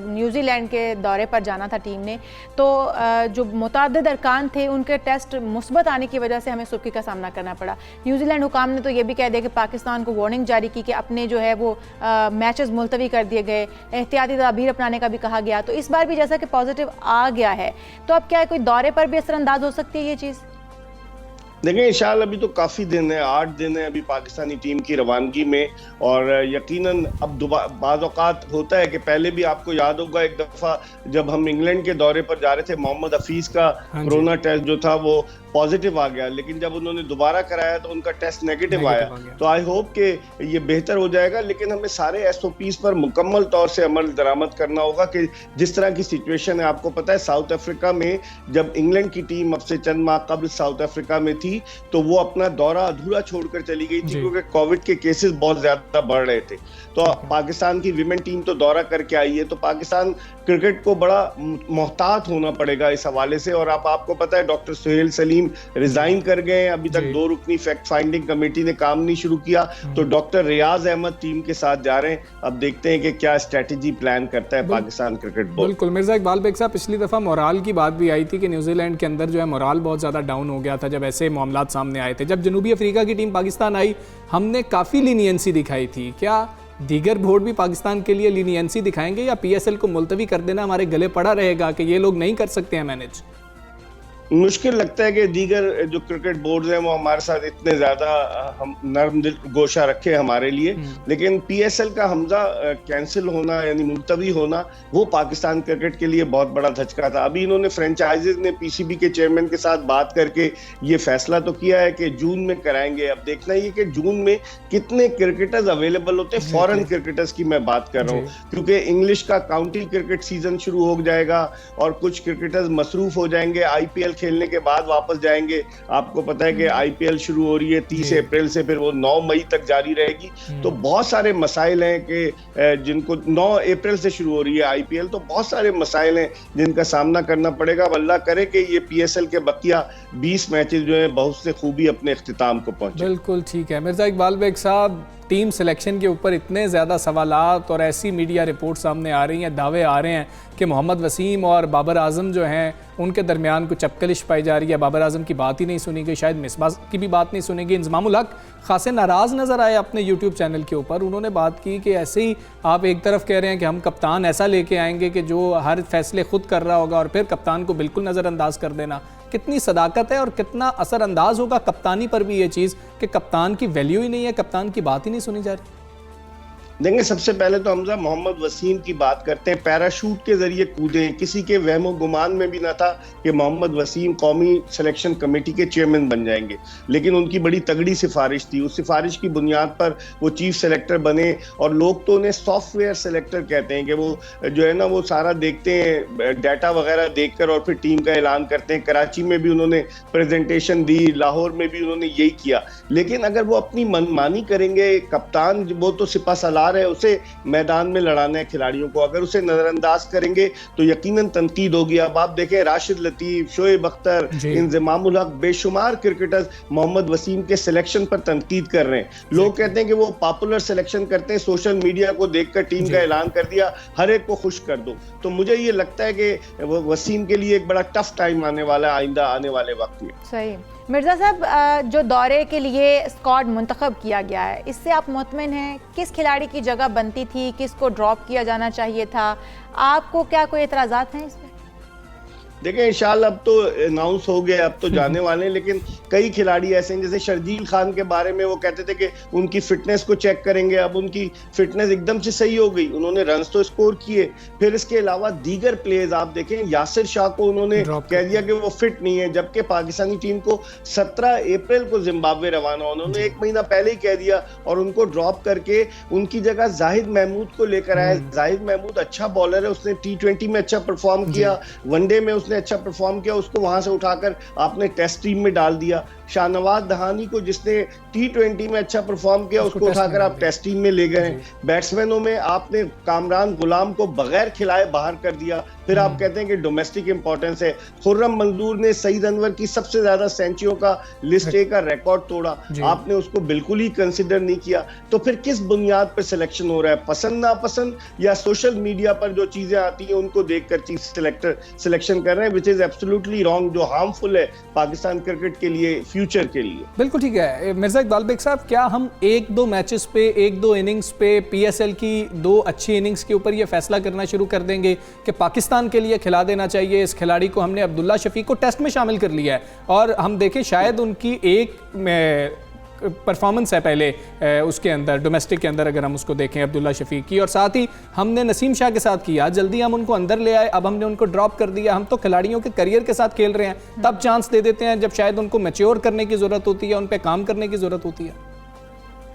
न्यूजीलैंड के दौरे पर जाना था टीम ने, तो जो मुतअद्दिद अरकान थे उनके टेस्ट मुस्बत आने की वजह से हमें सुबकी का सामना करना पड़ा। न्यूजीलैंड हुकाम ने तो ये भी कह दिया कि पाकिस्तान को वार्निंग जारी की कि अपने जो है वो मैचेस मुलतवी कर दिए गए, एहतियाती तदाबीर अपनाने का भी कहा गया। तो इस बार भी जैसा कि पॉजिटिव आ गया है, तो अब क्या कोई दौरे पर भी असरअंदाज हो सकती है ये चीज़? देखिए इंशाल्लाह अभी तो काफ़ी दिन है, 8 दिन है अभी पाकिस्तानी टीम की रवानगी में, और यकीनन अब बाज़ औक़ात होता है कि पहले भी आपको याद होगा एक दफ़ा जब हम इंग्लैंड के दौरे पर जा रहे थे, मोहम्मद हफीज़ का कोरोना टेस्ट जो था वो पॉजिटिव आ गया, लेकिन जब उन्होंने दोबारा कराया तो उनका टेस्ट नेगेटिव आया। तो आई होप कि ये बेहतर हो जाएगा, लेकिन हमें सारे SOPs पर मुकम्मल तौर से अमल दरामद करना होगा कि जिस तरह की सिचुएशन है, आपको पता है साउथ अफ्रीका में जब इंग्लैंड की टीम अब से चंद माह कबल साउथ अफ्रीका में थी तो वो अपना दौरा अधूरा छोड़कर चली गई थी क्योंकि कोविड के केसेस बहुत ज्यादा बढ़ रहे थे। तो पाकिस्तान की विमेन टीम तो दौरा करके आई है, तो पाकिस्तान क्रिकेट को बड़ा मोहतात होना पड़ेगा इस हवाले से। और आपको पता है डॉक्टर सुहेल सलीम रिजाइन कर गए, अभी तक 2 रुकनी फैक्ट फाइंडिंग कमेटी ने काम नहीं शुरू किया, तो डॉक्टर रियाज अहमद टीम के साथ जा रहे हैं। अब देखते हैं कि क्या स्ट्रेटेजी प्लान करता है पाकिस्तान क्रिकेट बोर्ड। बिल्कुल मिर्जा इकबाल बेग साहब, पिछली दफा मोराल की बात भी आई थी कि न्यूजीलैंड के अंदर जो है मोराल बहुत ज्यादा डाउन हो गया था जब ऐसे मामलात सामने आए थे। जब जनूबी अफ्रीका की टीम पाकिस्तान आई, हमने काफी लीनियंसी दिखाई थी। क्या दीगर बोर्ड भी पाकिस्तान के लिए लीनियंसी दिखाएंगे या PSL को मुलतवी कर देना हमारे गले पड़ा रहेगा कि ये लोग नहीं कर सकते हैं मैनेज? मुश्किल लगता है कि दीगर जो क्रिकेट बोर्ड हैं वो हमारे साथ इतने ज्यादा हम नरम दिल गोशा रखे हमारे लिए, लेकिन PSL का हमजा कैंसिल होना यानी मुलतवी होना वो पाकिस्तान क्रिकेट के लिए बहुत बड़ा धचका था। अभी इन्होंने फ्रेंचाइजीज ने PCB के चेयरमैन के साथ बात करके ये फैसला तो किया है कि जून में कराएंगे। अब देखना ये कि जून में कितने क्रिकेटर्स अवेलेबल होते हैं, फॉरेन क्रिकेटर्स की मैं बात कर रहा हूँ, क्योंकि इंग्लिश का काउंटी क्रिकेट सीजन शुरू हो जाएगा और कुछ क्रिकेटर्स मसरूफ हो जाएंगे, IPL खेलने के बाद वापस जाएंगे। आपको पता है कि IPL शुरू हो रही है 30 अप्रैल से, फिर वो 9 मई तक जारी रहेगी। तो बहुत सारे मसाइल हैं कि जिनको 9 अप्रैल से शुरू हो रही है IPL, तो बहुत सारे मसाइल हैं जिनका सामना करना पड़ेगा। अल्लाह करे कि ये PSL के बकिया 20 मैचेस जो हैं बहुत से खूबी अपने इख्तिताम को पहुंचे। बिल्कुल ठीक है मिर्जा इकबाल बेग साहब, टीम सिलेक्शन के ऊपर इतने ज़्यादा सवालात और ऐसी मीडिया रिपोर्ट सामने आ रही हैं, दावे आ रहे हैं कि मोहम्मद वसीम और बाबर आजम जो हैं उनके दरमियान कुछ चपकलिश पाई जा रही है। बाबर आजम की बात ही नहीं सुनी गई, शायद मिसबाह की भी बात नहीं सुनी गई। इंजमामुल हक खासे नाराज़ नज़र आए अपने यूट्यूब चैनल के ऊपर, उन्होंने बात की कि ऐसे ही आप एक तरफ कह रहे हैं कि हम कप्तान ऐसा लेके आएंगे कि जो हर फैसले खुद कर रहा होगा और फिर कप्तान को बिल्कुल नज़रअंदाज कर देना। कितनी सदाकत है और कितना असरअंदाज होगा कप्तानी पर भी ये चीज़ कि कप्तान की वैल्यू ही नहीं है, कप्तान की बात ही नहीं सुनी जा रही? देंगे सबसे पहले तो हमजा मोहम्मद वसीम की बात करते हैं। पैराशूट के जरिए कूदे, किसी के वहमो गुमान में भी ना था कि मोहम्मद वसीम कौमी सिलेक्शन कमेटी के चेयरमैन बन जाएंगे, लेकिन उनकी बड़ी तगड़ी सिफारिश थी। उस सिफारिश की बुनियाद पर वो चीफ सेलेक्टर बने और लोग तो उन्हें सॉफ्टवेयर सेलेक्टर कहते हैं कि वो जो है ना वो सारा देखते हैं, डाटा वगैरह देखकर और फिर टीम का ऐलान करते हैं। कराची में भी उन्होंने प्रेजेंटेशन दी, लाहौर में भी उन्होंने यही किया। लेकिन अगर वो अपनी मनमानी करेंगे, कप्तान वो तो सिपा सलार है, उसे मैदान में लड़ाना है खिलाड़ियों को, अगर उसे नजरअंदाज करेंगे तो यकीनन तनकीद होगी। अब आप देखें राशिद लतीफ, शोएब अख्तर, इंजमामुल हक, बेशुमार क्रिकेटर्स मोहम्मद वसीम के सिलेक्शन पर तनकीद कर रहे हैं। लोग कहते हैं कि वो पॉपुलर सिलेक्शन करते हैं, सोशल मीडिया को देखकर टीम का ऐलान कर दिया, हर एक को खुश कर दो। तो मुझे ये लगता है कि वसीम के लिए एक बड़ा टफ टाइम आने वाला है आइंदा आने वाले वक्त में। सही। मिर्ज़ा साहब, जो दौरे के लिए स्क्वाड मुंतखब किया गया है, इससे आप मुतमिन हैं? किस खिलाड़ी की जगह बनती थी, किसको ड्रॉप किया जाना चाहिए था? आपको क्या कोई एतराज़ात हैं इस पर? देखिए इंशाल्लाह अब तो अनाउंस हो गया, अब तो जाने वाले हैं, लेकिन कई खिलाड़ी ऐसे हैं जैसे शर्जील खान के बारे में वो कहते थे कि उनकी फिटनेस को चेक करेंगे। अब उनकी फिटनेस एकदम से सही हो गई, उन्होंने रन्स तो स्कोर किए। फिर इसके अलावा दीगर प्लेयर्स आप देखें, यासिर शाह को उन्होंने कह दिया कि वो फिट नहीं है, जबकि पाकिस्तानी टीम को 17 अप्रैल को जिम्बाब्वे रवाना, उन्होंने 1 महीना पहले ही कह दिया और उनको ड्रॉप करके उनकी जगह जाहिद महमूद को लेकर आए। जाहिद महमूद अच्छा बॉलर है, उसने T20 में अच्छा परफॉर्म किया, वनडे में उसने जिसने अच्छा परफॉर्म किया उसको वहां से उठाकर आपने टेस्ट टीम में डाल दिया। शाहनवाज दहानी को जिसने T20 में अच्छा परफॉर्म किया उसको उठाकर आप टेस्ट टीम में ले गए। बैट्समैनों में आपने कामरान गुलाम को बगैर खिलाए बाहर कर दिया, फिर आप कहते हैं कि डोमेस्टिक इंपॉर्टेंस है। खुर्रम मंजूर ने सईद अनवर की सबसे ज्यादा सेंचुरियों का लिस्ट ए का रिकॉर्ड तोड़ा, आपने उसको बिल्कुल ही कंसिडर नहीं किया। तो फिर किस बुनियाद पर सिलेक्शन हो रहा है? पसंद नापसंद या सोशल मीडिया पर जो चीजें आती हैं उनको देखकर चीफ सेलेक्टर सिलेक्शन कर रहे हैं, विच इज एब्सोल्युटली रॉन्ग, जो हार्मफुल है पाकिस्तान क्रिकेट के लिए, फ्यूचर के लिए। बिल्कुल ठीक है। मिर्जा इकबाल बेग साहब, क्या हम 1-2 मैचेस पे, 1-2 इनिंग्स पे, PSL की 2 अच्छी इनिंग्स के ऊपर ये फैसला करना शुरू कर देंगे कि पाकिस्तान के लिए खिला देना चाहिए इस खिलाड़ी को? हमने अब्दुल्ला शफीक को टेस्ट में शामिल कर लिया है और हम देखें शायद उनकी एक परफॉर्मेंस है पहले उसके अंदर, डोमेस्टिक के अंदर अगर हम उसको देखें अब्दुल्ला शफीक की, और साथ ही हमने नसीम शाह के साथ किया, जल्दी हम उनको अंदर ले आए, अब हमने उनको ड्रॉप कर दिया। हम तो खिलाड़ियों के करियर के साथ खेल रहे हैं, तब चांस दे देते हैं जब शायद उनको मैच्योर करने की ज़रूरत होती है, उन पर काम करने की ज़रूरत होती है।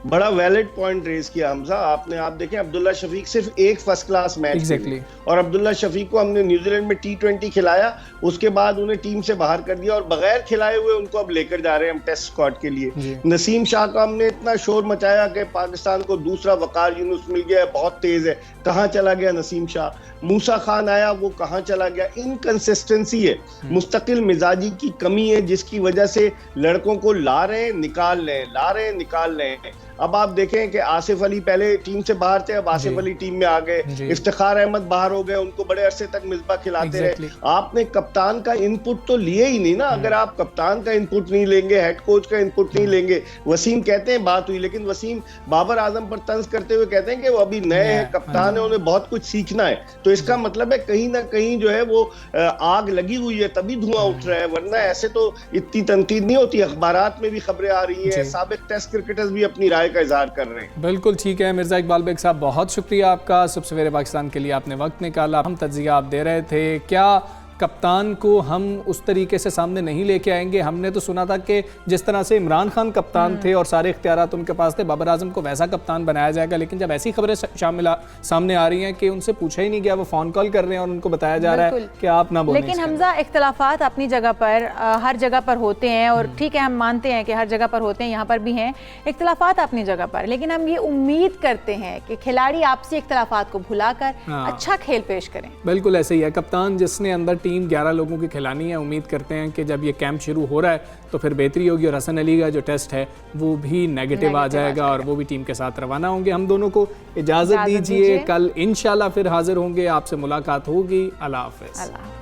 बड़ा वैलिड पॉइंट रेज किया हमजा आपने। आप देखें अब्दुल्ला शफीक सिर्फ एक फर्स्ट क्लास मैच खेले और अब्दुल्ला शफीक को हमने न्यूजीलैंड में T20 खिलाया, उसके बाद उन्हें टीम से बाहर कर दिया और बगैर खिलाए हुए उनको अब लेकर जा रहे हैं हम टेस्ट स्क्वाड के लिए। नसीम शाह का हमने इतना शोर मचाया कि पाकिस्तान को दूसरा वकार यूनुस मिल गया, बहुत तेज है, कहाँ चला गया नसीम शाह? मूसा खान आया, वो कहाँ चला गया? इनकंसिस्टेंसी है, मुस्तकिल मिजाजी की कमी है, जिसकी वजह से लड़कों को ला रहे हैं निकाल रहे हैं, ला रहे हैं निकाल रहे हैं। अब आप देखें कि आसिफ अली पहले टीम से बाहर थे, अब आसिफ अली टीम में आ गए, इफ्तिखार अहमद बाहर हो गए, उनको बड़े अरसे तक मिसबा खिलाते रहे। आपने कप्तान का इनपुट तो लिए ही नहीं ना। अगर आप कप्तान का इनपुट नहीं लेंगे, हेड कोच का इनपुट नहीं लेंगे, वसीम कहते हैं बात हुई, लेकिन वसीम बाबर आजम पर तंज करते हुए कहते हैं कि वो अभी नए हैं, कप्तान है, उन्हें बहुत कुछ सीखना है। तो इसका मतलब है कहीं ना कहीं जो है वो आग लगी हुई है, तभी धुआं उठ रहा है, वरना ऐसे तो इतनी तनकीद नहीं होती। अखबारात में भी खबरें आ रही है, साबिक टेस्ट क्रिकेटर्स भी अपनी राय का इजहार कर रहे हैं। बिल्कुल ठीक है। मिर्जा इकबाल बेग साहब, बहुत शुक्रिया आपका, सुबह सवेरे पाकिस्तान के लिए आपने वक्त निकाला, हम तज्जिया आप दे रहे थे। क्या कप्तान को हम उस तरीके से सामने नहीं लेके आएंगे? हमने तो सुना था कि जिस तरह से इमरान खान कप्तान थे और सारे इख्तियारात उनके पास थे, बाबर आजम को वैसा कप्तान बनाया जाएगा, लेकिन जब ऐसी खबरें सामने आ रही हैं कि उनसे पूछा ही नहीं गया, वो फ़ोन कॉल कर रहे हैं और उनको बताया जा रहा है कि आप ना बोलें। लेकिन हमजा, इख्तलाफात अपनी जगह पर हर जगह पर होते हैं और ठीक है, हम मानते हैं कि हर जगह पर होते हैं, यहाँ पर भी हैं इख्तलाफात अपनी जगह पर, लेकिन हम ये उम्मीद करते हैं कि खिलाड़ी आपसी इख्तलाफात को भुलाकर अच्छा खेल पेश करें। बिल्कुल ऐसे ही है। कप्तान जिसने अंदर टीम 11 लोगों की खिलानी है, उम्मीद करते हैं कि जब ये कैंप शुरू हो रहा है तो फिर बेहतरी होगी और हसन अली का जो टेस्ट है वो भी नेगेटिव आ जाएगा और वो भी टीम के साथ रवाना होंगे। हम दोनों को इजाज़त दीजिए, कल इंशाल्लाह फिर हाजिर होंगे, आपसे मुलाकात होगी। अल्लाह हाफ़िज़।